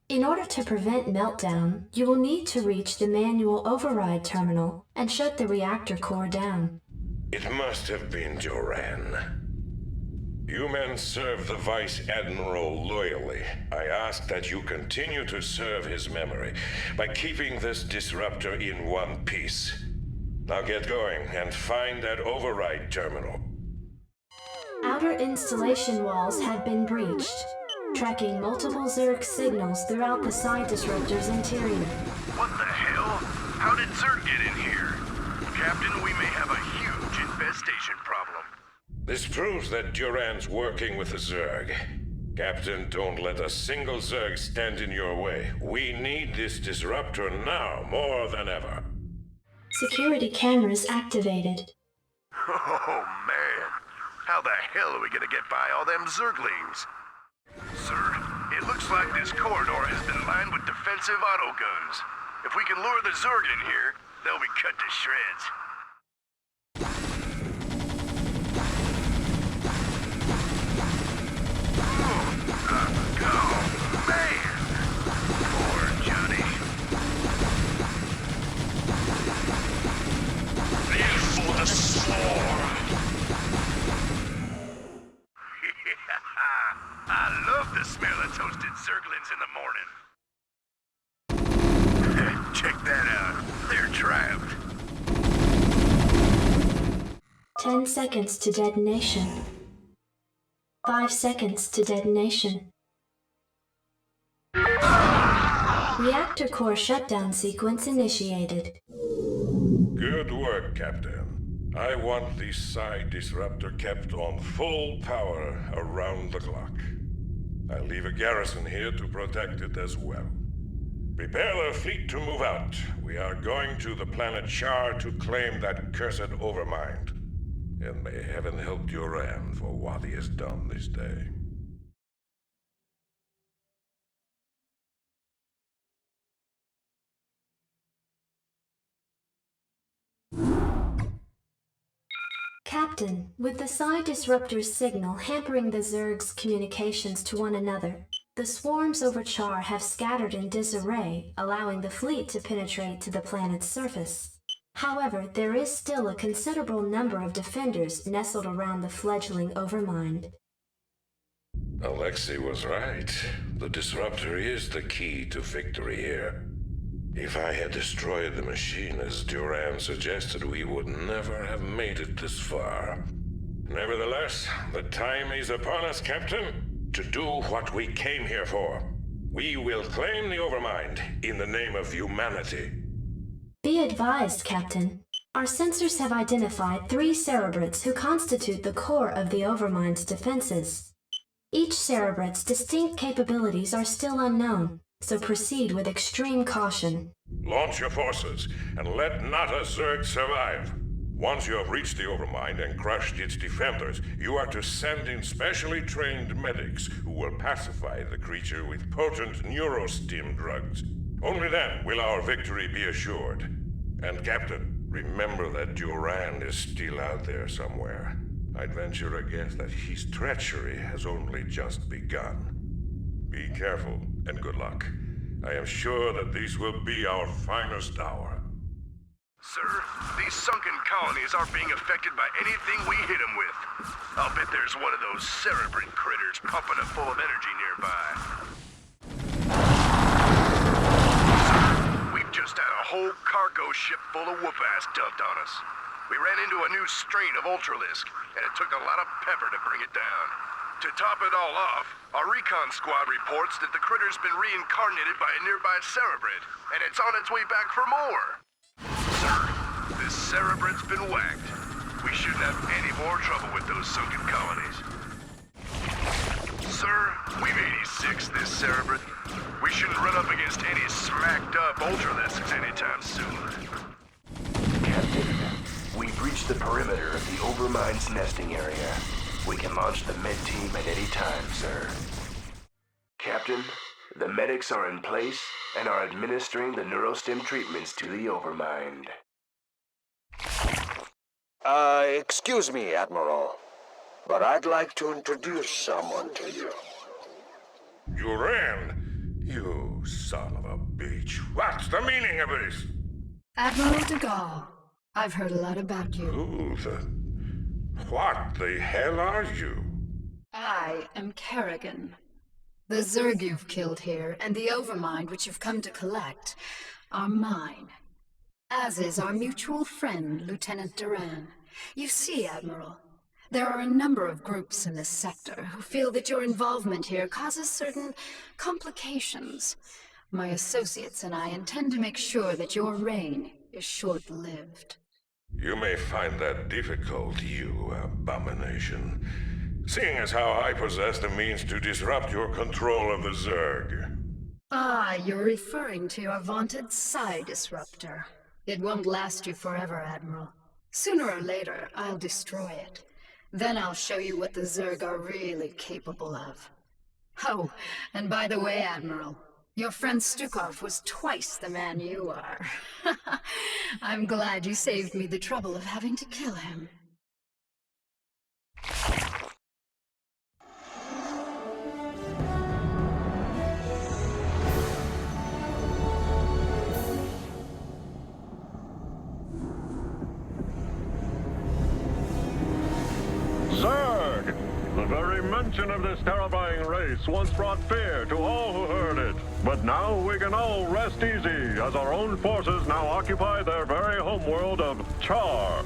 In order to prevent meltdown, you will need to reach the manual override terminal and shut the reactor core down. It must have been Duran. You men serve the Vice Admiral loyally. I ask that you continue to serve his memory by keeping this disruptor in one piece. Now get going and find that override terminal. Outer installation walls had been breached, tracking multiple Zerg signals throughout the Psi Disruptor's interior. What the hell? How did Zerg get in here? Captain, we may have a huge infestation problem. This proves that Duran's working with the Zerg. Captain, don't let a single Zerg stand in your way. We need this disruptor now, more than ever. Security cameras activated. Oh, man. How the hell are we gonna get by all them Zerglings? Sir, It looks like this corridor has been lined with defensive autoguns. If we can lure the Zerg in here, they'll be cut to shreds. Oh, man! Poor Johnny. Live for the swarm! I love the smell of toasted Zerglings in the morning. Check that out. They're trapped. 10 seconds to detonation. 5 seconds to detonation. Reactor core shutdown sequence initiated. Good work, Captain. I want the Psi Disruptor kept on full power around the clock. I leave a garrison here to protect it as well. Prepare the fleet to move out. We are going to the planet Char to claim that cursed Overmind. And may heaven help Duran for what he has done this day. Captain, with the Psi Disruptor's signal hampering the Zerg's communications to one another, the swarms over Char have scattered in disarray, allowing the fleet to penetrate to the planet's surface. However, there is still a considerable number of defenders nestled around the fledgling Overmind. Alexei was right. The Disruptor is the key to victory here. If I had destroyed the machine as Duran suggested, we would never have made it this far. Nevertheless, the time is upon us, Captain, to do what we came here for. We will claim the Overmind in the name of humanity. Be advised, Captain. Our sensors have identified 3 Cerebrates who constitute the core of the Overmind's defenses. Each Cerebrate's distinct capabilities are still unknown, so proceed with extreme caution. Launch your forces, and let not a Zerg survive. Once you have reached the Overmind and crushed its defenders, you are to send in specially trained medics who will pacify the creature with potent neurostim drugs. Only then will our victory be assured. And Captain, remember that Duran is still out there somewhere. I'd venture a guess that his treachery has only just begun. Be careful, and good luck. I am sure that this will be our finest hour. Sir, these sunken colonies aren't being affected by anything we hit them with. I'll bet there's one of those Cerebrate critters pumping it full of energy nearby. Sir, we've just had a whole cargo ship full of whoop-ass dumped on us. We ran into a new strain of Ultralisk, and it took a lot of pepper to bring it down. To top it all off, our recon squad reports that the critter's been reincarnated by a nearby Cerebrate, and it's on its way back for more. Sir, this Cerebrate's been whacked. We shouldn't have any more trouble with those sunken colonies. Sir, we've 86 this Cerebrate. We shouldn't run up against any smacked up Ultralisks anytime soon. Captain, we've reached the perimeter of the Overmind's nesting area. We can launch the med team at any time, sir. Captain, the medics are in place and are administering the neurostim treatments to the Overmind. Excuse me, Admiral, but I'd like to introduce someone to you. Duran, you son of a bitch. What's the meaning of this? Admiral de Gaulle, I've heard a lot about you. What the hell are you? I am Paragon. The Zerg you've killed here, and the Overmind which you've come to collect, are mine. As is our mutual friend, Lieutenant Duran. You see, Admiral, there are a number of groups in this sector who feel that your involvement here causes certain complications. My associates and I intend to make sure that your reign is short-lived. You may find that difficult, you abomination. Seeing as how I possess the means to disrupt your control of the Zerg. Ah, you're referring to your vaunted Psi Disruptor. It won't last you forever, Admiral. Sooner or later, I'll destroy it. Then I'll show you what the Zerg are really capable of. Oh, and by the way, Admiral, your friend Stukov was twice the man you are. I'm glad you saved me the trouble of having to kill him. Zerg! The very mention of this terrifying race once brought fear to all who heard it. But now we can all rest easy, as our own forces now occupy their very homeworld of Char.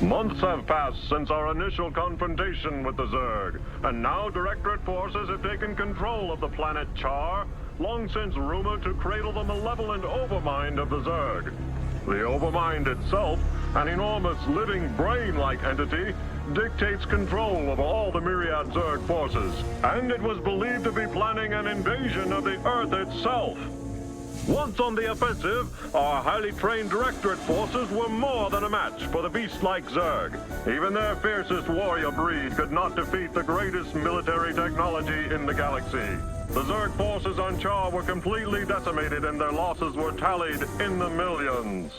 Months have passed since our initial confrontation with the Zerg, and now Directorate forces have taken control of the planet Char, long since rumored to cradle the malevolent overmind of the Zerg. The overmind itself, an enormous living brain-like entity, dictates control of all the myriad Zerg forces, and it was believed to be planning an invasion of the Earth itself. Once on the offensive, our highly trained Directorate forces were more than a match for the beast-like Zerg. Even their fiercest warrior breed could not defeat the greatest military technology in the galaxy. The Zerg forces on Char were completely decimated and their losses were tallied in the millions.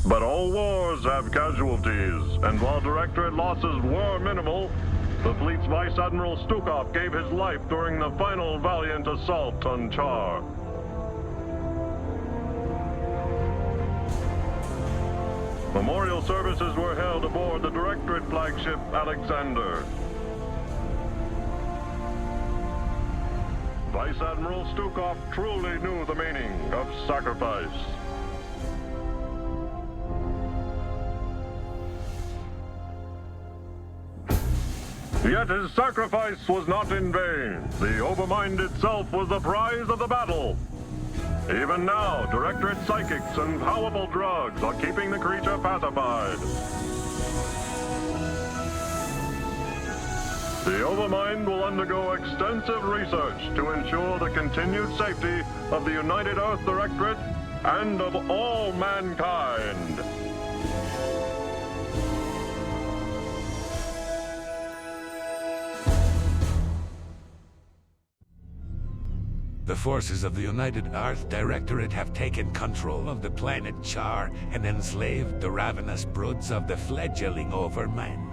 But all wars have casualties, and while Directorate losses were minimal, the fleet's Vice Admiral Stukov gave his life during the final valiant assault on Char. Memorial services were held aboard the Directorate flagship Alexander. Vice Admiral Stukov truly knew the meaning of sacrifice. Yet his sacrifice was not in vain. The Overmind itself was the prize of the battle. Even now, Directorate psychics and powerful drugs are keeping the creature pacified. The Overmind will undergo extensive research to ensure the continued safety of the United Earth Directorate and of all mankind. The forces of the United Earth Directorate have taken control of the planet Char and enslaved the ravenous broods of the fledgling Overmind.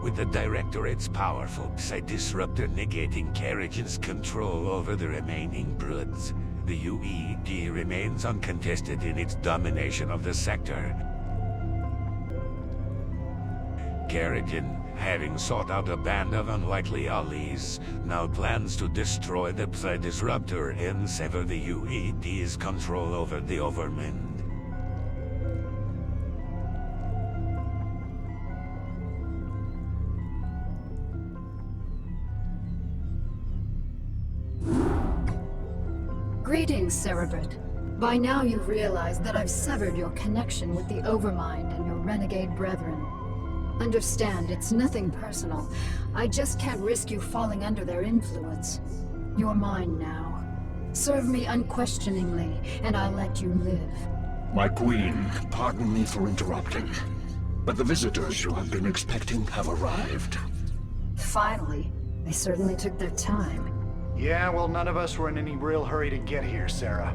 With the Directorate's powerful Psi-Disruptor negating Carriage's control over the remaining broods, the UED remains uncontested in its domination of the sector. Carrigan, having sought out a band of unlikely allies, now plans to destroy the Psi-Disruptor and sever the UED's control over the Overmind. Greetings, Cerebrit. By now you've realized that I've severed your connection with the Overmind and your renegade brethren. Understand, it's nothing personal. I just can't risk you falling under their influence. You're mine now. Serve me unquestioningly, and I'll let you live. My queen, pardon me for interrupting, but the visitors you have been expecting have arrived. Finally. They certainly took their time. Yeah, well, none of us were in any real hurry to get here, Sarah.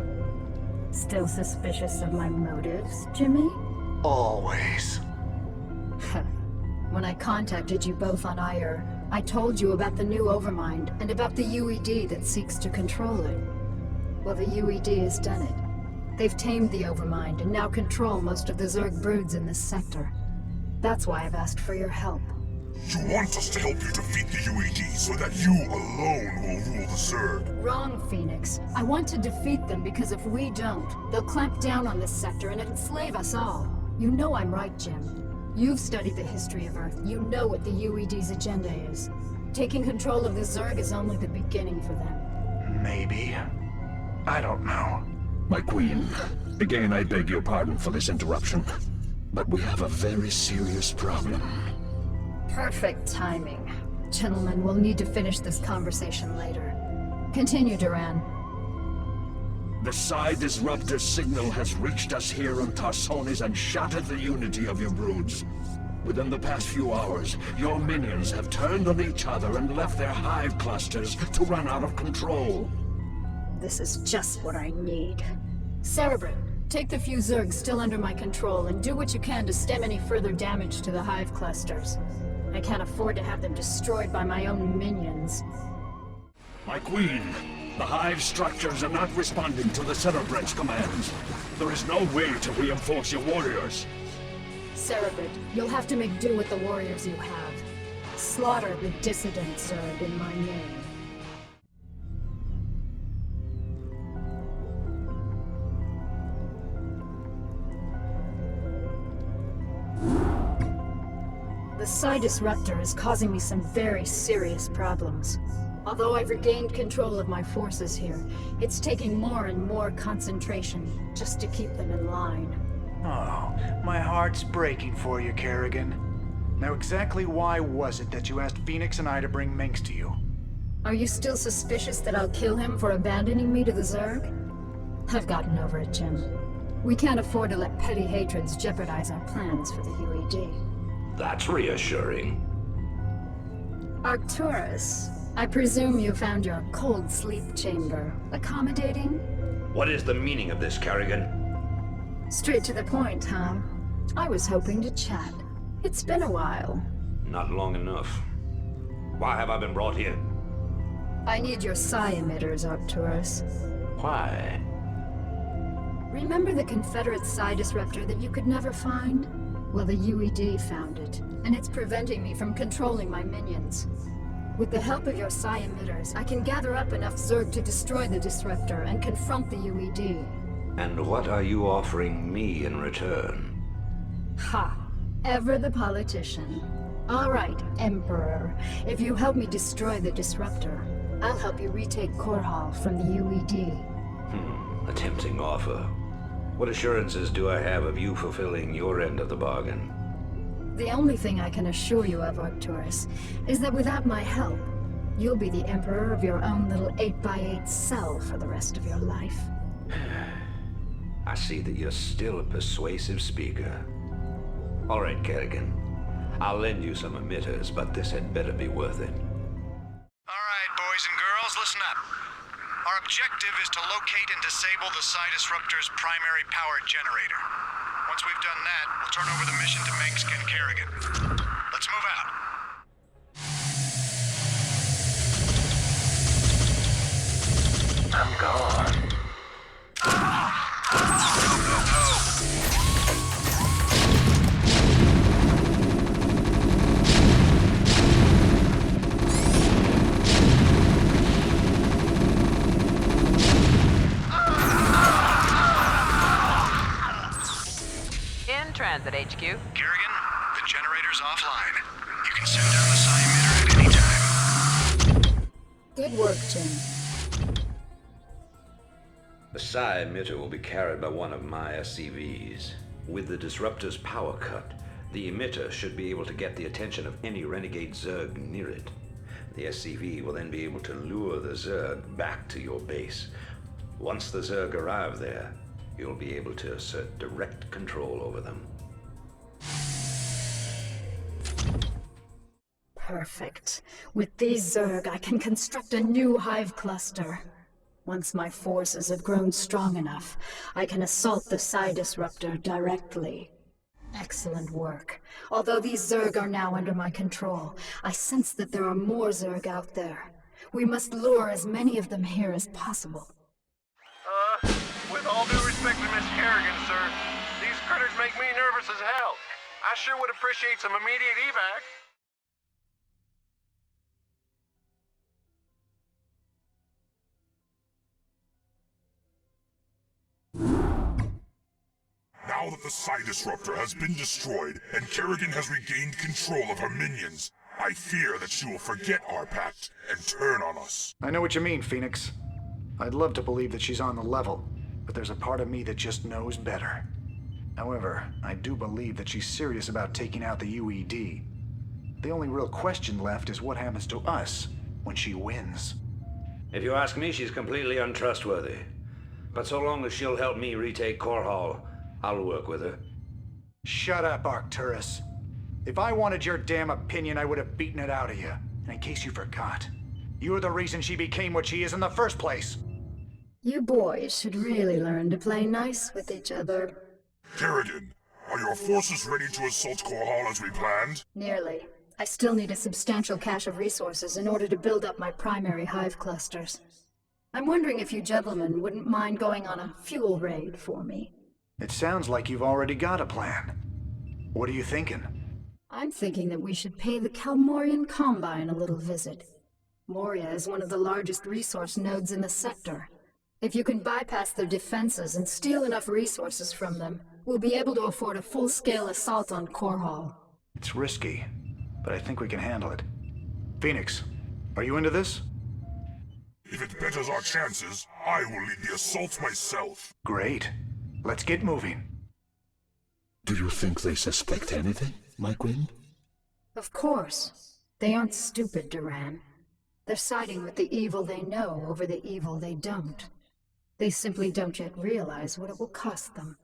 Still suspicious of my motives, Jimmy? Always. When I contacted you both on Ire, I told you about the new Overmind and about the UED that seeks to control it. Well, the UED has done it. They've tamed the Overmind and now control most of the Zerg broods in this sector. That's why I've asked for your help. You want us to help you defeat the UED so that you alone will rule the Zerg? Wrong, Phoenix. I want to defeat them because if we don't, they'll clamp down on this sector and enslave us all. You know I'm right, Jim. You've studied the history of Earth. You know what the UED's agenda is. Taking control of the Zerg is only the beginning for them. Maybe. I don't know. My queen, again I beg your pardon for this interruption, but we have a very serious problem. Perfect timing. Gentlemen, we'll need to finish this conversation later. Continue, Duran. The Psi-Disruptor signal has reached us here on Tarsonis and shattered the unity of your broods. Within the past few hours, your minions have turned on each other and left their hive clusters to run out of control. This is just what I need. Cerebrate, take the few Zergs still under my control and do what you can to stem any further damage to the hive clusters. I can't afford to have them destroyed by my own minions. My queen, the hive structures are not responding to the Cerebrate's commands. There is no way to reinforce your warriors. Cerebrate, you'll have to make do with the warriors you have. Slaughter the dissident Zerg in my name. The Psi Disruptor is causing me some very serious problems. Although I've regained control of my forces here, it's taking more and more concentration just to keep them in line. Oh, my heart's breaking for you, Kerrigan. Now exactly why was it that you asked Phoenix and I to bring Minx to you? Are you still suspicious that I'll kill him for abandoning me to the Zerg? I've gotten over it, Jim. We can't afford to let petty hatreds jeopardize our plans for the UED. That's reassuring. Arcturus, I presume you found your cold sleep chamber accommodating? What is the meaning of this, Kerrigan? Straight to the point, huh? I was hoping to chat. It's been a while. Not long enough. Why have I been brought here? I need your psi emitters, Arcturus. Why? Remember the Confederate psi disruptor that you could never find? Well, the UED found it, and it's preventing me from controlling my minions. With the help of your psi emitters, I can gather up enough Zerg to destroy the disruptor and confront the UED. And what are you offering me in return? Ha! Ever the politician. All right, Emperor. If you help me destroy the disruptor, I'll help you retake Korhal from the UED. A tempting offer. What assurances do I have of you fulfilling your end of the bargain? The only thing I can assure you of, Arcturus, is that without my help, you'll be the Emperor of your own little 8x8 cell for the rest of your life. I see that you're still a persuasive speaker. All right, Kerrigan. I'll lend you some emitters, but this had better be worth it. All right, boys and girls, listen up. Our objective is to locate and disable the Psi Disruptor's primary power generator. Once we've done that, we'll turn over the mission to Minx and Kerrigan. Let's move out. I'm gone. In transit, HQ. Kerrigan, the generator's offline. You can send down the psi emitter at any time. Good work, Jim. The psi emitter will be carried by one of my SCVs. With the disruptor's power cut, the emitter should be able to get the attention of any renegade Zerg near it. The SCV will then be able to lure the Zerg back to your base. Once the Zerg arrive there, you'll be able to assert direct control over them. Perfect. With these Zerg, I can construct a new hive cluster. Once my forces have grown strong enough, I can assault the Psi Disruptor directly. Excellent work. Although these Zerg are now under my control, I sense that there are more Zerg out there. We must lure as many of them here as possible. With all due respect to Miss Kerrigan, sir, these critters make me nervous as hell. I sure would appreciate some immediate evac. Now that the Psi Disruptor has been destroyed and Kerrigan has regained control of her minions, I fear that she will forget our pact and turn on us. I know what you mean, Phoenix. I'd love to believe that she's on the level, but there's a part of me that just knows better. However, I do believe that she's serious about taking out the UED. The only real question left is what happens to us when she wins. If you ask me, she's completely untrustworthy. But so long as she'll help me retake Korhal, I'll work with her. Shut up, Arcturus. If I wanted your damn opinion, I would have beaten it out of you. And in case you forgot, you're the reason she became what she is in the first place. You boys should really learn to play nice with each other. Kerrigan, are your forces ready to assault Core Hall as we planned? Nearly. I still need a substantial cache of resources in order to build up my primary hive clusters. I'm wondering if you gentlemen wouldn't mind going on a fuel raid for me. It sounds like you've already got a plan. What are you thinking? I'm thinking that we should pay the Kalmorian Combine a little visit. Moria is one of the largest resource nodes in the sector. If you can bypass their defenses and steal enough resources from them, we'll be able to afford a full-scale assault on Core Hall. It's risky, but I think we can handle it. Phoenix, are you into this? If it betters our chances, I will lead the assault myself. Great. Let's get moving. Do you think they suspect anything, my queen? Of course. They aren't stupid, Duran. They're siding with the evil they know over the evil they don't. They simply don't yet realize what it will cost them.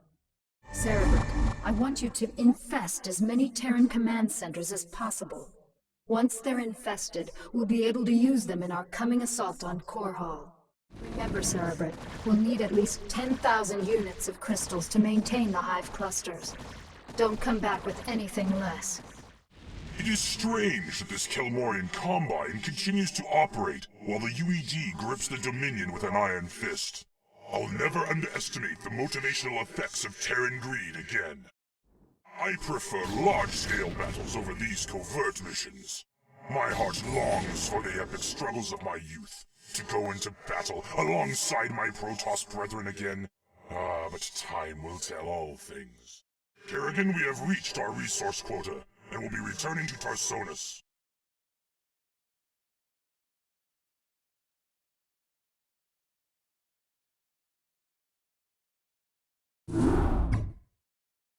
Cerebral, I want you to infest as many Terran command centers as possible. Once they're infested, we'll be able to use them in our coming assault on Core Hall. Remember, Cerebral, we'll need at least 10,000 units of crystals to maintain the hive clusters. Don't come back with anything less. It is strange that this Kalmorian Combine continues to operate while the UED grips the Dominion with an iron fist. I'll never underestimate the motivational effects of Terran greed again. I prefer large-scale battles over these covert missions. My heart longs for the epic struggles of my youth, to go into battle alongside my Protoss brethren again. But time will tell all things. Kerrigan, we have reached our resource quota, and will be returning to Tarsonis.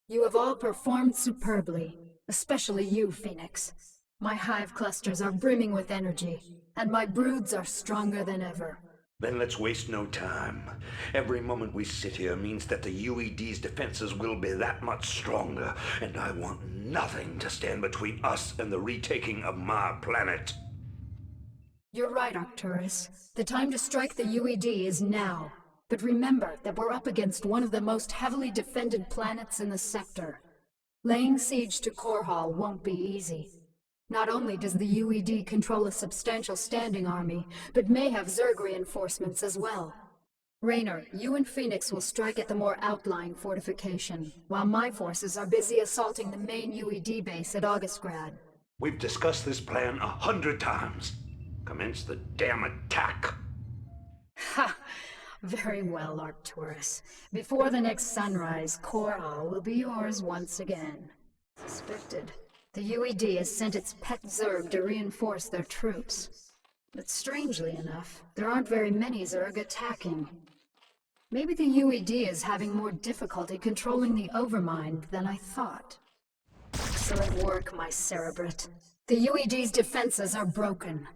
You have all performed superbly, especially you, Phoenix. My hive clusters are brimming with energy, and my broods are stronger than ever. Then let's waste no time. Every moment we sit here means that the UED's defenses will be that much stronger, and I want nothing to stand between us and the retaking of my planet. You're right, Arcturus. The time to strike the UED is now. But remember that we're up against one of the most heavily defended planets in the sector. Laying siege to Core Hall won't be easy. Not only does the UED control a substantial standing army, but may have Zerg reinforcements as well. Raynor, you and Phoenix will strike at the more outlying fortification, while my forces are busy assaulting the main UED base at Augustgrad. We've discussed this plan 100 times. Commence the damn attack. Ha! Very well, Arcturus. Before the next sunrise, Core Hall will be yours once again. Suspected. The UED has sent its pet Zerg to reinforce their troops. But strangely enough, there aren't very many Zerg attacking. Maybe the UED is having more difficulty controlling the Overmind than I thought. Excellent work, my Cerebrit. The UED's defenses are broken.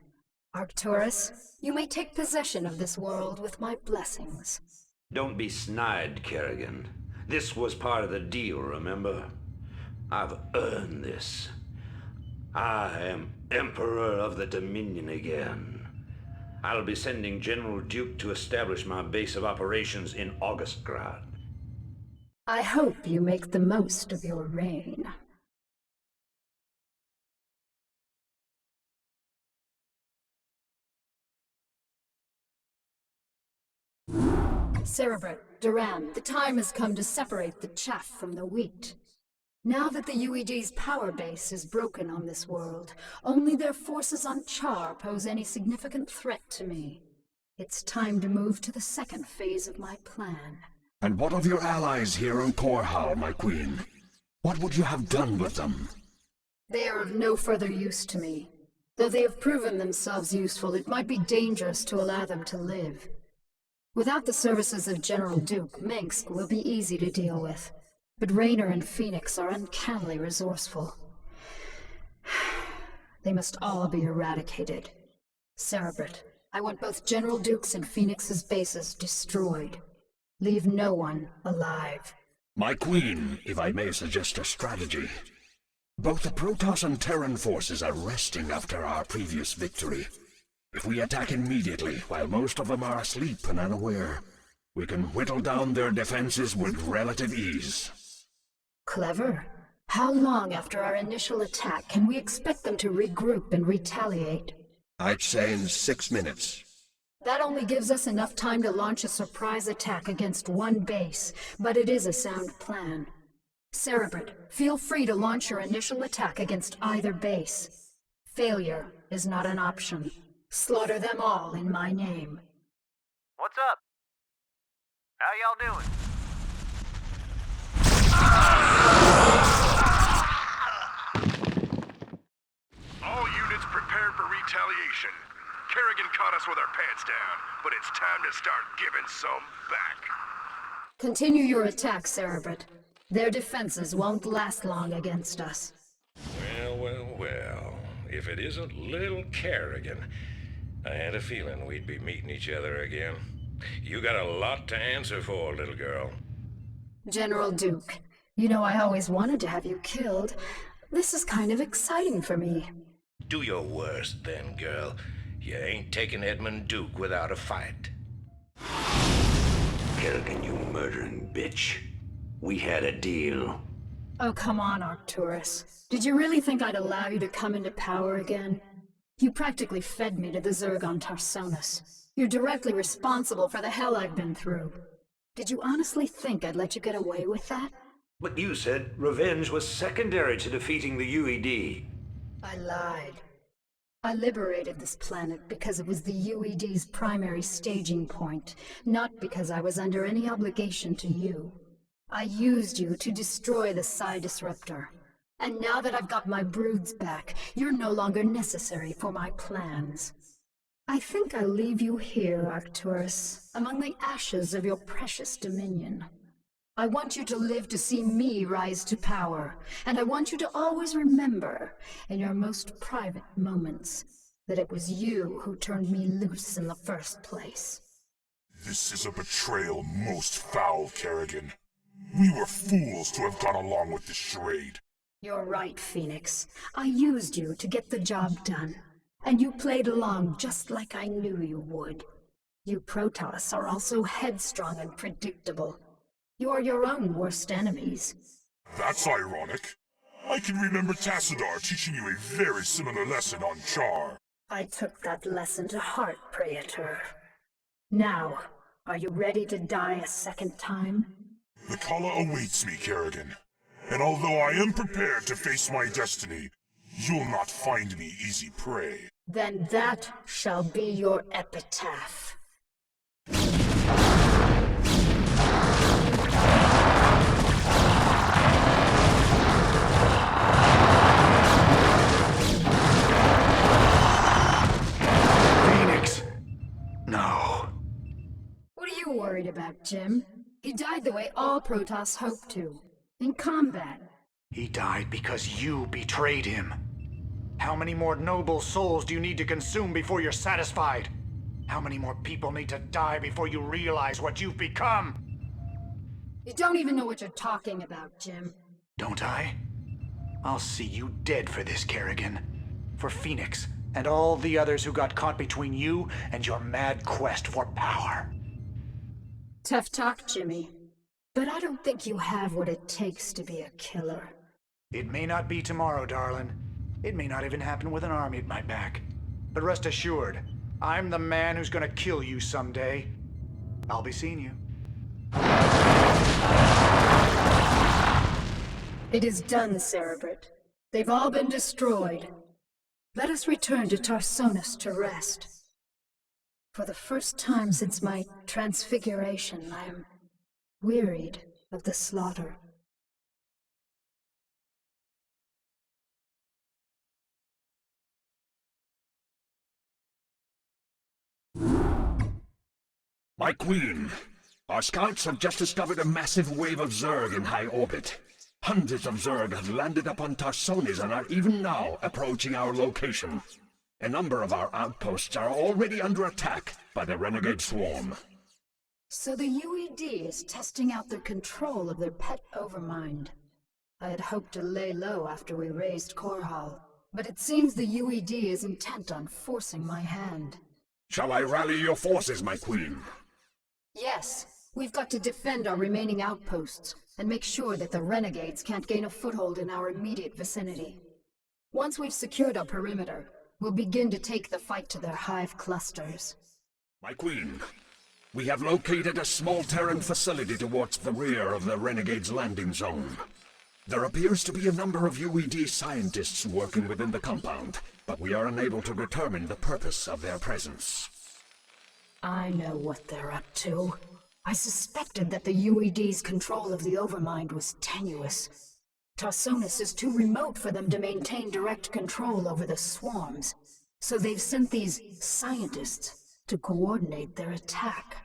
Arcturus, you may take possession of this world with my blessings. Don't be snide, Kerrigan. This was part of the deal, remember? I've earned this. I am Emperor of the Dominion again. I'll be sending General Duke to establish my base of operations in Augustgrad. I hope you make the most of your reign. Cerebrit, Duran, the time has come to separate the chaff from the wheat. Now that the UED's power base is broken on this world, only their forces on Char pose any significant threat to me. It's time to move to the second phase of my plan. And what of your allies here on Core Hall, my queen? What would you have done with them? They are of no further use to me. Though they have proven themselves useful, it might be dangerous to allow them to live. Without the services of General Duke, Minsk will be easy to deal with. But Raynor and Phoenix are uncannily resourceful. They must all be eradicated. Cerebrit, I want both General Duke's and Phoenix's bases destroyed. Leave no one alive. My queen, if I may suggest a strategy. Both the Protoss and Terran forces are resting after our previous victory. If we attack immediately, while most of them are asleep and unaware, we can whittle down their defenses with relative ease. Clever. How long after our initial attack can we expect them to regroup and retaliate? I'd say in 6 minutes. That only gives us enough time to launch a surprise attack against one base, but it is a sound plan. Cerebrate, feel free to launch your initial attack against either base. Failure is not an option. Slaughter them all in my name. What's up? How y'all doing? All units prepared for retaliation. Kerrigan caught us with our pants down, but it's time to start giving some back. Continue your attack, Cerebrate. Their defenses won't last long against us. Well. If it isn't little Kerrigan, I had a feeling we'd be meeting each other again. You got a lot to answer for, little girl. General Duke, you know I always wanted to have you killed. This is kind of exciting for me. Do your worst then, girl. You ain't taking Edmund Duke without a fight. Kerrigan, you murdering bitch. We had a deal. Oh, come on, Arcturus. Did you really think I'd allow you to come into power again? You practically fed me to the Zerg on Tarsonis. You're directly responsible for the hell I've been through. Did you honestly think I'd let you get away with that? But you said revenge was secondary to defeating the UED. I lied. I liberated this planet because it was the UED's primary staging point, not because I was under any obligation to you. I used you to destroy the Psi Disruptor. And now that I've got my broods back, you're no longer necessary for my plans. I think I'll leave you here, Arcturus, among the ashes of your precious dominion. I want you to live to see me rise to power, and I want you to always remember, in your most private moments, that it was you who turned me loose in the first place. This is a betrayal most foul, Kerrigan. We were fools to have gone along with this charade. You're right, Phoenix. I used you to get the job done, and you played along just like I knew you would. You Protoss are also headstrong and predictable. You're your own worst enemies. That's ironic. I can remember Tassadar teaching you a very similar lesson on Char. I took that lesson to heart, Praetor. Now, are you ready to die a second time? The Kala awaits me, Kerrigan. And although I am prepared to face my destiny, you'll not find me easy prey. Then that shall be your epitaph. Phoenix! No. What are you worried about, Jim? He died the way all Protoss hoped to. In combat. He died because you betrayed him. How many more noble souls do you need to consume before you're satisfied? How many more people need to die before you realize what you've become? You don't even know what you're talking about, Jim. Don't I? I'll see you dead for this, Kerrigan. For Phoenix, and all the others who got caught between you and your mad quest for power. Tough talk, Jimmy. But I don't think you have what it takes to be a killer. It may not be tomorrow, darling. It may not even happen with an army at my back. But rest assured, I'm the man who's gonna kill you someday. I'll be seeing you. It is done, Cerebrate. They've all been destroyed. Let us return to Tarsonis to rest. For the first time since my transfiguration, I am wearied of the slaughter. My queen, our scouts have just discovered a massive wave of Zerg in high orbit. Hundreds of Zerg have landed upon Tarsonis and are even now approaching our location. A number of our outposts are already under attack by the renegade swarm. So the UED is testing out their control of their pet overmind. I had hoped to lay low after we raised Korhal, but it seems the UED is intent on forcing my hand. Shall I rally your forces, my queen? Yes, we've got to defend our remaining outposts and make sure that the renegades can't gain a foothold in our immediate vicinity. Once we've secured our perimeter, we'll begin to take the fight to their hive clusters. My queen, we have located a small Terran facility towards the rear of the Renegade's landing zone. There appears to be a number of UED scientists working within the compound, but we are unable to determine the purpose of their presence. I know what they're up to. I suspected that the UED's control of the Overmind was tenuous. Tarsonis is too remote for them to maintain direct control over the swarms, so they've sent these scientists to coordinate their attack.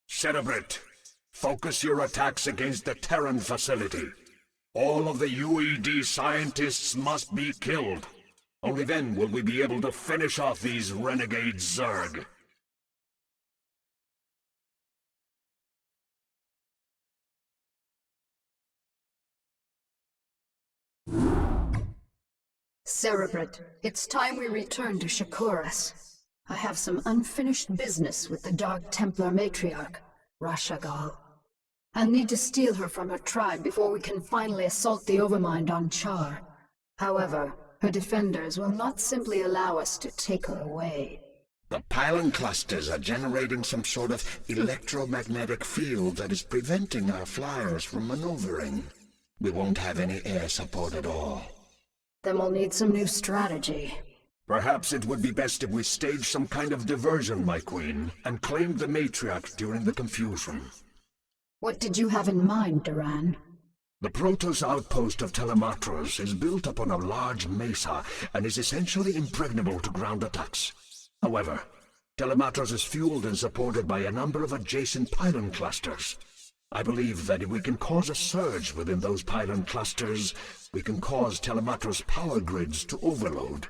Cerebrit, focus your attacks against the Terran facility. All of the UED scientists must be killed. Only then will we be able to finish off these renegade Zerg. Cerebrit, it's time we return to Shakuras. I have some unfinished business with the Dark Templar matriarch, Rashagal. I'll need to steal her from her tribe before we can finally assault the Overmind on Char. However, her defenders will not simply allow us to take her away. The pylon clusters are generating some sort of electromagnetic field that is preventing our flyers from maneuvering. We won't have any air support at all. Then we'll need some new strategy. Perhaps it would be best if we staged some kind of diversion, my queen, and claimed the matriarch during the confusion. What did you have in mind, Duran? The Protoss outpost of Telematros is built upon a large mesa and is essentially impregnable to ground attacks. However, Telematros is fueled and supported by a number of adjacent pylon clusters. I believe that if we can cause a surge within those pylon clusters, we can cause Telematros power grids to overload.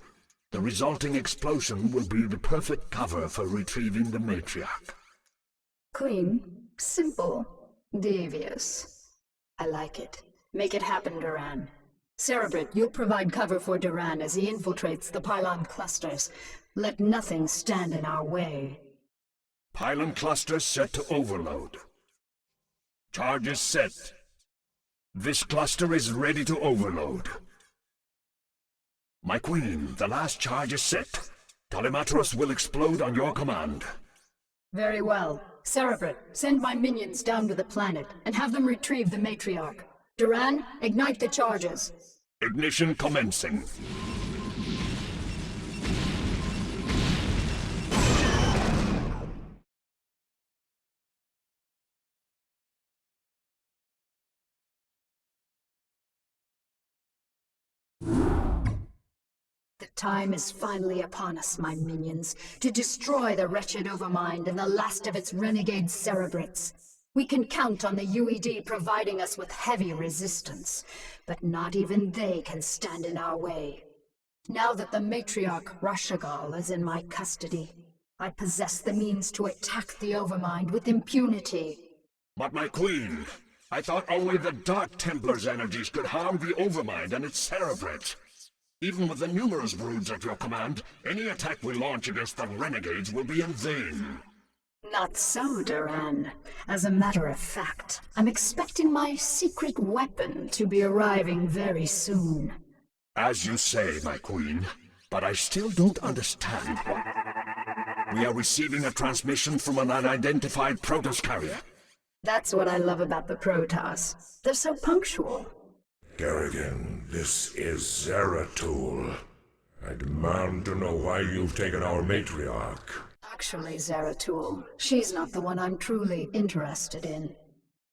The resulting explosion will be the perfect cover for retrieving the matriarch. Queen, simple, devious. I like it. Make it happen, Duran. Cerebrit, you'll provide cover for Duran as he infiltrates the pylon clusters. Let nothing stand in our way. Pylon clusters set to overload. Charges set. This cluster is ready to overload. My queen, the last charge is set. Telematros will explode on your command. Very well. Cerebrit, send my minions down to the planet and have them retrieve the matriarch. Duran, ignite the charges. Ignition commencing. The time is finally upon us, my minions, to destroy the wretched Overmind and the last of its renegade Cerebrits. We can count on the UED providing us with heavy resistance, but not even they can stand in our way. Now that the matriarch Rashagal is in my custody, I possess the means to attack the Overmind with impunity. But my queen, I thought only the Dark Templar's energies could harm the Overmind and its Cerebrits. Even with the numerous broods at your command, any attack we launch against the renegades will be in vain. Not so, Duran. As a matter of fact, I'm expecting my secret weapon to be arriving very soon. As you say, my queen, but I still don't understand what... We are receiving a transmission from an unidentified Protoss carrier. That's what I love about the Protoss. They're so punctual. Kerrigan, this is Zeratul. I demand to know why you've taken our matriarch. Actually, Zeratul, she's not the one I'm truly interested in.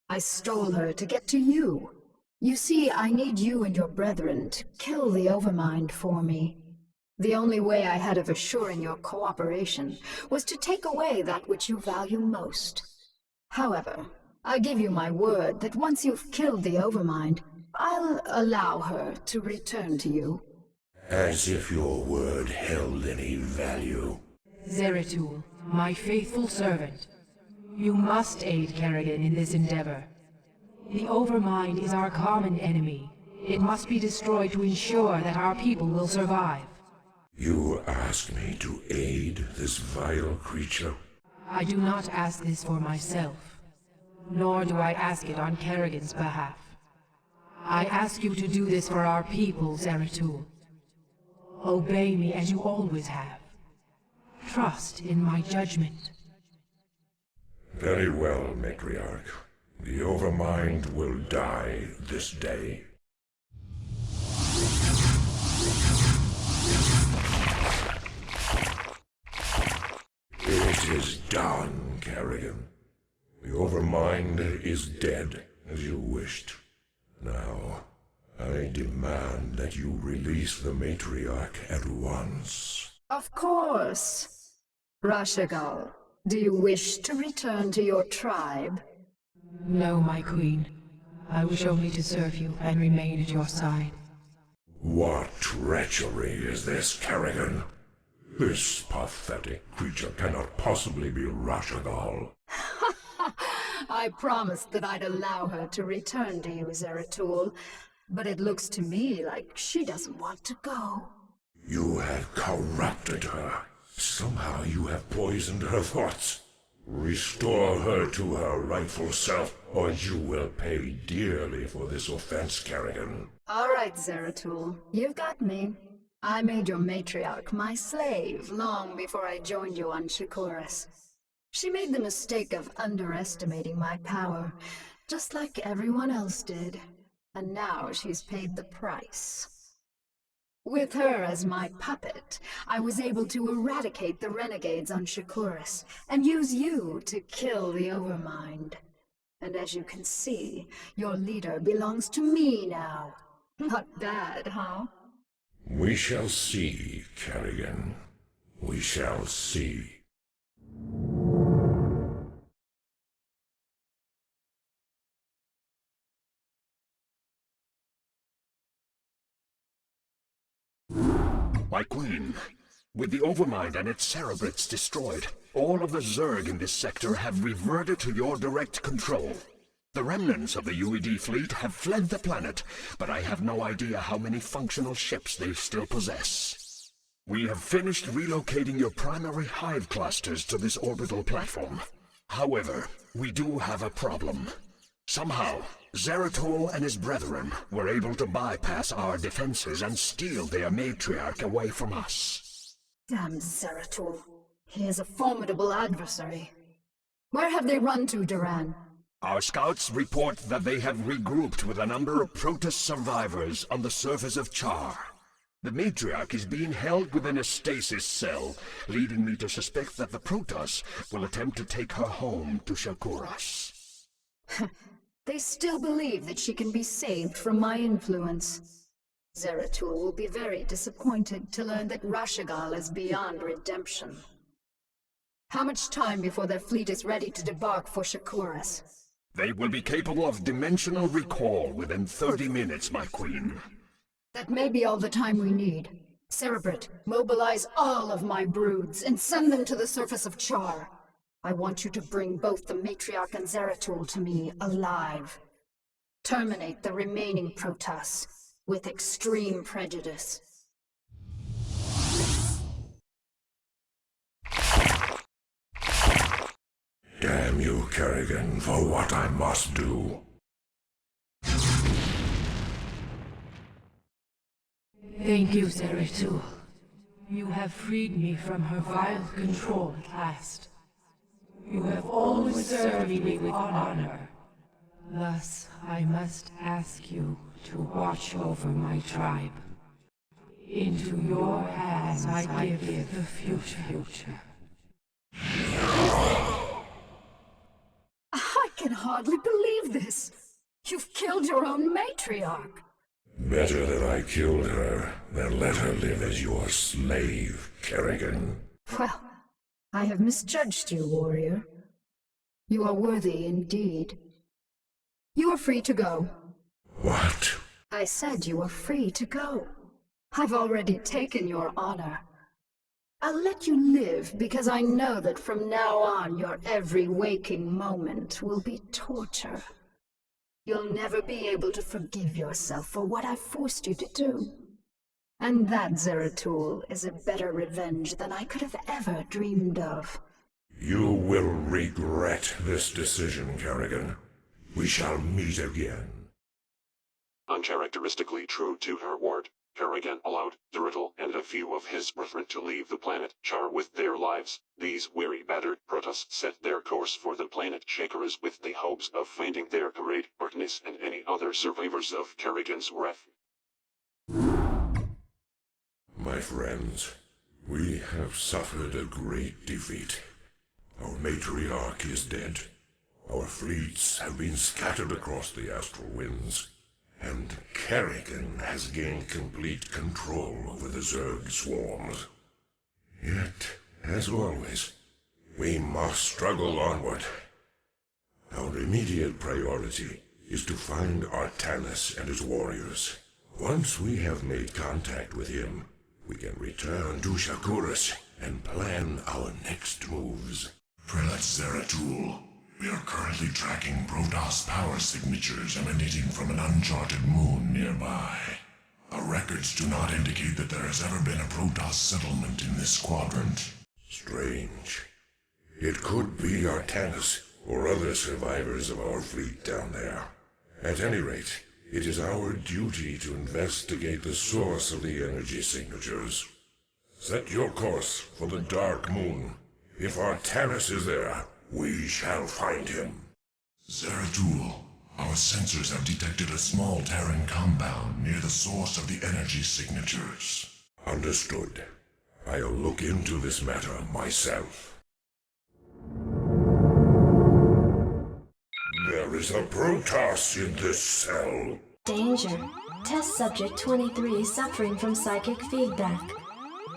I stole her to get to you. You see, I need you and your brethren to kill the Overmind for me. The only way I had of assuring your cooperation was to take away that which you value most. However, I give you my word that once you've killed the Overmind, I'll allow her to return to you. As if your word held any value. Zeratul, my faithful servant, you must aid Kerrigan in this endeavor. The Overmind is our common enemy, It must be destroyed to ensure that our people will survive. You ask me to aid this vile creature? I do not ask this for myself, nor do I ask it on Kerrigan's behalf. I ask you to do this for our people, Zeratul. Obey me as you always have. Trust in my judgment. Very well, Matriarch. The Overmind will die this day. It is done, Kerrigan. The Overmind is dead, as you wished. Now, I demand that you release the Matriarch at once. Of course. Rashagal, do you wish to return to your tribe? No, my queen. I wish only to serve you and remain at your side. What treachery is this, Kerrigan? This pathetic creature cannot possibly be Rashagal. I promised that I'd allow her to return to you, Zeratul, but it looks to me like she doesn't want to go. You have corrupted her. Somehow you have poisoned her thoughts. Restore her to her rightful self, or you will pay dearly for this offense, Kerrigan. All right, Zeratul, you've got me. I made your matriarch my slave long before I joined you on Shakuras. She made the mistake of underestimating my power, just like everyone else did, and now she's paid the price. With her as my puppet, I was able to eradicate the renegades on Shakuras, and use you to kill the Overmind. And as you can see, your leader belongs to me now. Not bad, huh? We shall see, Kerrigan. We shall see. My queen, with the Overmind and its cerebrates destroyed, all of the Zerg in this sector have reverted to your direct control. The remnants of the UED fleet have fled the planet, but I have no idea how many functional ships they still possess. We have finished relocating your primary hive clusters to this orbital platform. However, we do have a problem. Somehow, Zeratul and his brethren were able to bypass our defenses and steal their matriarch away from us. Damn Zeratul. He is a formidable adversary. Where have they run to, Duran? Our scouts report that they have regrouped with a number of Protoss survivors on the surface of Char. The matriarch is being held within a stasis cell, leading me to suspect that the Protoss will attempt to take her home to Shakuras. They still believe that she can be saved from my influence. Zeratul will be very disappointed to learn that Rashagal is beyond redemption. How much time before their fleet is ready to debark for Shakuras? They will be capable of dimensional recall within 30 minutes, my queen. That may be all the time we need. Cerebrate, mobilize all of my broods and send them to the surface of Char. I want you to bring both the Matriarch and Zeratul to me alive. Terminate the remaining Protoss with extreme prejudice. Damn you, Kerrigan, for what I must do. Thank you, Zeratul. You have freed me from her vile control at last. You have always served me with honor. Thus, I must ask you to watch over my tribe. Into your hands I give the future. I can hardly believe this. You've killed your own matriarch. Better that I killed her than let her live as your slave, Kerrigan. Well, I have misjudged you, warrior. You are worthy indeed. You are free to go. What? I said you are free to go. I've already taken your honor. I'll let you live because I know that from now on your every waking moment will be torture. You'll never be able to forgive yourself for what I forced you to do. And that, Zeratul, is a better revenge than I could have ever dreamed of. You will regret this decision, Kerrigan. We shall meet again. Uncharacteristically true to her word, Paragon allowed Zeratul and a few of his brethren to leave the planet Char with their lives. These weary, battered Protoss set their course for the planet Shakers with the hopes of finding their great Artemis and any other survivors of Kerrigan's wrath. My friends, we have suffered a great defeat. Our matriarch is dead. Our fleets have been scattered across the astral winds. And Kerrigan has gained complete control over the Zerg swarms. Yet, as always, we must struggle onward. Our immediate priority is to find Artanis and his warriors. Once we have made contact with him, we can return to Shakuras and plan our next moves. Prelate Zeratul, we are currently tracking Protoss power signatures emanating from an uncharted moon nearby. Our records do not indicate that there has ever been a Protoss settlement in this quadrant. Strange. It could be Artanis or other survivors of our fleet down there. At any rate, it is our duty to investigate the source of the energy signatures. Set your course for the Dark Moon. If Artanis is there, we shall find him. Zeratul, our sensors have detected a small Terran compound near the source of the energy signatures. Understood. I'll look into this matter myself. There is a Protoss in this cell. Danger. Test subject 23 suffering from psychic feedback.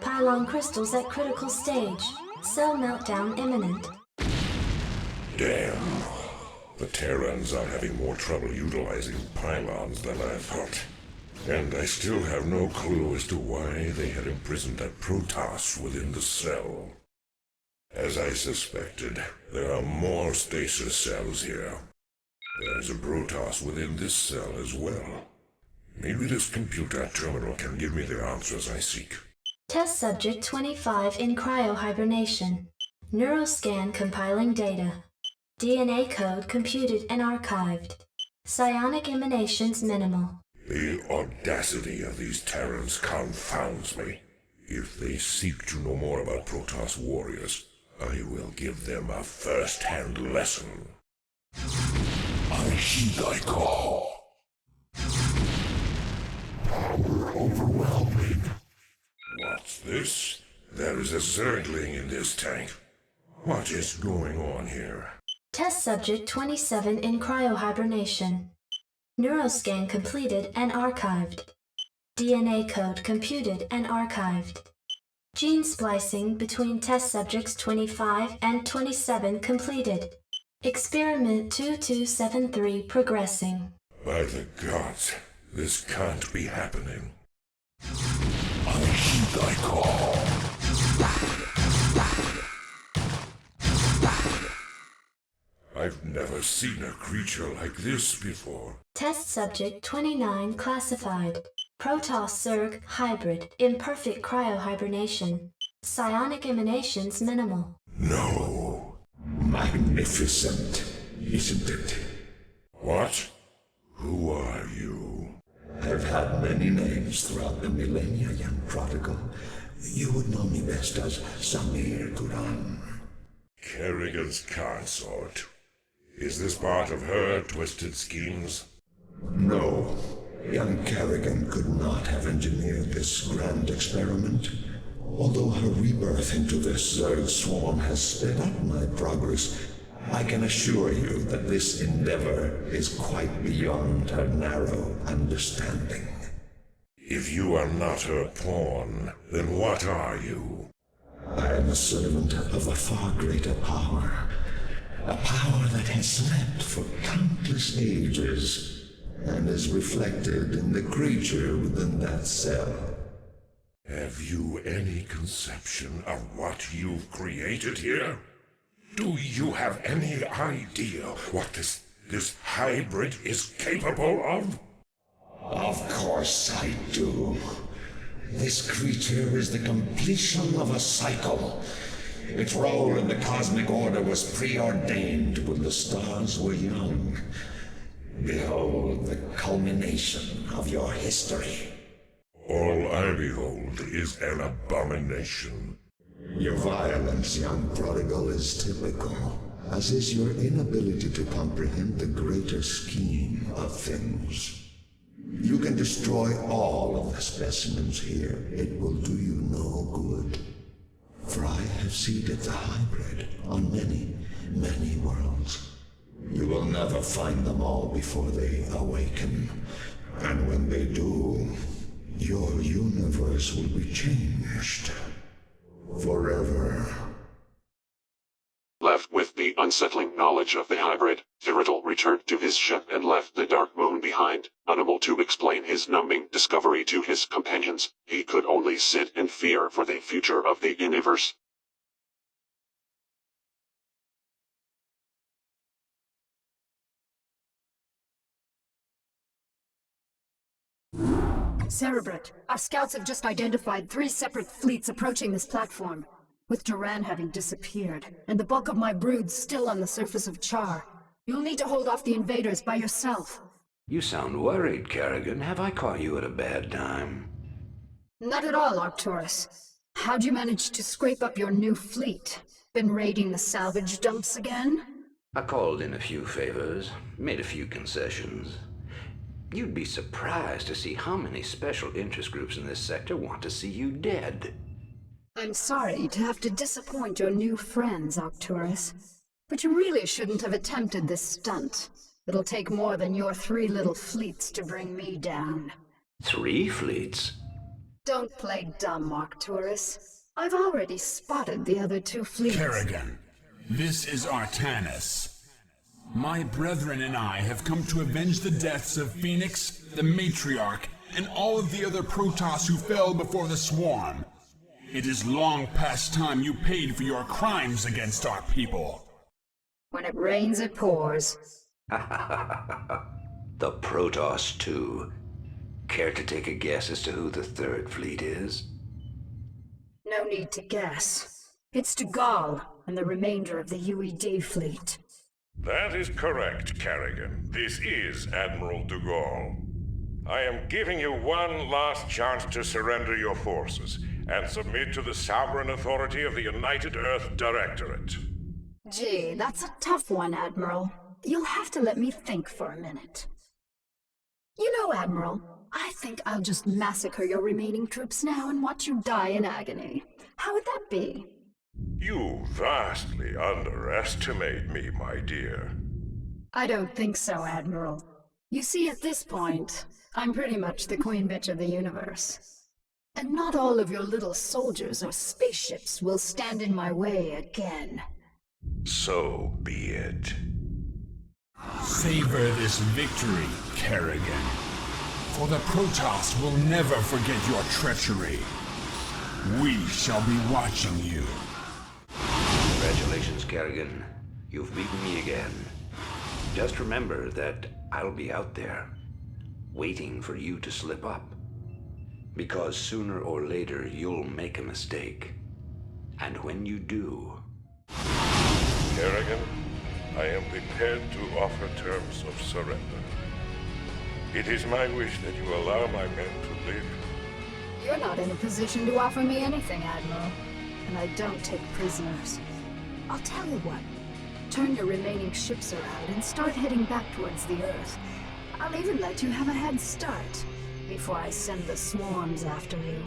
Pylon crystals at critical stage. Cell meltdown imminent. Damn. The Terrans are having more trouble utilizing pylons than I thought. And I still have no clue as to why they had imprisoned that Protoss within the cell. As I suspected, there are more stasis cells here. There's a Protoss within this cell as well. Maybe this computer terminal can give me the answers I seek. Test subject 25 in cryohibernation. Neuroscan compiling data. DNA code computed and archived. Psionic emanations minimal. The audacity of these Terrans confounds me. If they seek to know more about Protoss warriors, I will give them a first-hand lesson. I heed thy call. Power overwhelming. What's this? There is a Zergling in this tank. What is going on here? Test subject 27 in cryohibernation. Neuroscan completed and archived. DNA code computed and archived. Gene splicing between test subjects 25 and 27 completed. Experiment 2273 progressing. By the gods, this can't be happening. I heed thy call. I've never seen a creature like this before. Test subject 29 classified. Protoss Zerg hybrid, imperfect cryohibernation. Psionic emanations minimal. No. Magnificent, isn't it? What? Who are you? I've had many names throughout the millennia, young prodigal. You would know me best as Samir Duran. Kerrigan's consort. Is this part of her twisted schemes? No. Young Kerrigan could not have engineered this grand experiment. Although her rebirth into this Zerg swarm has sped up my progress, I can assure you that this endeavor is quite beyond her narrow understanding. If you are not her pawn, then what are you? I am a servant of a far greater power. A power that has slept for countless ages, and is reflected in the creature within that cell. Have you any conception of what you've created here? Do you have any idea what this this hybrid is capable of? Of course I do. This creature is the completion of a cycle. Its role in the cosmic order was preordained when the stars were young. Behold the culmination of your history. All I behold is an abomination. Your violence, young prodigal, is typical, as is your inability to comprehend the greater scheme of things. You can destroy all of the specimens here. It will do you no good. For I have seeded the hybrid on many, many worlds. You will never find them all before they awaken. And when they do, your universe will be changed. Forever. Left with the unsettling knowledge of the hybrid, Cyril returned to his ship and left the Dark Moon behind, unable to explain his numbing discovery to his companions. He could only sit in fear for the future of the universe. Cerebrate, our scouts have just identified 3 separate fleets approaching this platform, with Duran having disappeared, and the bulk of my broods still on the surface of Char. You'll need to hold off the invaders by yourself. You sound worried, Kerrigan. Have I caught you at a bad time? Not at all, Arcturus. How'd you manage to scrape up your new fleet? Been raiding the salvage dumps again? I called in a few favors, made a few concessions. You'd be surprised to see how many special interest groups in this sector want to see you dead. I'm sorry to have to disappoint your new friends, Arcturus. But you really shouldn't have attempted this stunt. It'll take more than your 3 little fleets to bring me down. 3 fleets? Don't play dumb, Arcturus. I've already spotted the other 2 fleets. Paragon, this is Artanis. My brethren and I have come to avenge the deaths of Phoenix, the Matriarch, and all of the other Protoss who fell before the Swarm. It is long past time you paid for your crimes against our people. When it rains, it pours. The Protoss, too. Care to take a guess as to who the 3rd fleet is? No need to guess. It's Dugall and the remainder of the UED fleet. That is correct, Kerrigan. This is Admiral Dugall. I am giving you one last chance to surrender your forces and submit to the sovereign authority of the United Earth Directorate. Gee, that's a tough one, Admiral. You'll have to let me think for a minute. You know, Admiral, I think I'll just massacre your remaining troops now and watch you die in agony. How would that be? You vastly underestimate me, my dear. I don't think so, Admiral. You see, at this point, I'm pretty much the queen bitch of the universe. And not all of your little soldiers or spaceships will stand in my way again. So be it. Savor this victory, Kerrigan. For the Protoss will never forget your treachery. We shall be watching you. Congratulations, Kerrigan. You've beaten me again. Just remember that I'll be out there, waiting for you to slip up. Because sooner or later you'll make a mistake. And when you do... Kerrigan, I am prepared to offer terms of surrender. It is my wish that you allow my men to live. You're not in a position to offer me anything, Admiral. And I don't take prisoners. I'll tell you what. Turn your remaining ships around and start heading back towards the Earth. I'll even let you have a head start before I send the swarms after you.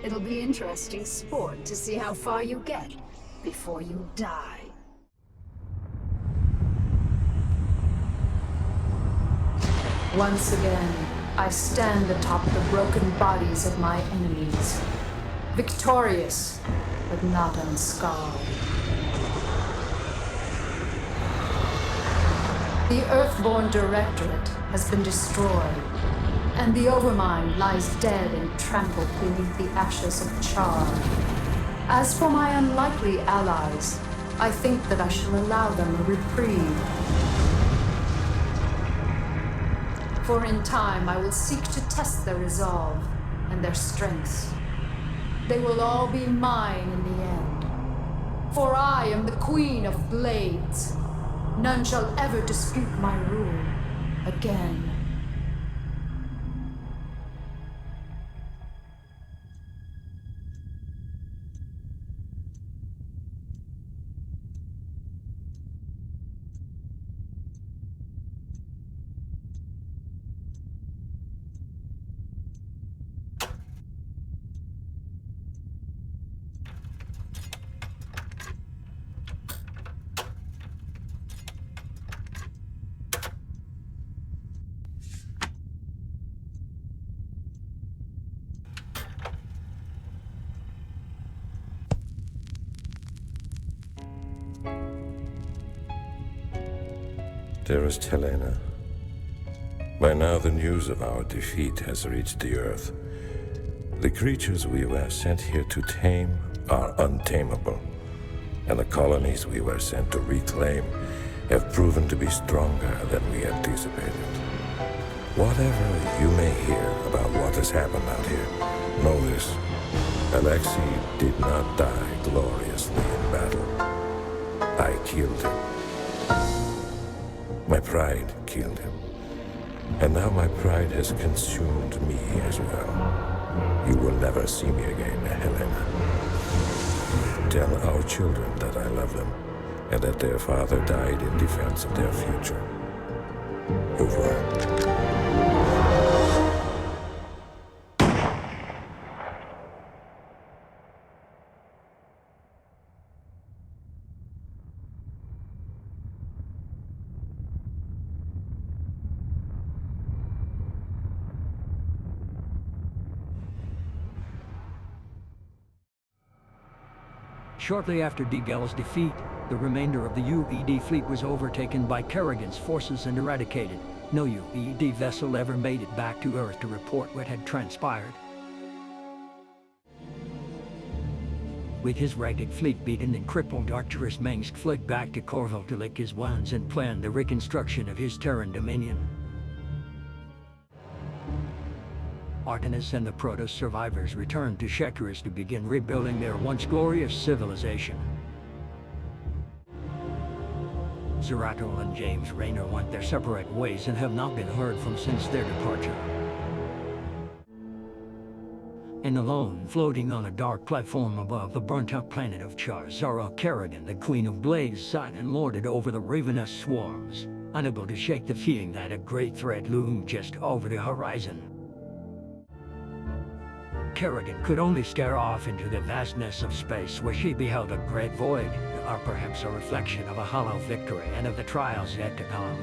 It'll be interesting sport to see how far you get before you die. Once again, I stand atop the broken bodies of my enemies. Victorious, but not unscarred. The Earthborn Directorate has been destroyed, and the Overmind lies dead and trampled beneath the ashes of Char. As for my unlikely allies, I think that I shall allow them a reprieve. For in time I will seek to test their resolve and their strengths. They will all be mine in the end. For I am the Queen of Blades. None shall ever dispute my rule again. Dearest Helena, by now the news of our defeat has reached the Earth. The creatures we were sent here to tame are untamable, and the colonies we were sent to reclaim have proven to be stronger than we anticipated. Whatever you may hear about what has happened out here, know this: Alexei did not die gloriously in battle. I killed him. My pride killed him. And now my pride has consumed me as well. You will never see me again, Helena. Tell our children that I love them, and that their father died in defense of their future. Au revoir. Shortly after Degel's defeat, the remainder of the UED fleet was overtaken by Kerrigan's forces and eradicated. No UED vessel ever made it back to Earth to report what had transpired. With his ragged fleet beaten and crippled, Arcturus Mengsk fled back to Corval to lick his wounds and plan the reconstruction of his Terran dominion. Artanis and the Protoss survivors returned to Shekaris to begin rebuilding their once glorious civilization. Zeratul and James Raynor went their separate ways and have not been heard from since their departure. And alone, floating on a dark platform above the burnt-out planet of Char, Zara Kerrigan, the Queen of Blades, sat and lorded over the ravenous swarms, unable to shake the feeling that a great threat loomed just over the horizon. Kerrigan could only stare off into the vastness of space, where she beheld a great void, or perhaps a reflection of a hollow victory and of the trials yet to come.